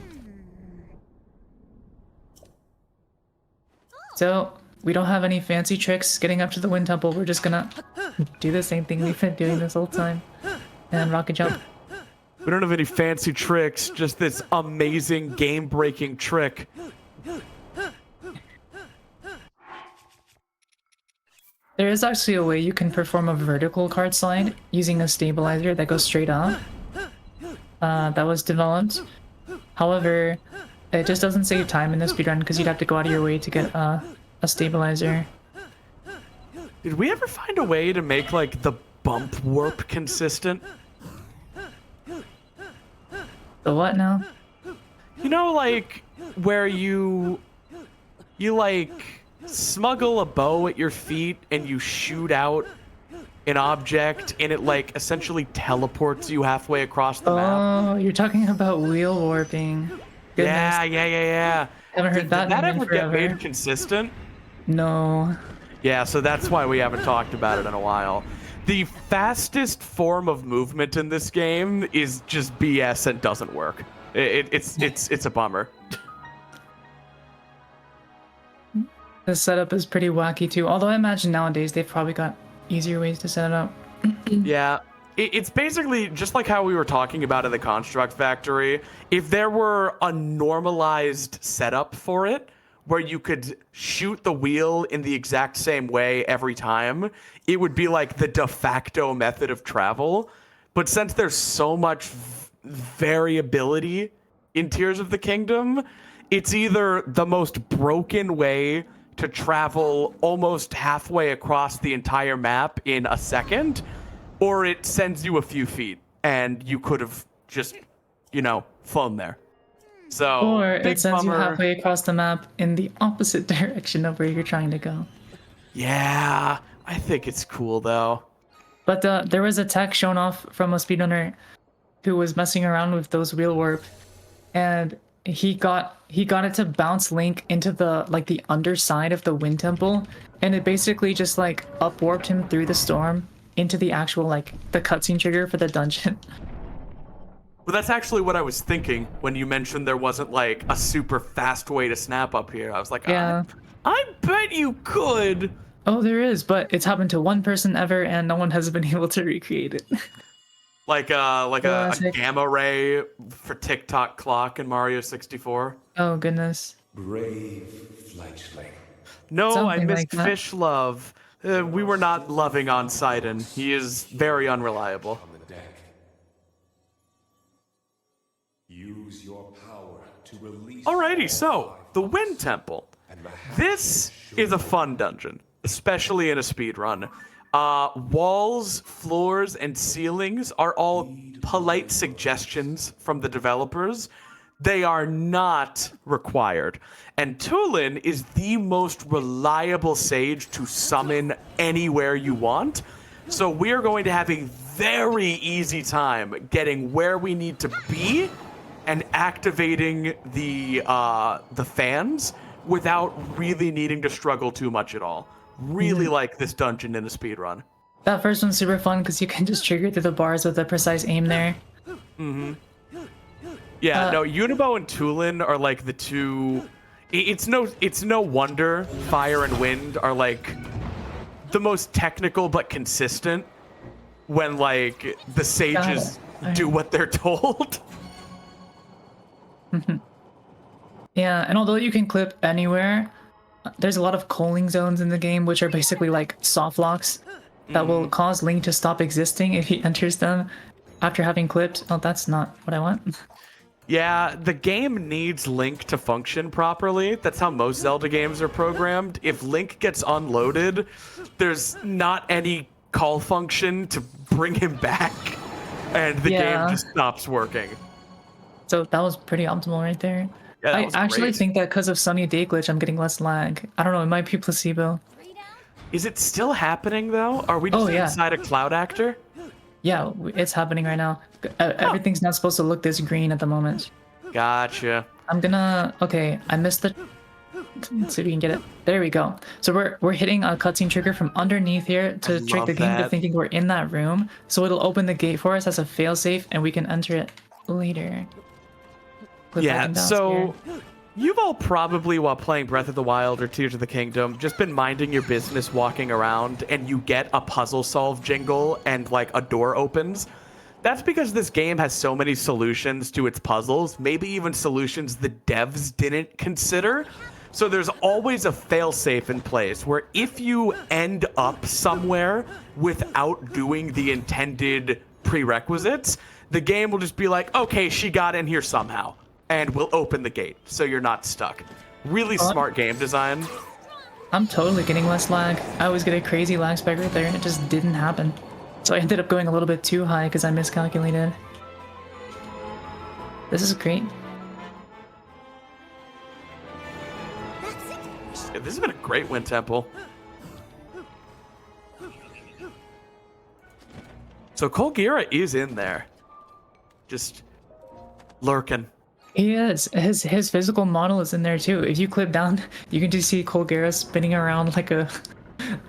So we don't have any fancy tricks getting up to the Wind Temple. We're just gonna do the same thing we've been doing this whole time. And rocket jump. We don't have any fancy tricks, just this amazing game-breaking trick. There is actually a way you can perform a vertical card slide using a stabilizer that goes straight up. That was developed. However, it just doesn't save time in the speedrun because you'd have to go out of your way to get a stabilizer. Did we ever find a way to make like the bump warp consistent? The what now? You know, like where you like smuggle a bow at your feet and you shoot out an object and it like essentially teleports you halfway across the map. Oh, you're talking about wheel warping. Goodness. Yeah. Haven't heard Did that that name in ever get forever. made consistent? No. Yeah, so that's why we haven't talked about it in a while. The fastest form of movement in this game is just BS and doesn't work. It's a bummer. The setup is pretty wacky too. Although I imagine nowadays they've probably got easier ways to set it up. Yeah. It's basically just like how we were talking about in the Construct Factory. If there were a normalized setup for it, where you could shoot the wheel in the exact same way every time, it would be like the de facto method of travel. But since there's so much variability in Tears of the Kingdom, it's either the most broken way to travel almost halfway across the entire map in a second, or it sends you a few feet and you could have just, flown there. So, Or big it sends you bummer. halfway across the map in the opposite direction of where you're trying to go. Yeah, I think it's cool though. But there was a tech shown off from a speedrunner who was messing around with those wheel warp, and he got it to bounce Link into the underside of the wind temple, and it basically just up warped him through the storm into the actual the cutscene trigger for the dungeon. Well, that's actually what I was thinking when you mentioned there wasn't a super fast way to snap up here. I was like, Yeah. I bet you could. Oh, there is, but it's happened to one person ever, and no one has been able to recreate it. Like a Classic. gamma ray for TikTok clock in Mario 64. Oh goodness. Brave fledgling. No, I Something missed like that. Fish Love. We were not loving on Sidon. He is very unreliable. On the deck. Use your power to release. Alrighty, so the Wind Temple. This is a fun dungeon, especially in a speedrun. Walls, floors, and ceilings are all polite suggestions from the developers. They are not required. And Tulin is the most reliable sage to summon anywhere you want. So we're going to have a very easy time getting where we need to be and activating the fans without really needing to struggle too much at all. Really like this dungeon in the speedrun. That first one's super fun because you can just trigger through the bars with a precise aim there. Yeah, no, Unibo and Tulin are the two. It's no wonder Fire and Wind are the most technical but consistent when the sages do what they're told. Yeah, and although you can clip anywhere, there's a lot of coaling zones in the game, which are basically soft locks that will cause Link to stop existing if he enters them after having clipped. Oh, that's not what I want. Yeah, the game needs Link to function properly. That's how most Zelda games are programmed. If Link gets unloaded, there's not any call function to bring him back, and the game just stops working. So that was pretty optimal right there. Yeah, that I was actually great. think that because of Sunny Day Glitch, I'm getting less lag. I don't know, it might be placebo. Is it still happening though? Are we just Oh, yeah. inside a cloud actor? Yeah, it's happening right now. Everything's not supposed to look this green at the moment. Gotcha. I'm gonna... Okay, I missed the... Let's see if we can get it. There we go. So we're hitting a cutscene trigger from underneath here to trick love the game to that. thinking we're in that room. So it'll open the gate for us as a failsafe, and we can enter it later. Clip back Yeah, and bounce so here. you've all probably, while playing Breath of the Wild or Tears of the Kingdom, just been minding your business walking around and you get a puzzle solve jingle and a door opens. That's because this game has so many solutions to its puzzles, maybe even solutions the devs didn't consider. So there's always a failsafe in place where if you end up somewhere without doing the intended prerequisites, the game will just be like, okay, she got in here somehow, and we'll open the gate so you're not stuck. Really smart game design. I'm totally getting less lag. I always get a crazy lag spike right there, and it just didn't happen. So I ended up going a little bit too high because I miscalculated. This is great. Yeah, this has been a great Wind Temple. So Colgira is in there. Just lurking. He is. His physical model is in there too. If you clip down, you can just see Colgera spinning around like a,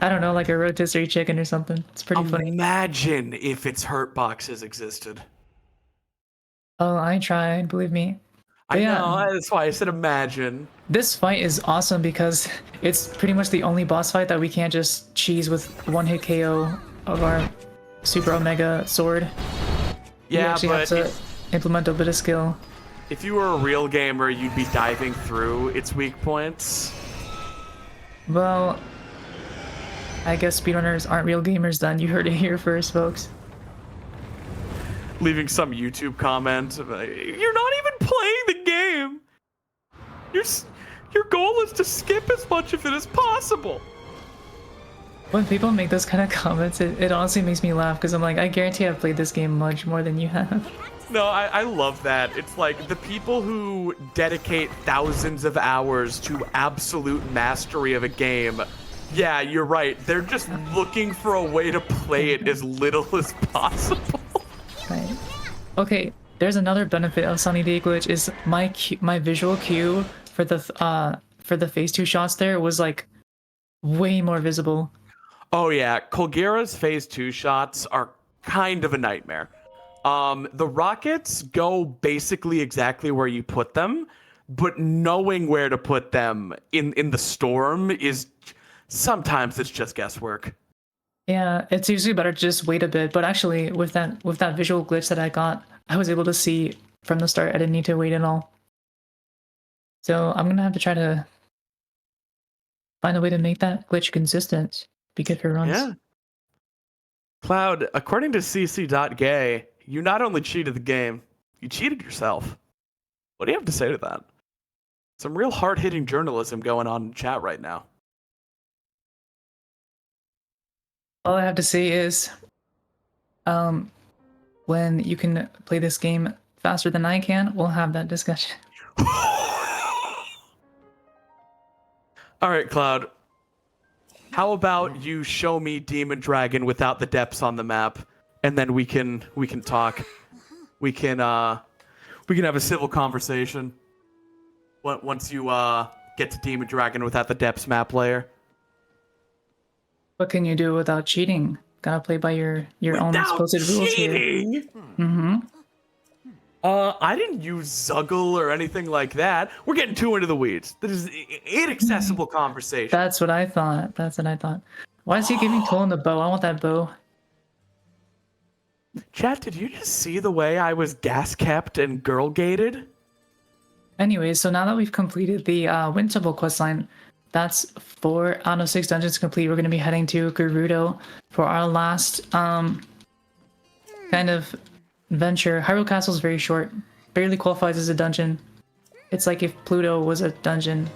I don't know, like a rotisserie chicken or something. It's pretty funny. Imagine if its hurt boxes existed. Oh, I tried, believe me. But I yeah, know, that's why I said imagine. this fight is awesome because it's pretty much the only boss fight that we can't just cheese with one hit KO of our Super Omega sword. You Yeah, actually but have to implement a bit of skill. if you were a real gamer, you'd be diving through its weak points. Well, I guess speedrunners aren't real gamers then. You heard it here first, folks. Leaving some YouTube comment. You're not even playing the game. Your goal is to skip as much of it as possible. When people make those kind of comments, it honestly makes me laugh because I'm like, I guarantee I've played this game much more than you have. No, I love that. It's like the people who dedicate thousands of hours to absolute mastery of a game. Yeah, you're right. They're just looking for a way to play it as little as possible. Right. Okay, there's another benefit of Sunny Day Glitch is my visual cue for the phase 2 shots there was like way more visible. Oh yeah, Colgera's phase 2 shots are kind of a nightmare. The rockets go basically exactly where you put them, but knowing where to put them in the storm is sometimes it's just guesswork. Yeah, it's usually better to just wait a bit, but actually with that visual glitch that I got, I was able to see from the start I didn't need to wait at all. So I'm gonna have to try to find a way to make that glitch consistent. Be good for runs. Yeah. Cloud, according to cc.gay, you not only cheated the game, you cheated yourself. What do you have to say to that? Some real hard-hitting journalism going on in chat right now. All I have to say is, when you can play this game faster than I can, we'll have that discussion. All right, Cloud. How about you show me Demon Dragon without the depths on the map, and then we can talk. We can have a civil conversation. Once you get to Demon Dragon without the depths map layer. What can you do without cheating? Gotta play by your own supposed rules here. Mm-hmm. I didn't use Zuggle or anything like that. We're getting too into the weeds. This is inaccessible conversation. That's what I thought. That's what I thought. Why is he giving Tolan the bow? I want that bow. Chat, did you just see the way I was gas kept and girl gated? Anyways, so now that we've completed the Wind Temple questline, that's 4 out of 6 dungeons complete. We're going to be heading to Gerudo for our last kind of venture. Hyrule Castle is very short. Barely qualifies as a dungeon. It's like if Pluto was a dungeon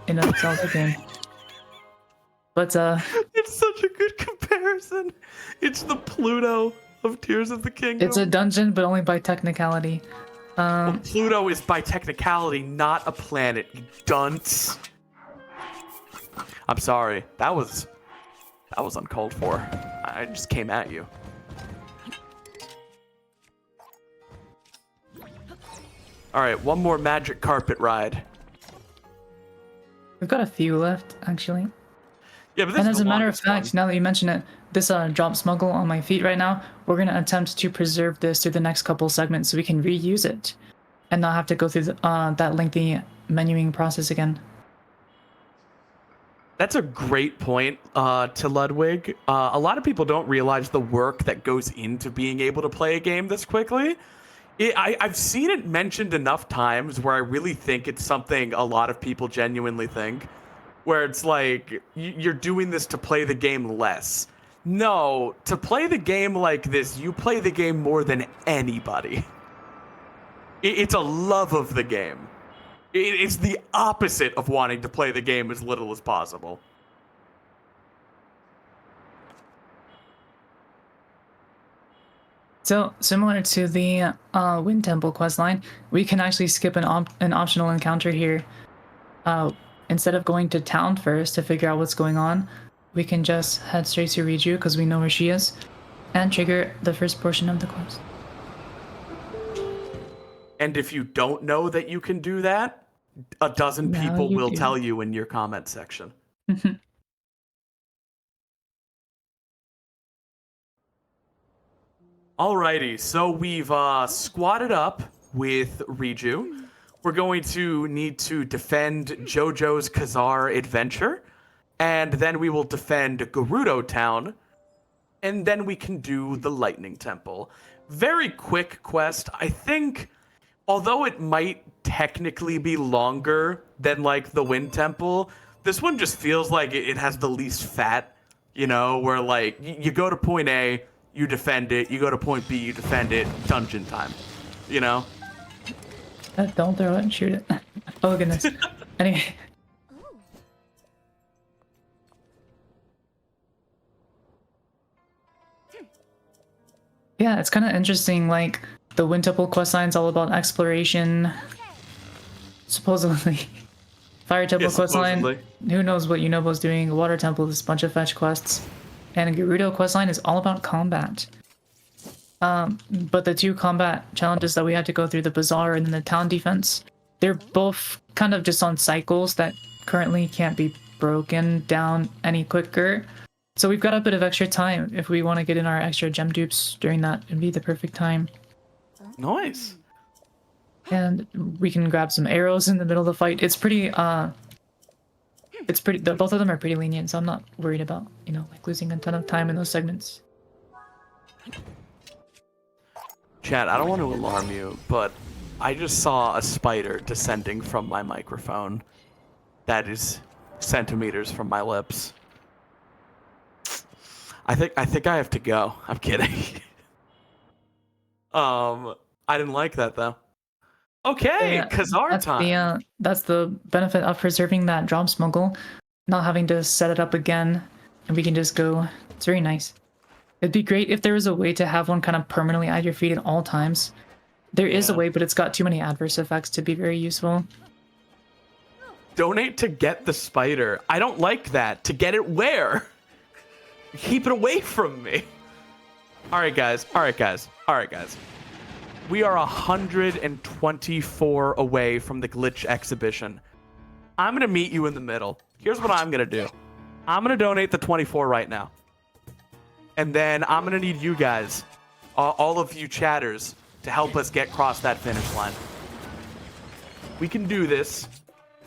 in a Zelda game. But it's such a good comparison. It's the Pluto of Tears of the Kingdom. it's a dungeon, but only by technicality. Well, Pluto is by technicality not a planet, you dunce. I'm sorry. That was uncalled for. I just came at you. All right, one more magic carpet ride. We've got a few left, actually. Yeah, but this And is as the a matter of longest fact, one. now that you mention it, this drop smuggle on my feet right now, we're going to attempt to preserve this through the next couple segments so we can reuse it and not have to go through that lengthy menuing process again. That's a great point to Ludwig. A lot of people don't realize the work that goes into being able to play a game this quickly. I've seen it mentioned enough times where I really think it's something a lot of people genuinely think, where it's like, you're doing this to play the game less. No, to play the game like this, you play the game more than anybody. It's a love of the game. It's the opposite of wanting to play the game as little as possible. So, similar to the Wind Temple questline, we can actually skip an optional encounter here. Instead of going to town first to figure out what's going on, we can just head straight to Riju because we know where she is, and trigger the first portion of the quest. And if you don't know that you can do that, a dozen Now people you will do. tell you in your comment section. Alrighty, so we've squatted up with Riju. We're going to need to defend JoJo's Kazar adventure, and then we will defend Gerudo Town, and then we can do the Lightning Temple. Very quick quest. I think, although it might technically be longer than like the Wind Temple, this one just feels like it has the least fat, you know, where like you go to point A, you defend it, you go to point B, you defend it, dungeon time, you know? Don't throw it and shoot it. Oh goodness. Anyway. Yeah, it's kind of interesting. Like the Wind Temple questline's all about exploration. Supposedly, Fire Temple questline. Who knows what Yunobo's doing? Water Temple is a bunch of fetch quests, and Gerudo questline is all about combat. But the two combat challenges that we had to go through, the bazaar and then the town defense, they're both kind of just on cycles that currently can't be broken down any quicker. So we've got a bit of extra time. If we want to get in our extra gem dupes during that, it'd be the perfect time. Nice. And we can grab some arrows in the middle of the fight. It's pretty, both of them are pretty lenient, so I'm not worried about, you know, like losing a ton of time in those segments. Chat, I don't want to alarm you, but I just saw a spider descending from my microphone. That is centimeters from my lips. I think I have to go. I'm kidding. I didn't like that though. Okay, Yeah, Kazar time. That's the benefit of preserving that drop smuggle, not having to set it up again, and we can just go. It's very nice. It'd be great if there was a way to have one kind of permanently at your feet at all times. There is a way, but it's got too many adverse effects to be very useful. Donate to get the spider. I don't like that. To get it where? Keep it away from me. All right, guys. We are 124 away from the glitch exhibition. I'm going to meet you in the middle. Here's what I'm going to do. I'm going to donate the 24 right now. And then I'm going to need you guys, all of you chatters, to help us get across that finish line. We can do this.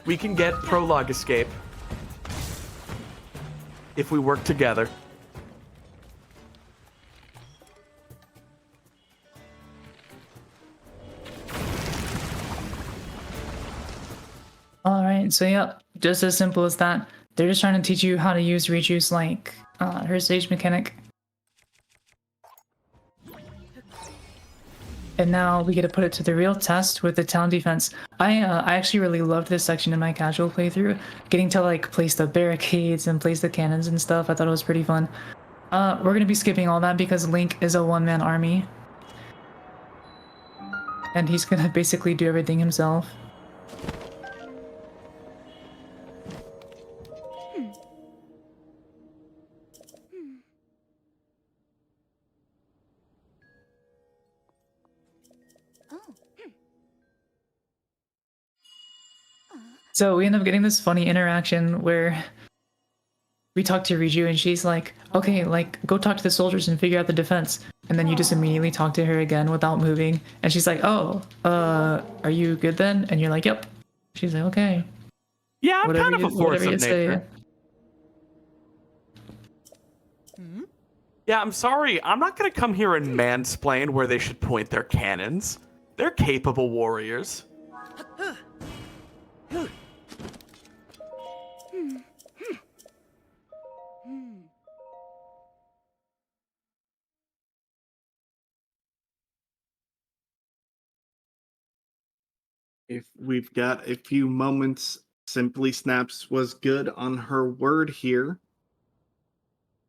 We can get Prologue Escape if we work together. Alright, so yeah, just as simple as that. They're just trying to teach you how to use Riju's, like, her stage mechanic. And now we get to put it to the real test with the town defense. I actually really loved this section in my casual playthrough. Getting to, like, place the barricades and place the cannons and stuff. I thought it was pretty fun. We're going to be skipping all that because Link is a one-man army. And he's going to basically do everything himself. So we end up getting this funny interaction where we talk to Riju and she's like, okay, like, go talk to the soldiers and figure out the defense. And then you just immediately talk to her again without moving. And she's like, oh, are you good then? And you're like, yep. She's like, okay. Yeah, I'm kind of a force of nature. Yeah, I'm sorry. I'm not going to come here and mansplain where they should point their cannons. They're capable warriors. If we've got a few moments, Simply Snaps was good on her word here.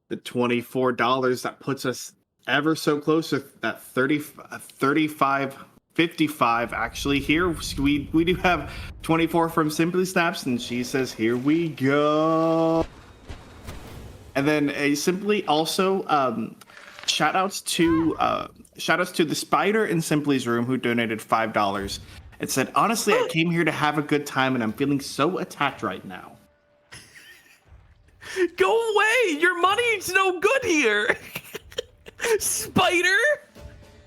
The $24, that puts us ever so close to that 55 actually here. We do have 24 from Simply Snaps, and she says, here we go. And then Simply also shoutouts to the Spider in Simply's room who donated $5. It said, honestly, I came here to have a good time and I'm feeling so attacked right now. Go away! Your money's no good here! Spider!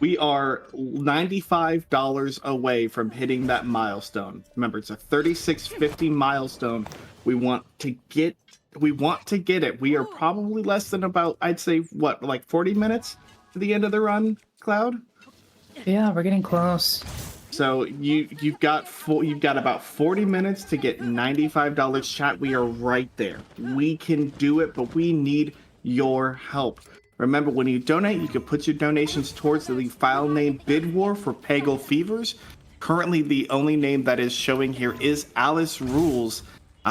We are $95 away from hitting that milestone. Remember, it's a 3650 milestone. We want to get it. We are probably less than about, I'd say, what, like 40 minutes to the end of the run, Cloud? Yeah, we're getting close. So you've got about 40 minutes to get $95, chat. We are right there. We can do it, but we need your help. Remember, when you donate, you can put your donations towards the file name Bid War for Peggle Fevers. Currently, the only name that is showing here is Alice Rules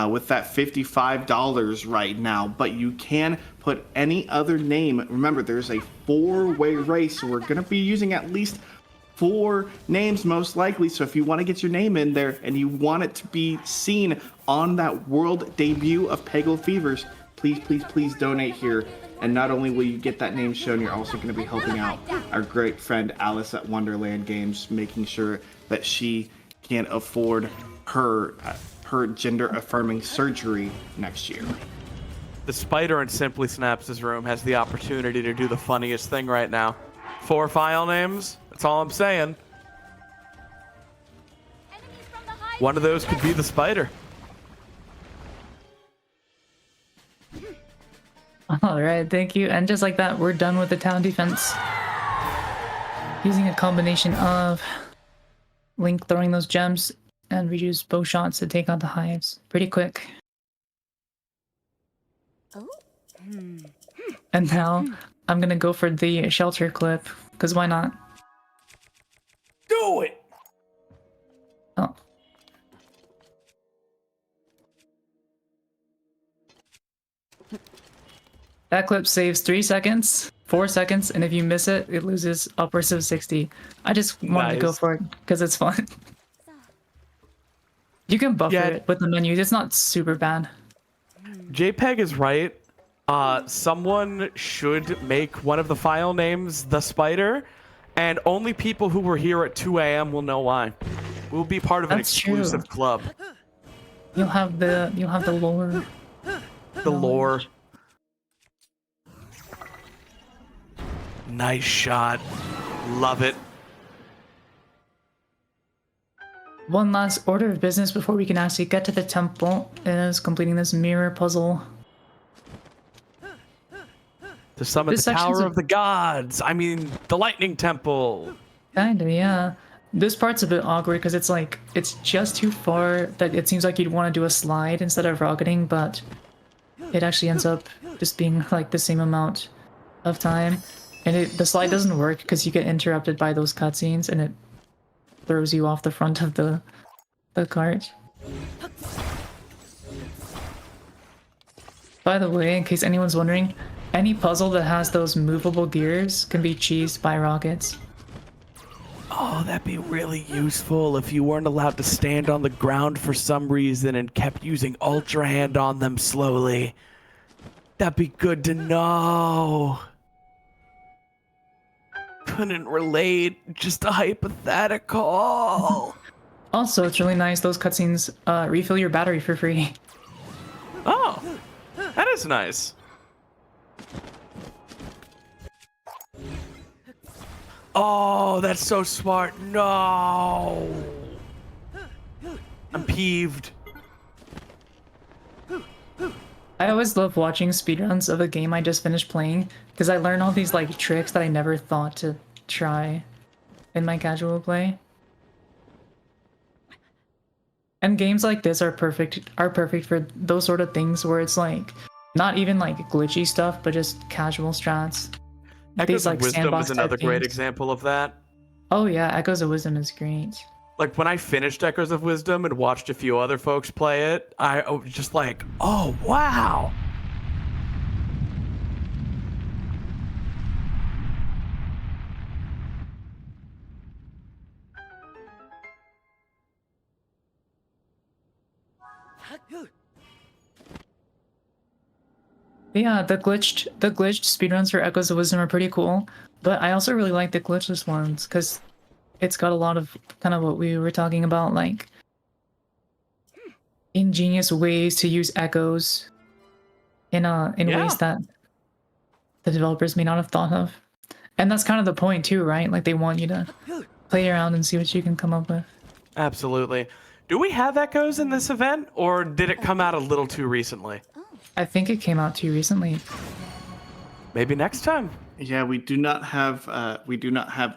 with that $55 right now. But you can put any other name. Remember, there's a 4-way race, so we're going to be using at least 4 names most likely. So if you want to get your name in there and you want it to be seen on that world debut of Peggle Fevers, please donate here. And not only will you get that name shown, you're also going to be helping out our great friend Alice at Wonderland Games, making sure that she can afford her gender affirming surgery next year. The Spider in Simply Snaps' room has the opportunity to do the funniest thing right now. 4 file names. That's all I'm saying. One of those could be the Spider. All right, thank you. And just like that, we're done with the town defense. Using a combination of Link throwing those gems and reduce bow shots to take out the hives pretty quick. Oh. And now I'm gonna go for the shelter clip, because why not? Do it! Oh. That clip saves 3 seconds, 4 seconds, and if you miss it, it loses upwards of 60. I just wanted to go Nice. for it because it's fun. You can buffer Yeah. it with the menus. It's not super bad. JPEG is right. Someone should make one of the file names the Spider, and only people who were here at 2 a.m. will know why. We'll be part of an That's true. exclusive club. You'll have the lore. The lore. Nice shot. Love it. One last order of business before we can actually get to the temple is completing this mirror puzzle. To summon This the section's Tower a- of the Gods. I mean, the Lightning Temple. Kinda, yeah. This part's a bit awkward because it's like, it's just too far that it seems like you'd want to do a slide instead of rocketing, but it actually ends up just being like the same amount of time. And the slide doesn't work because you get interrupted by those cutscenes and it throws you off the front of the cart. By the way, in case anyone's wondering, any puzzle that has those movable gears can be cheesed by rockets. Oh, that'd be really useful if you weren't allowed to stand on the ground for some reason and kept using Ultra Hand on them slowly. That'd be good to know. Couldn't relate, just a hypothetical. Also, it's really nice, those cutscenes refill your battery for free. Oh, that is nice. Oh, that's so smart. No. I'm peeved. I always love watching speedruns of a game I just finished playing because I learn all these like tricks that I never thought to try in my casual play. And games like this are perfect for those sort of things where it's like not even like glitchy stuff, but just casual strats. Echoes of Wisdom sandbox is another type great games. example of that. Oh yeah, Echoes of Wisdom is great. Like when I finished Echoes of Wisdom and watched a few other folks play it, I was just like, oh wow. Yeah, the glitched speedruns for Echoes of Wisdom are pretty cool, but I also really like the glitchless ones because it's got a lot of kind of what we were talking about, like ingenious ways to use echoes in Yeah. ways that the developers may not have thought of. And that's kind of the point too, right? Like they want you to play around and see what you can come up with. Absolutely. Do we have echoes in this event, or did it come out a little too recently? I think it came out too recently. Maybe next time. Yeah, we do not have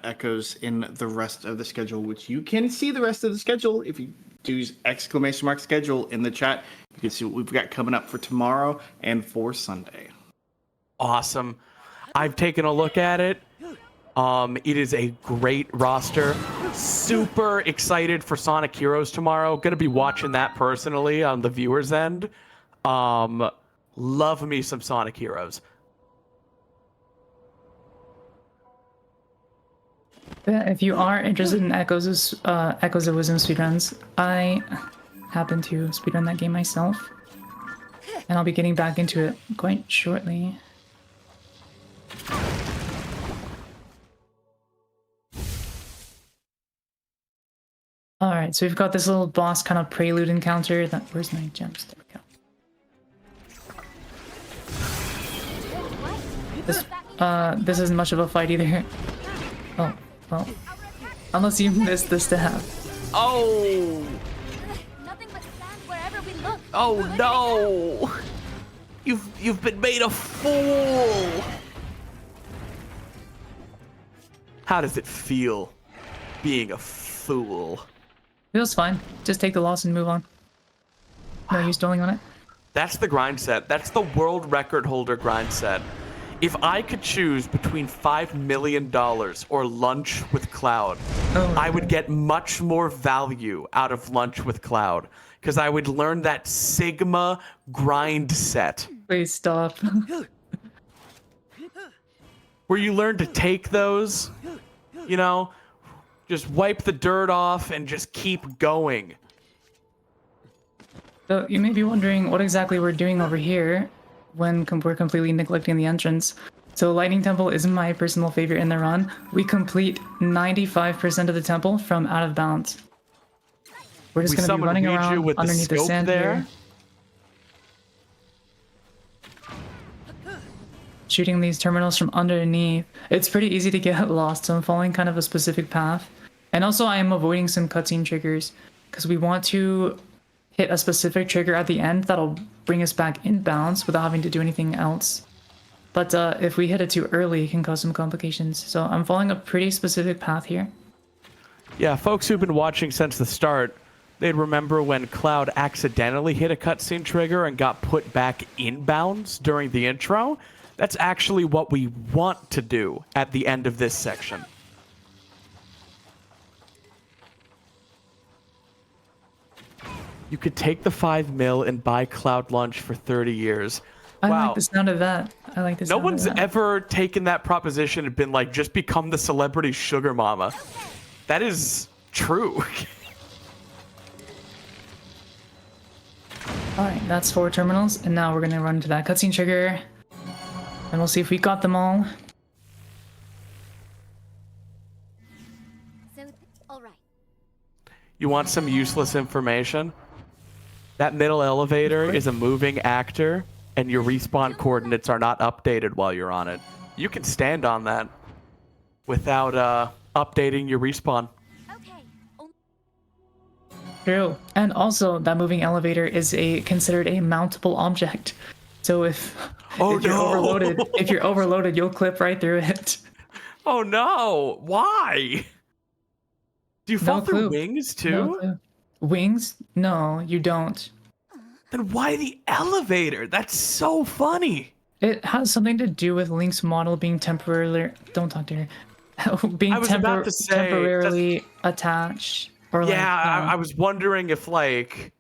echoes in the rest of the schedule, which you can see the rest of the schedule if you do ! Schedule in the chat. You can see what we've got coming up for tomorrow and for Sunday. Awesome. I've taken a look at it. It is a great roster. Super excited for Sonic Heroes tomorrow. Gonna be watching that personally on the viewers' end. Love me some Sonic Heroes. Yeah, if you are interested in Echoes of Wisdom speedruns, I happen to speedrun that game myself, and I'll be getting back into it quite shortly. All right, so we've got this little boss kind of prelude encounter. Where's my gems? There we go. This isn't much of a fight either. Oh, well, unless you missed this stab. Oh! Nothing but sand wherever we look. Oh no! You've been made a fool! How does it feel being a fool? Feels fine. Just take the loss and move on. No use dwelling on it. That's the grind set. That's the world record holder grind set. If I could choose between $5 million or lunch with Cloud, I would get much more value out of lunch with Cloud because I would learn that Sigma grind set Please stop. where you learn to take those, you know, just wipe the dirt off and just keep going. So you may be wondering what exactly we're doing over here when we're completely neglecting the entrance. So Lightning Temple is my personal favorite in the run. We complete 95% of the temple from out of bounds. We're just going to be running around with underneath the sand there. here. Shooting these terminals from underneath. It's pretty easy to get lost, so I'm following kind of a specific path. And also I am avoiding some cutscene triggers because we want to hit a specific trigger at the end that'll bring us back in bounds without having to do anything else. But if we hit it too early, it can cause some complications. So I'm following a pretty specific path here. Yeah, folks who've been watching since the start, they'd remember when Cloud accidentally hit a cutscene trigger and got put back in bounds during the intro. That's actually what we want to do at the end of this section. You could take the 5 mil and buy Cloud lunch for 30 years. I Wow. like the sound of that. I like the No sound of one's that. ever taken that proposition and been like, just become the celebrity sugar mama. That is true. Alright, that's 4 terminals, and now we're gonna run to that cutscene trigger. And we'll see if we got them all. So, all right. You want some useless information? That middle elevator is a moving actor, and your respawn coordinates are not updated while you're on it. You can stand on that without updating your respawn. Okay. True. And also, that moving elevator is considered a mountable object. So if you're overloaded, you'll clip right through it. Oh no! Why? Do you fall through wings too? No clue. Wings? No, you don't. Then why the elevator? That's so funny. It has something to do with Link's model being temporarily. Don't talk to her. Being I was about to say, temporarily attached. Or yeah, I was wondering if like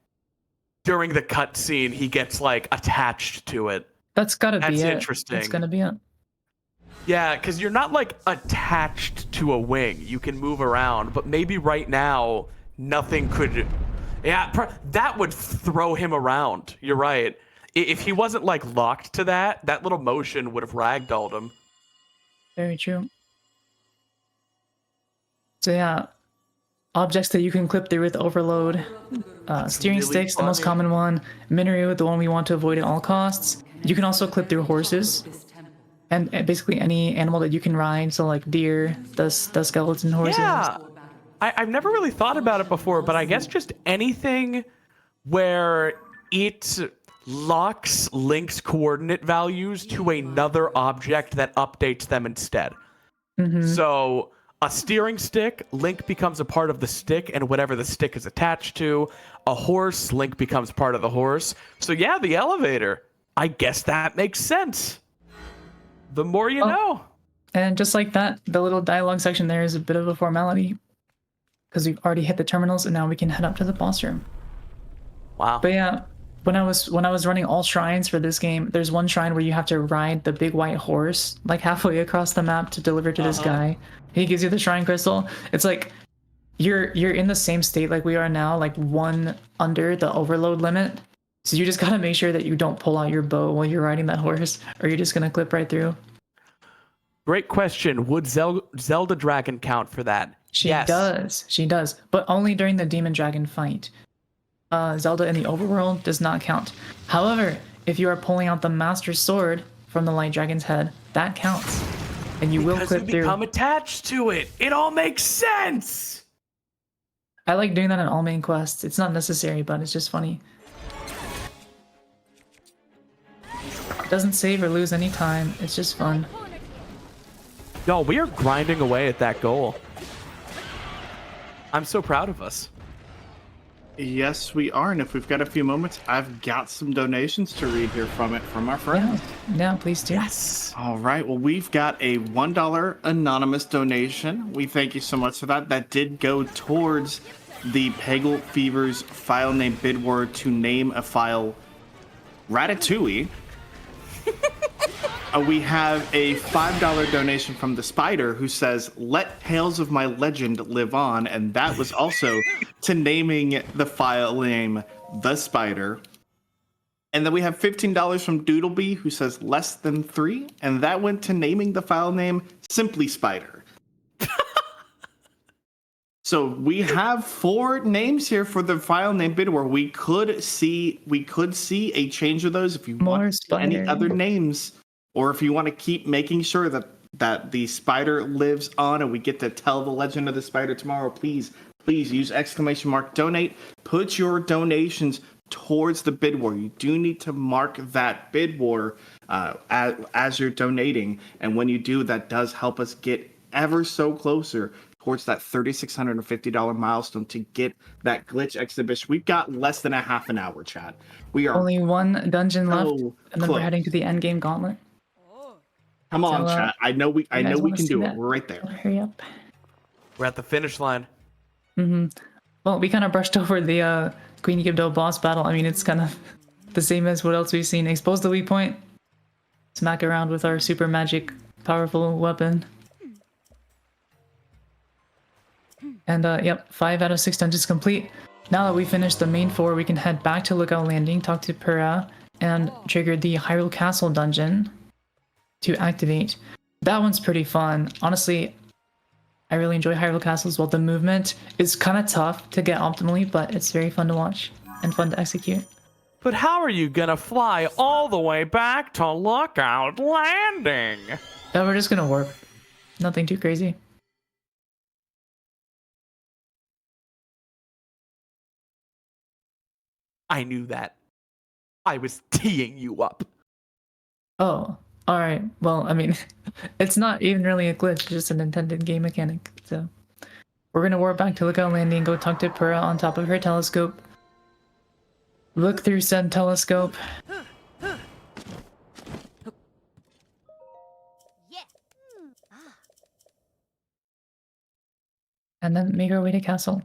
during the cutscene he gets like attached to it. That's gotta be it. That's interesting. That's gonna be it. Yeah, because you're not like attached to a wing. You can move around, but maybe right now nothing could. Yeah, that would throw him around. You're right. If he wasn't like locked to that little motion would have ragdolled him. Very true. So yeah, objects that you can clip through with overload. Steering really sticks, the most funny. common one. Mineru, the one we want to avoid at all costs. You can also clip through horses. And basically any animal that you can ride, so like deer, the skeleton horses. Yeah, I've never really thought about it before, but I guess just anything where it locks Link's coordinate values to another object that updates them instead. So a steering stick, Link becomes a part of the stick and whatever the stick is attached to. A horse, Link becomes part of the horse. So yeah, the elevator. I guess that makes sense. The more you know. And just like that, the little dialogue section there is a bit of a formality. Because we've already hit the terminals and now we can head up to the boss room. Wow. But yeah, when I was running all shrines for this game, there's one shrine where you have to ride the big white horse like halfway across the map to deliver to this guy. He gives you the shrine crystal. It's like you're in the same state like we are now, like one under the overload limit. So you just gotta make sure that you don't pull out your bow while you're riding that horse, or you're just gonna clip right through. Great question. Would Zelda Dragon count for that? She Yes. does. She does. But only during the Demon Dragon fight. Zelda in the overworld does not count. However, if you are pulling out the Master Sword from the Light Dragon's head, that counts. And you will Because clip you through. become attached to it. It all makes sense. I like doing that in all main quests. It's not necessary, but it's just funny. Doesn't save or lose any time. It's just fun. Y'all, we are grinding away at that goal. I'm so proud of us. Yes, we are. And if we've got a few moments, I've got some donations to read here from our Yeah, friends. yeah, please do. Yes. All right. Well, we've got a $1 anonymous donation. We thank you so much for that. That did go towards the Peggle Fever's file name bid word to name a file Ratatouille. We have a $5 donation from the Spider who says, "Let Tales of My Legend live on," and that was also to naming the file name The Spider. And then we have $15 from Doodlebee who says less than 3, and that went to naming the file name Simply Spider. So we have 4 names here for the file name bid where we could see a change of those if you More want any Spider. other names, or if you want to keep making sure that the spider lives on and we get to tell the legend of the spider tomorrow. Please use !donate. Put your donations towards the bid war. You do need to mark that bid war as you're donating, and when you do, that does help us get ever so closer towards that $3,650 milestone to get that glitch exhibition. We've got less than a half an hour, chat. We are Only one dungeon left, so and then we're close. heading to the end game gauntlet. Come on, So, chat. I know we You guys can wanna see do it. that? We're right there. Hurry up. We're at the finish line. Well, we kind of brushed over the Queen Gibdo boss battle. I mean, it's kind of the same as what else we've seen. Expose the weak point, smack around with our super magic, powerful weapon. And yep, 5 out of 6 dungeons complete. Now that we finished the main 4, we can head back to Lookout Landing, talk to Pura, and trigger the Hyrule Castle dungeon to activate. That one's pretty fun. Honestly, I really enjoy Hyrule Castle as well. The movement is kind of tough to get optimally, but it's very fun to watch and fun to execute. But how are you gonna fly all the way back to Lookout Landing? We're just gonna warp. Nothing too crazy. I knew that. I was teeing you up. Oh, alright. Well, I mean, it's not even really a glitch, it's just an intended game mechanic. So, we're gonna warp back to Lookout Landing, go talk to Pura on top of her telescope. Look through said telescope. Yeah. And then make our way to castle.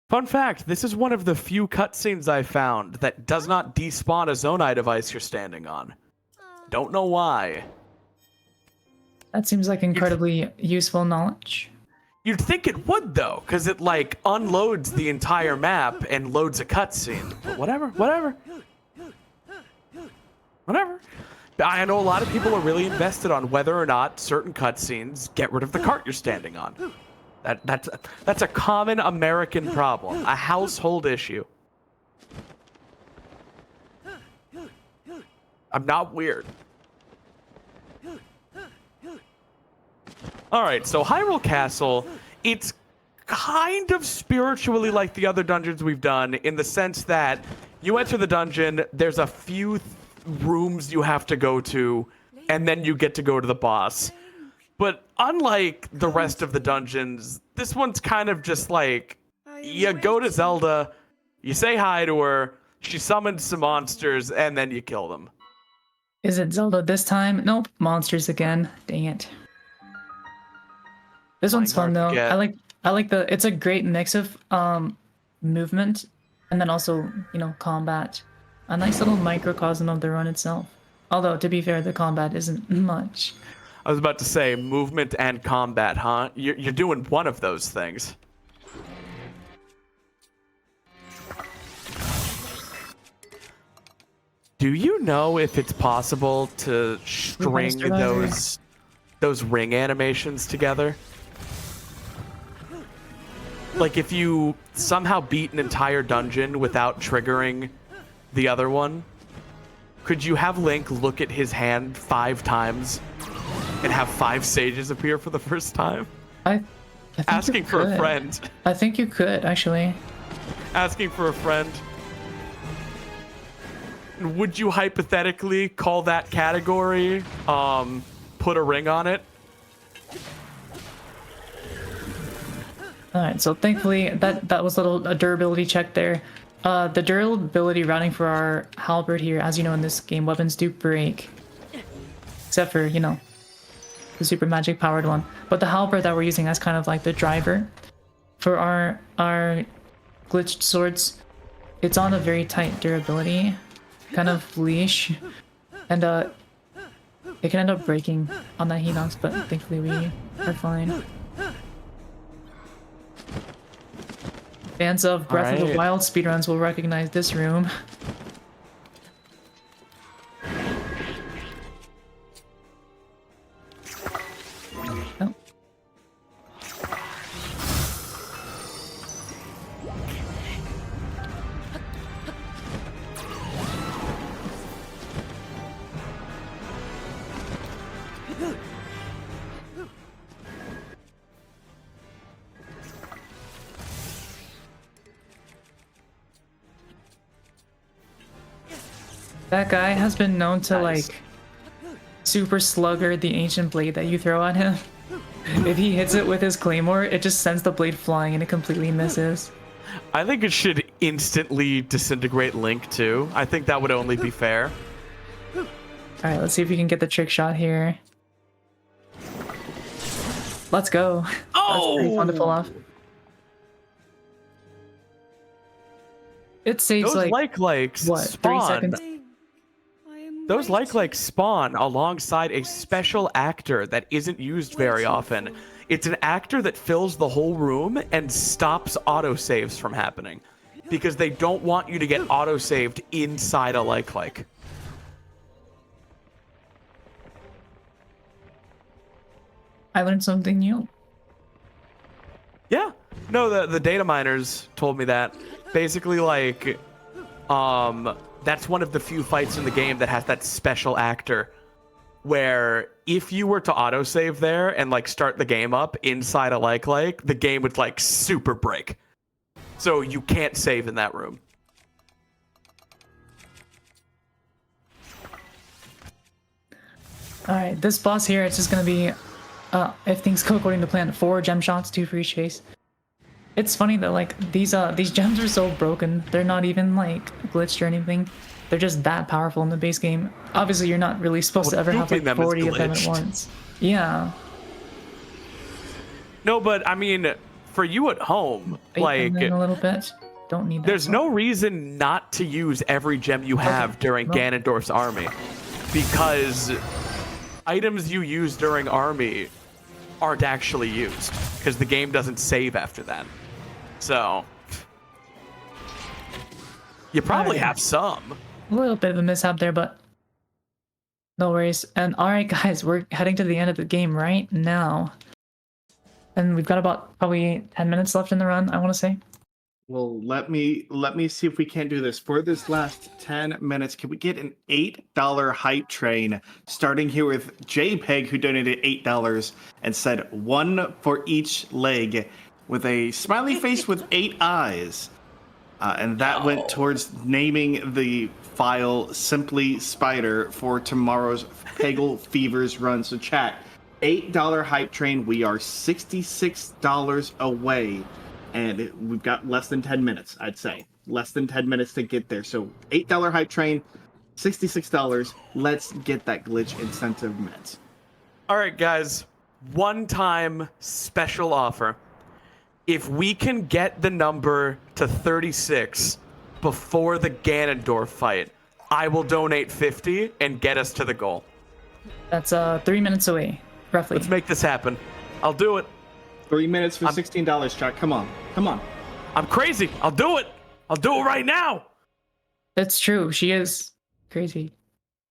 Fun fact, this is one of the few cutscenes I found that does not despawn a Zonai device you're standing on. Don't know why. That seems like incredibly useful knowledge. You'd think it would though, because it like unloads the entire map and loads a cutscene. But whatever. I know a lot of people are really invested on whether or not certain cutscenes get rid of the cart you're standing on. That's a common American problem, a household issue. I'm not weird. All right, so Hyrule Castle, it's kind of spiritually like the other dungeons we've done in the sense that you enter the dungeon, there's a few rooms you have to go to, and then you get to go to the boss. But unlike the rest of the dungeons, this one's kind of just like, you go to Zelda, you say hi to her, she summons some monsters, and then you kill them. Is it Zelda this time? Nope, monsters again. Dang it. This one's fun though. I like the. It's a great mix of movement and then also combat. A nice little microcosm of the run itself. Although to be fair, the combat isn't much. I was about to say movement and combat, huh? You're doing one of those things. Do you know if it's possible to string those ring animations together? Like if you somehow beat an entire dungeon without triggering the other one, could you have Link look at his hand 5 times and have 5 sages appear for the first time? I think Asking for a friend. I think you could actually. Asking for a friend. Would you hypothetically call that category put a ring on it? All right, so thankfully that was a durability check there. The durability routing for our halberd here, as you know in this game, weapons do break. Except for, the super magic powered one. But the halberd that we're using as kind of like the driver for our glitched swords, it's on a very tight durability kind of leash. And it can end up breaking on that Hinox, but thankfully we are fine. Fans of Breath of the Wild speedruns will recognize this room. Oh. That guy has been known to like super slugger the ancient blade that you throw at him. If he hits it with his claymore, it just sends the blade flying and it completely misses. I think it should instantly disintegrate Link too. I think that would only be fair. Alright, let's see if we can get the trick shot here. Let's go. Oh! That's pretty fun to pull off. It saves Those like what, spawn. 3 seconds? Those like spawn alongside a special actor that isn't used very often. It's an actor that fills the whole room and stops autosaves from happening. Because they don't want you to get autosaved inside a like. I learned something new. Yeah. No, the data miners told me that. Basically, like, that's one of the few fights in the game that has that special actor where if you were to autosave there and like start the game up inside a like, the game would like super break. So you can't save in that room. Alright, this boss here, it's just gonna be, if things go according to plan, 4 gem shots, 2 for each chase. It's funny that like these gems are so broken. They're not even like glitched or anything. They're just that powerful in the base game. Obviously, you're not really supposed to ever have like 40 of them at once. Yeah. No, but I mean, for you at home, like a little bit. Don't need that. There's no reason not to use every gem you have during Ganondorf's army, because items you use during army aren't actually used because the game doesn't save after that. So you probably Alright. have some. A little bit of a mishap there, but no worries. And alright guys, we're heading to the end of the game right now. And we've got about probably 10 minutes left in the run, I want to say. Well, let me see if we can't do this. For this last 10 minutes, can we get an $8 hype train? Starting here with JPEG, who donated $8 and said 1 for each leg with a smiley face with 8 eyes. And that went towards naming the file Simply Spider for tomorrow's Peggle Fevers run. So chat, $8 hype train. We are $66 away. And we've got less than 10 minutes, I'd say. Less than 10 minutes to get there. So $8 hype train, $66. Let's get that glitch incentive met. All right, guys. One-time special offer. If we can get the number to 36 before the Ganondorf fight, I will donate 50 and get us to the goal. That's 3 minutes away, roughly. Let's make this happen. I'll do it. 3 minutes for $16, Chuck. Come on. Come on. I'm crazy. I'll do it. I'll do it right now. That's true. She is crazy.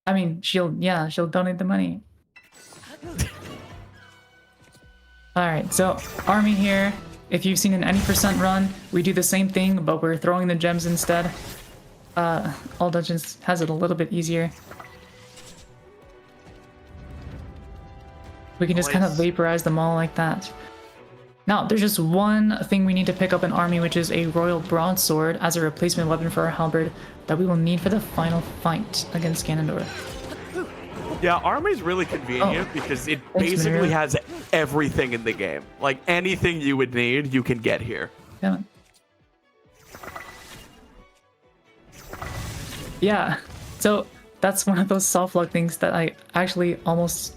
I mean, she'll donate the money. Alright, so army here. If you've seen an any percent run, we do the same thing, but we're throwing the gems instead. All Dungeons has it a little bit easier. We can just kind of vaporize them all like that. Now, there's just one thing we need to pick up in army, which is a Royal Broadsword as a replacement weapon for our halberd that we will need for the final fight against Ganondorf. Yeah, army's really convenient because it basically has everything in the game. Like anything you would need, you can get here. Yeah. Yeah. So that's one of those soft lock things that I actually almost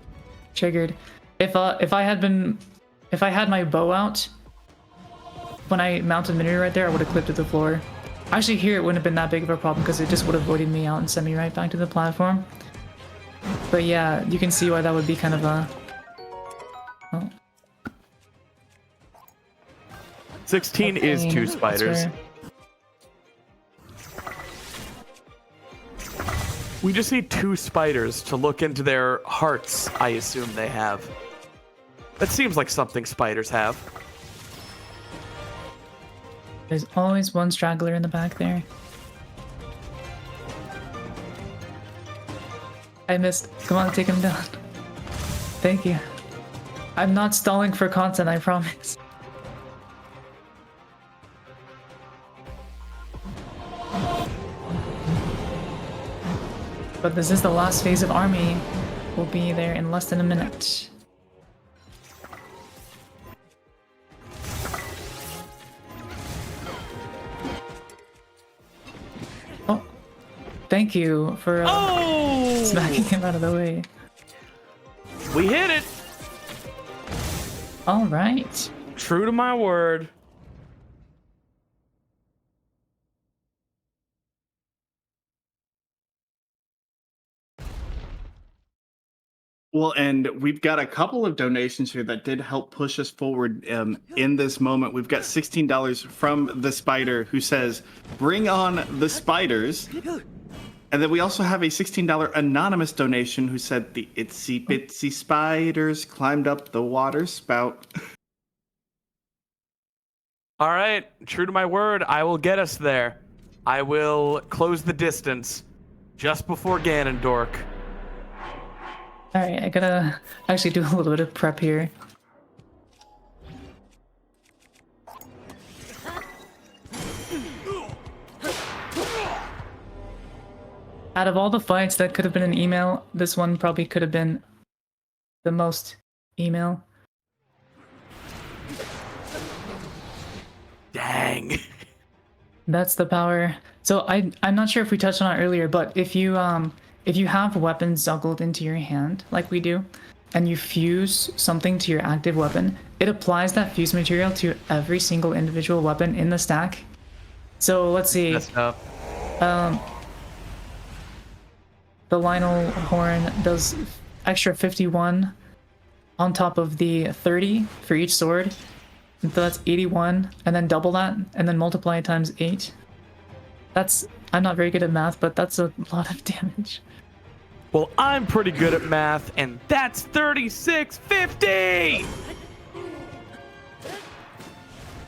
triggered. If I had my bow out when I mounted Minion right there, I would have clipped to the floor. Actually, here it wouldn't have been that big of a problem because it just would have voided me out and sent me right back to the platform. But yeah, you can see why that would be kind of a... Oh. 16 is 2 spiders. We just need 2 spiders to look into their hearts, I assume they have. That seems like something spiders have. There's always one straggler in the back there. I missed. Come on, take him down. Thank you. I'm not stalling for content, I promise. But this is the last phase of army. We'll be there in less than a minute. Oh, thank you for smacking him out of the way. We hit it! All right. True to my word. Well, and we've got a couple of donations here that did help push us forward in this moment. We've got $16 from the Spider who says, "Bring on the spiders." And then we also have a $16 anonymous donation who said, "The itsy bitsy spiders climbed up the water spout." All right, true to my word, I will get us there. I will close the distance just before Ganondorf. Alright, I gotta actually do a little bit of prep here. Out of all the fights that could have been an email, this one probably could have been the most email. Dang. That's the power. So I'm not sure if we touched on it earlier, but if you have weapons juggled into your hand, like we do, and you fuse something to your active weapon, it applies that fuse material to every single individual weapon in the stack. So let's see. That's tough. The Lionel horn does extra 51 on top of the 30 for each sword. So that's 81, and then double that, and then multiply it times 8. That's, I'm not very good at math, but that's a lot of damage. Well, I'm pretty good at math, and that's 3650!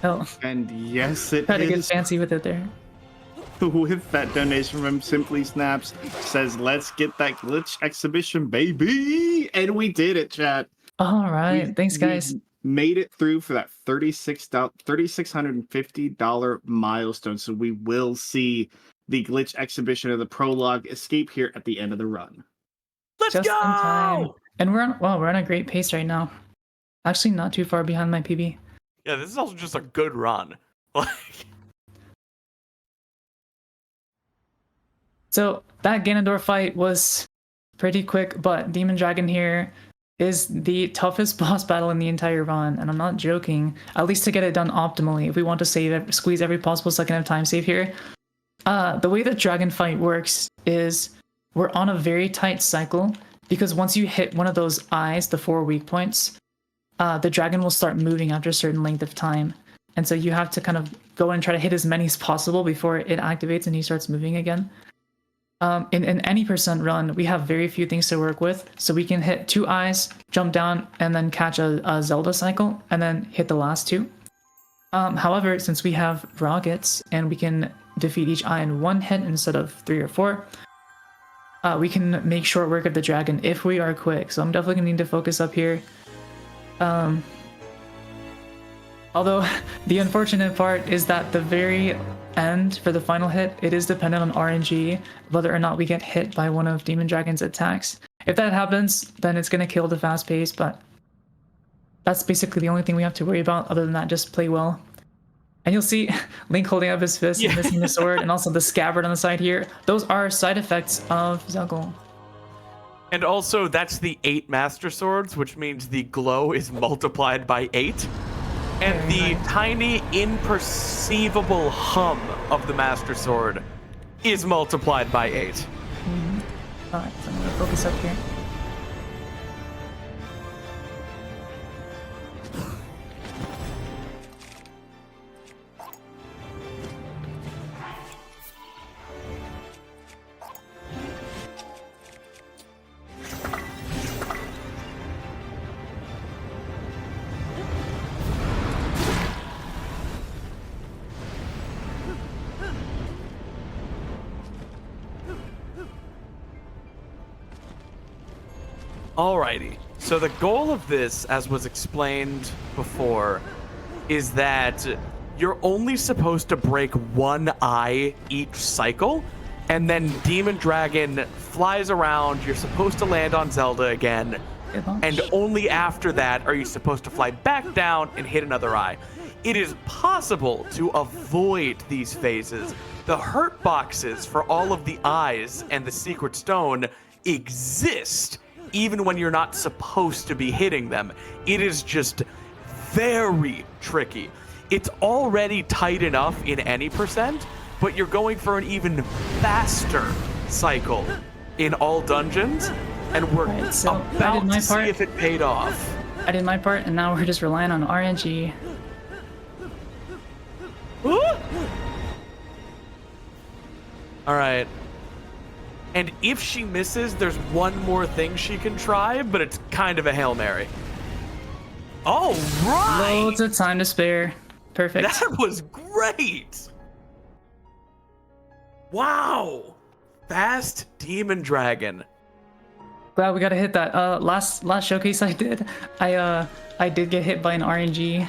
Oh, And yes, it try to get is. fancy with it there. With that donation from Simply Snaps, says, let's get that glitch exhibition, baby. And we did it, chat. All right, thanks, We guys. made it through for that $3,650 milestone. So we will see the glitch exhibition of the prologue escape here at the end of the run. Let's Just in time. go! And we're on a great pace right now. Actually, not too far behind my PB. Yeah, this is also just a good run. Like, So that Ganondorf fight was pretty quick, but Demon Dragon here is the toughest boss battle in the entire run, and I'm not joking. At least to get it done optimally, if we want to squeeze every possible second of time save here. The way the dragon fight works is we're on a very tight cycle, because once you hit one of those eyes, the 4 weak points, the dragon will start moving after a certain length of time. And so you have to kind of go and try to hit as many as possible before it activates and he starts moving again. In any percent run, we have very few things to work with. So we can hit 2 eyes, jump down, and then catch a Zelda cycle, and then hit the last 2. However, since we have rockets, and we can defeat each eye in 1 hit instead of 3 or 4, we can make short work of the dragon if we are quick. So I'm definitely going to need to focus up here. Although the unfortunate part is that the very end for the final hit, it is dependent on RNG, whether or not we get hit by one of Demon Dragon's attacks. If that happens, then it's going to kill the fast pace, but that's basically the only thing we have to worry about. Other than that, just play well. And you'll see Link holding up his fist and missing the sword, and also the scabbard on the side here. Those are side effects of Zelda. and also, that's the 8 Master Swords, which means the glow is multiplied by 8. And Very the nice. tiny, imperceivable hum of the Master Sword is multiplied by 8. Alright, so I'm going to focus up here. Alrighty, so the goal of this, as was explained before, is that you're only supposed to break 1 eye each cycle, and then Demon Dragon flies around, you're supposed to land on Zelda again, Good launch. and only after that are you supposed to fly back down and hit another eye. It is possible to avoid these phases. The hurt boxes for all of the eyes and the secret stone exist even when you're not supposed to be hitting them. It is just very tricky. It's already tight enough in any percent, but you're going for an even faster cycle in all dungeons, and we're Right, so I about did my to see part. if it paid off. I did my part, and now we're just relying on RNG. All right. And if she misses, there's one more thing she can try, but it's kind of a Hail Mary. All right! Loads of time to spare. Perfect. That was great! Wow! Fast Demon Dragon. Glad we got to hit that. Last showcase I did, I did get hit by an RNG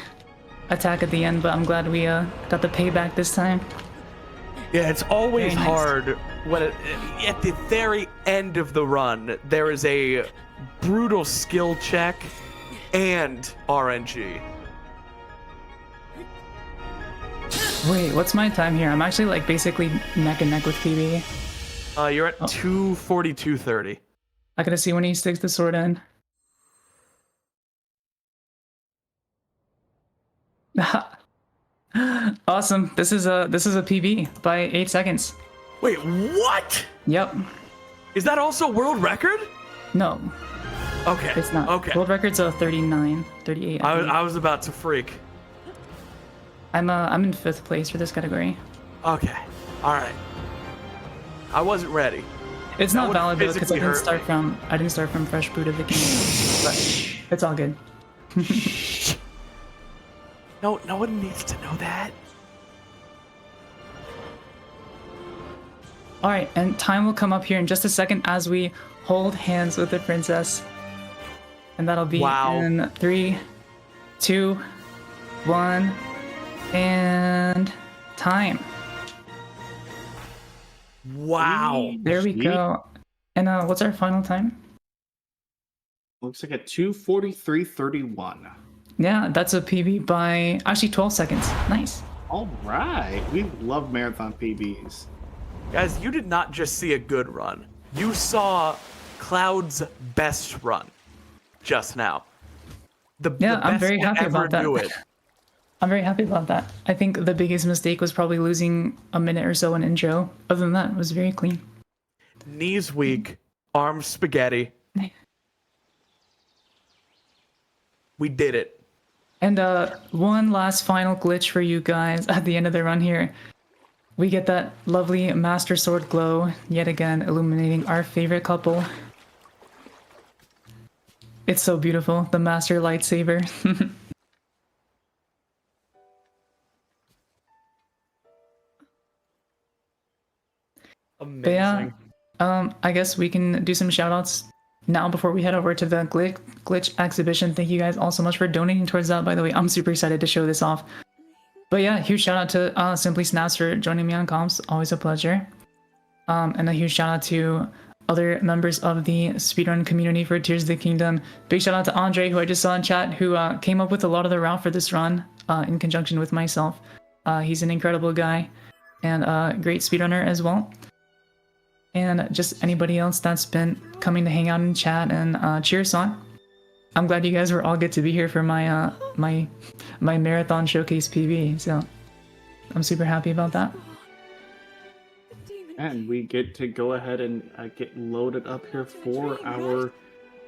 attack at the end, but I'm glad we got the payback this time. Yeah, it's always Very nice. hard when at the very end of the run, there is a brutal skill check and RNG. Wait, what's my time here? I'm actually like basically neck and neck with PB. You're at 2:42:30. I gotta see when he sticks the sword in. Awesome. This is a PB by 8 seconds. Wait, what? Yep. Is that also world record? No. Okay. It's not. Okay. World record's 39, 38. I believe. I was about to freak. I'm in 5th place for this category. Okay. All right. I wasn't ready. It's That not would valid though because physically hurt me. I didn't start from fresh boot of the game. But it's all good. No one needs to know that. All right, and time will come up here in just a second as we hold hands with the princess, and that'll be Wow. in 3, 2, 1, and time. Wow. There we go. And what's our final time? Looks like a 2:43:31. Yeah, that's a PB by actually 12 seconds. Nice. All right. We love marathon PBs. Guys, you did not just see a good run. You saw Cloud's best run just now. The I'm best very to happy ever about that. do it. I'm very happy about that. I think the biggest mistake was probably losing a minute or so in intro. Other than that, it was very clean. Knees weak, arms spaghetti. We did it. And one last final glitch for you guys at the end of the run here. We get that lovely Master Sword glow, yet again illuminating our favorite couple. It's so beautiful, the Master Lightsaber. Amazing. But yeah, I guess we can do some shoutouts now before we head over to the glitch exhibition. Thank you guys all so much for donating towards that, by the way. I'm super excited to show this off. But yeah, huge shout out to Simply Snaps for joining me on comps. Always a pleasure. And a huge shout out to other members of the speedrun community for Tears of the Kingdom. Big shout out to Andre, who I just saw in chat, who came up with a lot of the route for this run in conjunction with myself. He's an incredible guy and a great speedrunner as well. And just anybody else that's been coming to hang out in chat and cheers on. I'm glad you guys were all good to be here for my my marathon showcase PB. So I'm super happy about that. And we get to go ahead and get loaded up here for our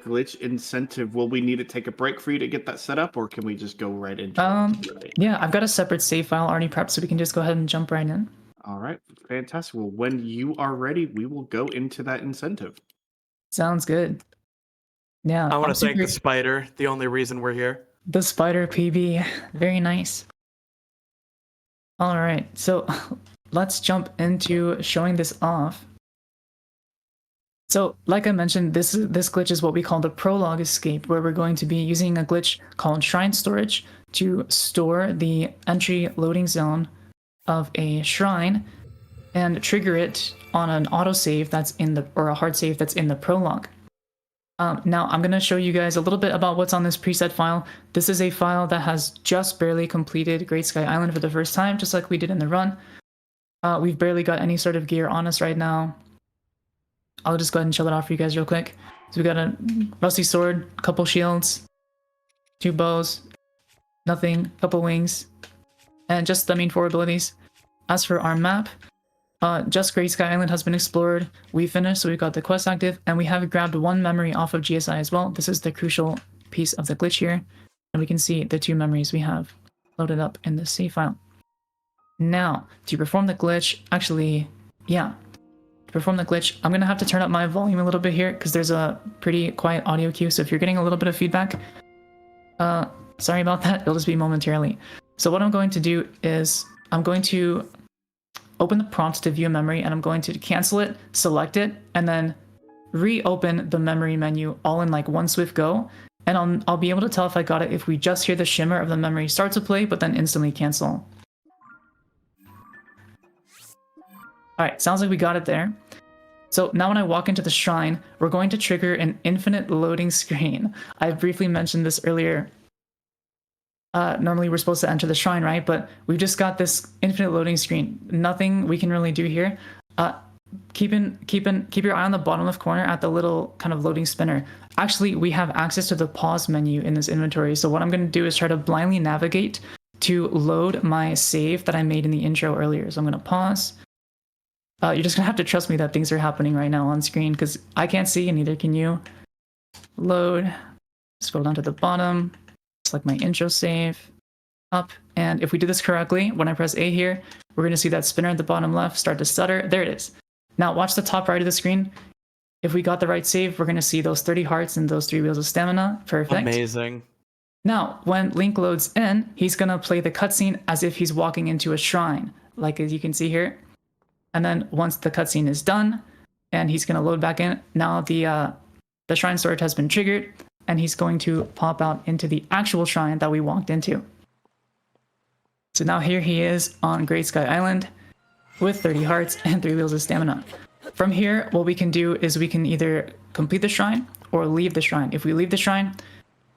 glitch incentive. Will we need to take a break for you to get that set up, or can we just go right into it? Yeah, I've got a separate save file already prepped, so we can just go ahead and jump right in. All right, fantastic. Well, when you are ready, we will go into that incentive. Sounds good. Yeah, I want to thank the spider, the only reason we're here. The spider PB, very nice. All right, so let's jump into showing this off. So, like I mentioned, this glitch is what we call the prologue escape, where we're going to be using a glitch called shrine storage to store the entry loading zone of a shrine and trigger it on an autosave that's in the, or a hard save that's in the prologue. Now I'm going to show you guys a little bit about what's on this preset file. This is a file that has just barely completed Great Sky Island for the first time, just like we did in the run. We've barely got any sort of gear on us right now. I'll just go ahead and show it off for you guys real quick. So we got a rusty sword, a couple shields, 2 bows, nothing, couple wings, and just the main 4 abilities. As for our map, just Great Sky Island has been explored. We finished, so we got the quest active, and we have grabbed 1 memory off of GSI as well. This is the crucial piece of the glitch here, and we can see the 2 memories we have loaded up in this save file. Now, to perform the glitch, to perform the glitch, I'm gonna have to turn up my volume a little bit here because there's a pretty quiet audio cue, so if you're getting a little bit of feedback, sorry about that, it'll just be momentarily. So what I'm going to do is, I'm going to open the prompt to view a memory, and I'm going to cancel it, select it, and then reopen the memory menu all in like one swift go. And I'll be able to tell if I got it if we just hear the shimmer of the memory start to play, but then instantly cancel. All right, sounds like we got it there. So now when I walk into the shrine, we're going to trigger an infinite loading screen. I briefly mentioned this earlier. Normally we're supposed to enter the shrine, right? But we've just got this infinite loading screen. Nothing we can really do here. Keep your eye on the bottom left corner at the little kind of loading spinner. Actually, we have access to the pause menu in this inventory. So what I'm going to do is try to blindly navigate to load my save that I made in the intro earlier. So I'm going to pause. You're just going to have to trust me that things are happening right now on screen because I can't see and neither can you. load, scroll down to the bottom, select my intro save, up, and if we do this correctly, when I press A here, we're going to see that spinner at the bottom left start to stutter. There it is. Now watch the top right of the screen. If we got the right save, we're going to see those 30 hearts and those 3 wheels of stamina. Perfect. Amazing. Now, when Link loads in, he's going to play the cutscene as if he's walking into a shrine, like as you can see here. And then once the cutscene is done, and he's going to load back in, now the shrine storage has been triggered, and he's going to pop out into the actual shrine that we walked into. So now here he is on Great Sky Island with 30 hearts and 3 wheels of stamina. From here, what we can do is we can either complete the shrine or leave the shrine. If we leave the shrine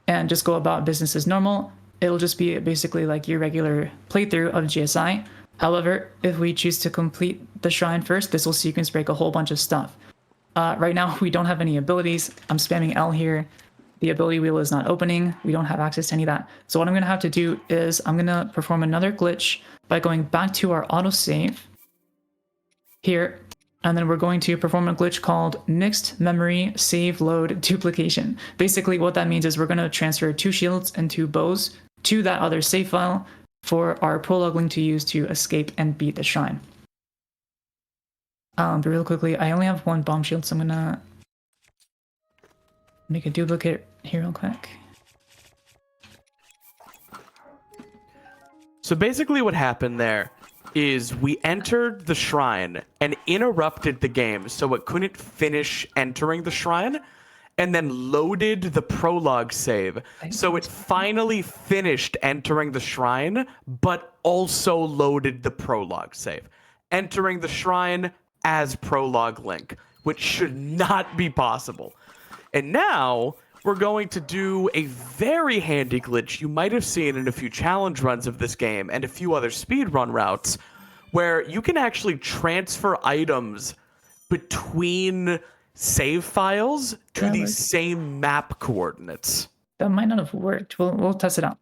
and just go about business as normal, it'll just be basically like your regular playthrough of GSI. However, if we choose to complete the shrine first, this will sequence break a whole bunch of stuff. Right now, we don't have any abilities. I'm spamming L here. The ability wheel is not opening. We don't have access to any of that. So what I'm going to have to do is I'm going to perform another glitch by going back to our autosave here. And then we're going to perform a glitch called mixed memory save load duplication. Basically, what that means is we're going to transfer 2 shields and 2 bows to that other save file for our prologue link to use to escape and beat the shrine. But real quickly, I only have 1 bomb shield, so I'm going to make a duplicate here real quick. So basically what happened there is we entered the shrine and interrupted the game so it couldn't finish entering the shrine, and then loaded the prologue save. So it finally finished entering the shrine, but also loaded the prologue save, entering the shrine as prologue link, which should not be possible. And now we're going to do a very handy glitch you might have seen in a few challenge runs of this game and a few other speedrun routes, where you can actually transfer items between save files to the same map coordinates. That might not have worked. We'll test it out.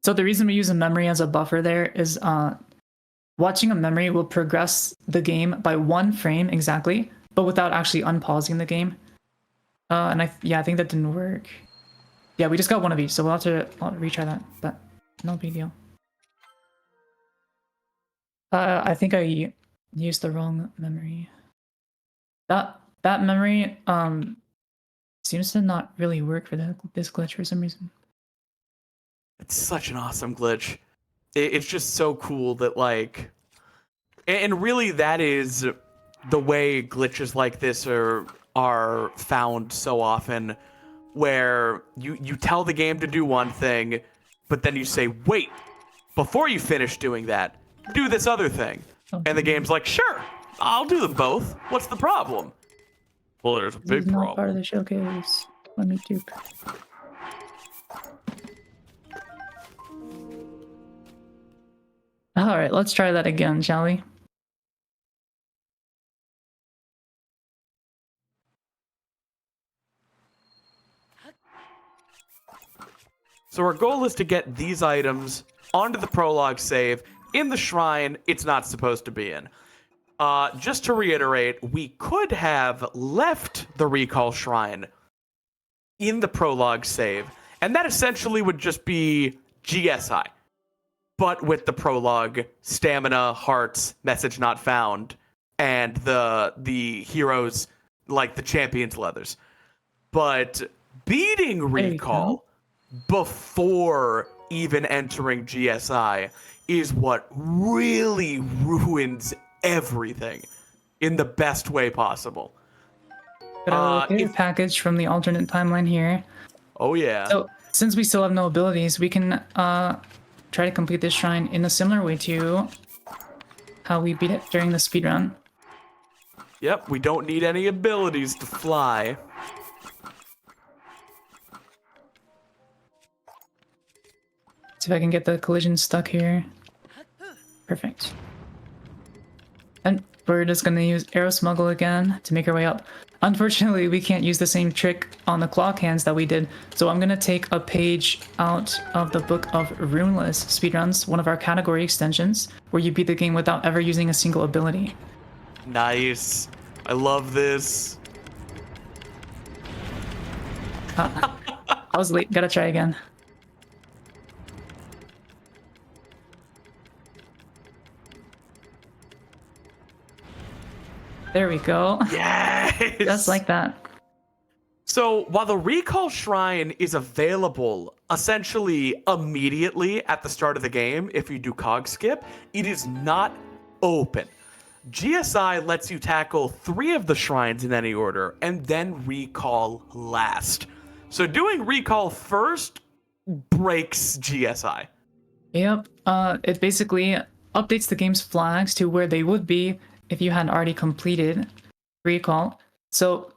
So the reason we use a memory as a buffer there is watching a memory will progress the game by 1 frame exactly, but without actually unpausing the game. And I think that didn't work. Yeah, we just got 1 of each, so we'll have to retry that, but no big deal. I think I used the wrong memory. That memory seems to not really work for this glitch for some reason. It's such an awesome glitch. It's just so cool that, like, and really that is the way glitches like this are found so often, where you tell the game to do one thing, but then you say, wait, before you finish doing that, do this other thing. Okay. And the game's like, sure, I'll do them both. What's the problem? Well, there's a This big is not problem. part of the showcase. Let me dupe. All right, let's try that again, shall we? So our goal is to get these items onto the prologue save in the shrine it's not supposed to be in. Just to reiterate, we could have left the recall shrine in the prologue save, and that essentially would just be GSI, but with the prologue stamina, hearts, message not found, and the heroes like the champion's leathers. But beating recall before even entering GSI is what really ruins everything in the best way possible. Got a package from the alternate timeline here. Oh yeah. So since we still have no abilities, we can try to complete this shrine in a similar way to how we beat it during the speedrun. Yep, we don't need any abilities to fly. See if I can get the collision stuck here. Perfect. And we're just going to use Arrow Smuggle again to make our way up. Unfortunately, we can't use the same trick on the clock hands that we did, so I'm going to take a page out of the Book of Runeless Speedruns, one of our category extensions, where you beat the game without ever using a single ability. Nice. I love this. I was late. Gotta try again. There we go. Yes! Just like that. So while the recall shrine is available essentially immediately at the start of the game if you do cog skip, it is not open. GSI lets you tackle 3 of the shrines in any order and then recall last. So doing recall first breaks GSI. Yep. It basically updates the game's flags to where they would be if you had already completed recall. So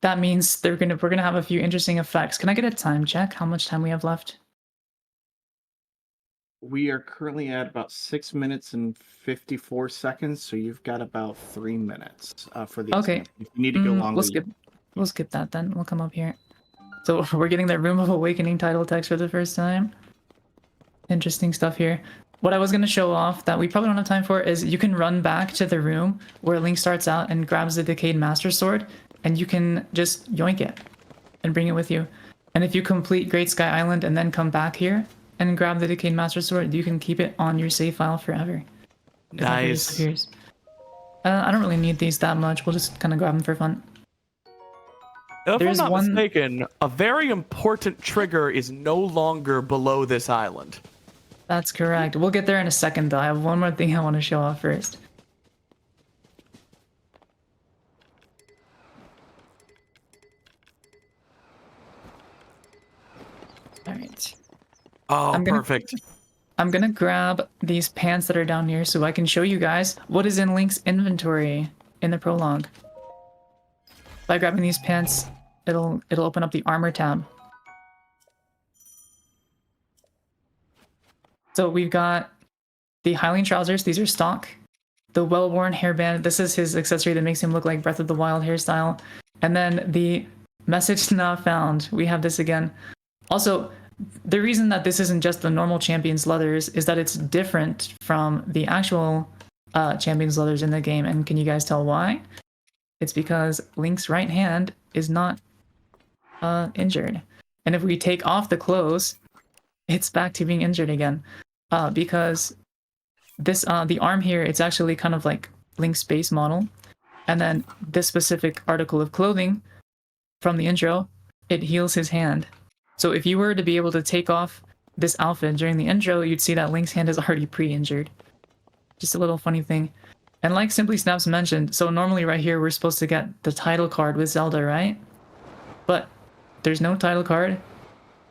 that means we're gonna have a few interesting effects. Can I get a time check? How much time we have left? We are currently at about 6 minutes and 54 seconds, so you've got about 3 minutes for the Okay. expansion. If you need to go longer, We'll skip that then. We'll come up here. So we're getting the Room of Awakening title text for the first time. Interesting stuff here. What I was going to show off that we probably don't have time for is you can run back to the room where Link starts out and grabs the Decayed Master Sword, and you can just yoink it and bring it with you. And if you complete Great Sky Island and then come back here and grab the Decayed Master Sword, you can keep it on your save file forever. It never Nice. disappears. I don't really need these that much. We'll just kind of grab them for fun. If There's I'm not one- mistaken, a very important trigger is no longer below this island. That's correct. We'll get there in a second, though. I have one more thing I want to show off first. All right. Oh, I'm gonna- perfect. I'm gonna grab these pants that are down here so I can show you guys what is in Link's inventory in the prologue. By grabbing these pants, it'll open up the armor tab. So we've got the Hylian trousers, these are stock. The well-worn hairband, this is his accessory that makes him look like Breath of the Wild hairstyle. And then the message not found, we have this again. Also, the reason that this isn't just the normal Champion's leathers is that it's different from the actual Champion's leathers in the game. And can you guys tell why? It's because Link's right hand is not injured. And if we take off the clothes, it's back to being injured again. Because this the arm here, it's actually kind of like Link's base model. And then this specific article of clothing from the intro, it heals his hand. So if you were to be able to take off this outfit during the intro, you'd see that Link's hand is already pre-injured. Just a little funny thing. And like Simply Snaps mentioned, so normally right here we're supposed to get the title card with Zelda, right? But there's no title card.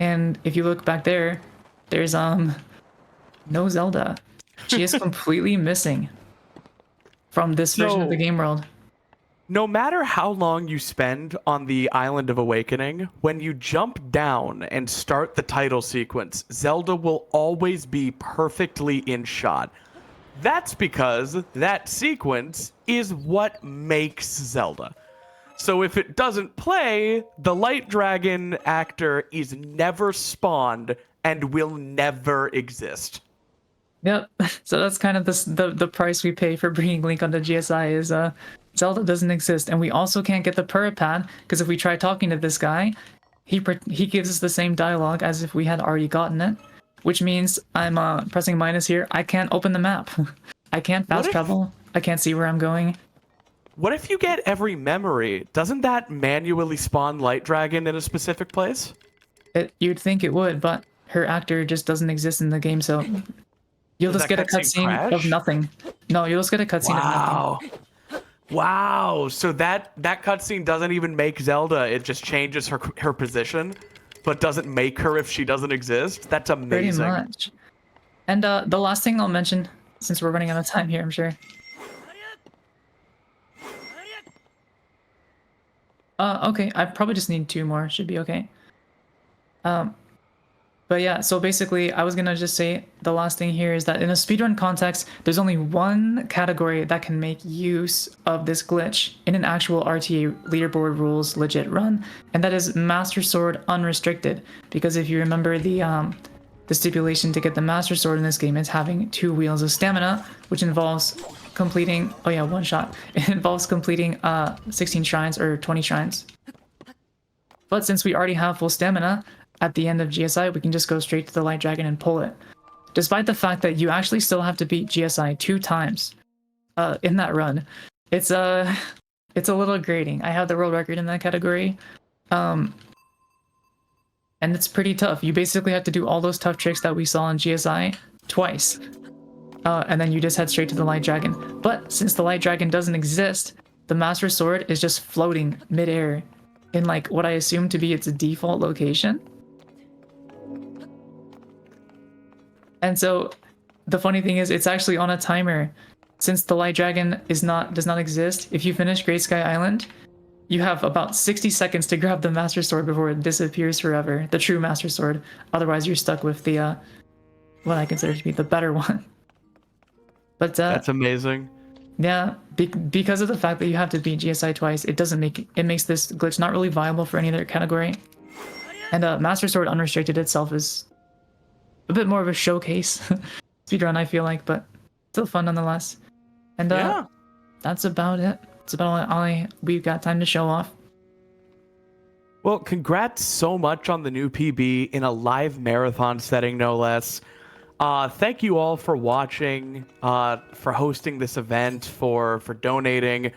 And if you look back there, there's no Zelda. She is completely missing from this version of the game world. No matter how long you spend on the Island of Awakening, when you jump down and start the title sequence, Zelda will always be perfectly in shot. That's because that sequence is what makes Zelda. So if it doesn't play, the Light Dragon actor is never spawned and will never exist. Yep. So that's kind of the price we pay for bringing Link onto GSI is Zelda doesn't exist, and we also can't get the Purr pad because if we try talking to this guy, he gives us the same dialogue as if we had already gotten it, which means I'm pressing minus here. I can't open the map. I can't fast travel. I can't see where I'm going. What if you get every memory? Doesn't that manually spawn Light Dragon in a specific place? You'd think it would, but her actor just doesn't exist in the game, so you'll Does just get a that cutscene cutscene of crash? nothing. No, you'll just get a cutscene of nothing. Wow. Wow. So that cutscene doesn't even make Zelda. It just changes her position, but doesn't make her if she doesn't exist. That's Pretty amazing. much. And the last thing I'll mention, since we're running out of time here, I'm sure. Okay, I probably just need 2 more. Should be okay. But yeah, so basically, I was gonna just say the last thing here is that in a speedrun context, there's only one category that can make use of this glitch in an actual RTA leaderboard rules legit run, and that is Master Sword unrestricted. Because if you remember the stipulation to get the Master Sword in this game is having 2 wheels of stamina, which involves completing, oh yeah, 1 shot. It involves completing 16 shrines or 20 shrines. But since we already have full stamina, at the end of GSI, we can just go straight to the Light Dragon and pull it. Despite the fact that you actually still have to beat GSI 2 times in that run. It's a little grating. I have the world record in that category. And it's pretty tough. You basically have to do all those tough tricks that we saw in GSI twice. And then you just head straight to the Light Dragon. But since the Light Dragon doesn't exist, the Master Sword is just floating midair in like what I assume to be its default location. And so the funny thing is it's actually on a timer. Since the Light Dragon does not exist, if you finish Great Sky Island, you have about 60 seconds to grab the Master Sword before it disappears forever. The true Master Sword. Otherwise you're stuck with the what I consider to be the better one. But That's amazing. Yeah, because of the fact that you have to beat GSI twice, it makes this glitch not really viable for any other category. And Master Sword Unrestricted itself is a bit more of a showcase speedrun, I feel like, but still fun nonetheless. And Yeah. That's about it. It's about all we've got time to show off. Well, congrats so much on the new PB in a live marathon setting, no less. Thank you all for watching, for hosting this event, for donating.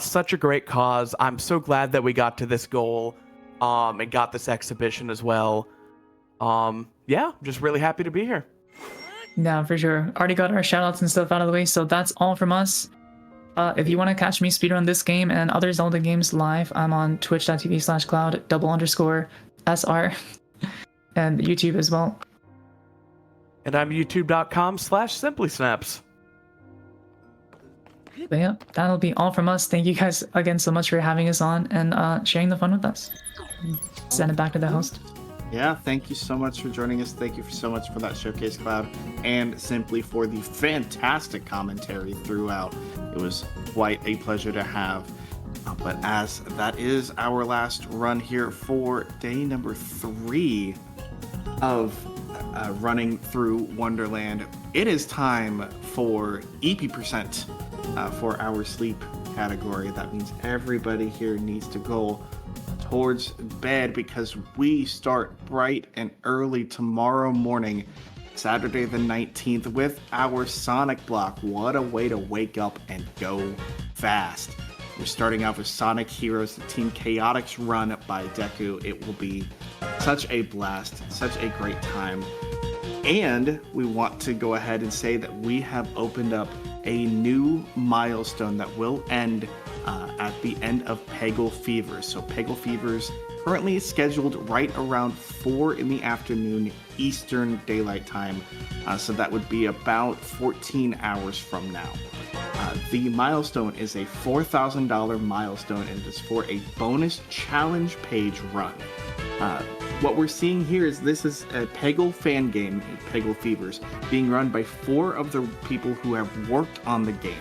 Such a great cause. I'm so glad that we got to this goal, and got this exhibition as well. Yeah, just really happy to be here. Yeah, for sure. Already got our shoutouts and stuff out of the way, so that's all from us. If you want to catch me speedrun this game and other Zelda games live, I'm on twitch.tv/cloud_SR and YouTube as well. And I'm youtube.com/simplysnaps. But yeah, that'll be all from us. Thank you guys again so much for having us on and sharing the fun with us. Send it back to the host. Yeah, thank you so much for joining us. Thank you so much for that showcase, Cloud, and simply for the fantastic commentary throughout. It was quite a pleasure to have. But as that is our last run here for day number 3 of running through Wonderland, it is time for EP% for our sleep category. That means everybody here needs to go towards bed because we start bright and early tomorrow morning, Saturday the 19th, with our Sonic block. What a way to wake up and go fast. We're starting off with Sonic Heroes, the Team Chaotix run by Deku. It will be such a blast, such a great time. And we want to go ahead and say that we have opened up a new milestone that will end at the end of Peggle Fevers. So Peggle Fevers currently scheduled right around 4 in the afternoon Eastern Daylight Time. So that would be about 14 hours from now. The milestone is a $4,000 milestone, and it is for a bonus challenge page run. What we're seeing here is this is a Peggle fan game, Peggle Fevers, being run by 4 of the people who have worked on the game.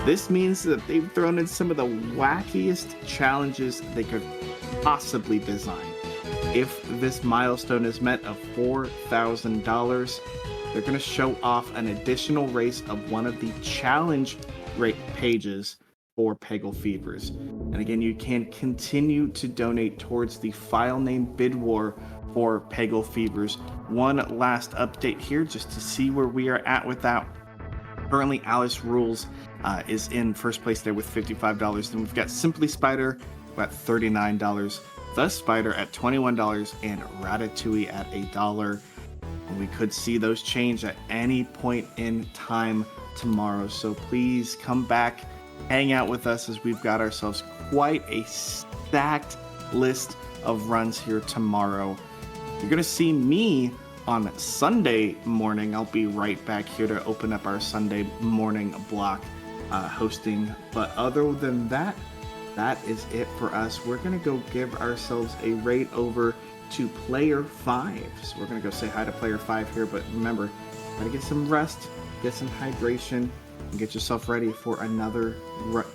This means that they've thrown in some of the wackiest challenges they could possibly design. If this milestone is met of $4,000, they're going to show off an additional race of one of the challenge pages for Peggle Fevers. And again, you can continue to donate towards the file name bid war for Peggle Fevers. One last update here just to see where we are at with that. Currently, Alice Rules is in first place there with $55. Then we've got Simply Spider at $39, The Spider at $21, and Ratatouille at $1. And we could see those change at any point in time tomorrow. So please come back, hang out with us, as we've got ourselves quite a stacked list of runs here tomorrow. You're going to see me on Sunday morning. I'll be right back here to open up our Sunday morning block hosting. But other than that, that is it for us. We're going to go give ourselves a raid over to Player 5. So we're going to go say hi to Player 5 here. But remember, gotta get some rest, get some hydration, and get yourself ready for another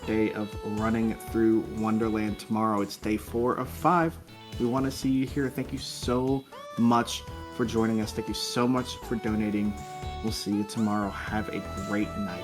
day of running through Wonderland tomorrow. It's day 4 of 5. We want to see you here. Thank you so much for joining us. Thank you so much for donating. We'll see you tomorrow. Have a great night.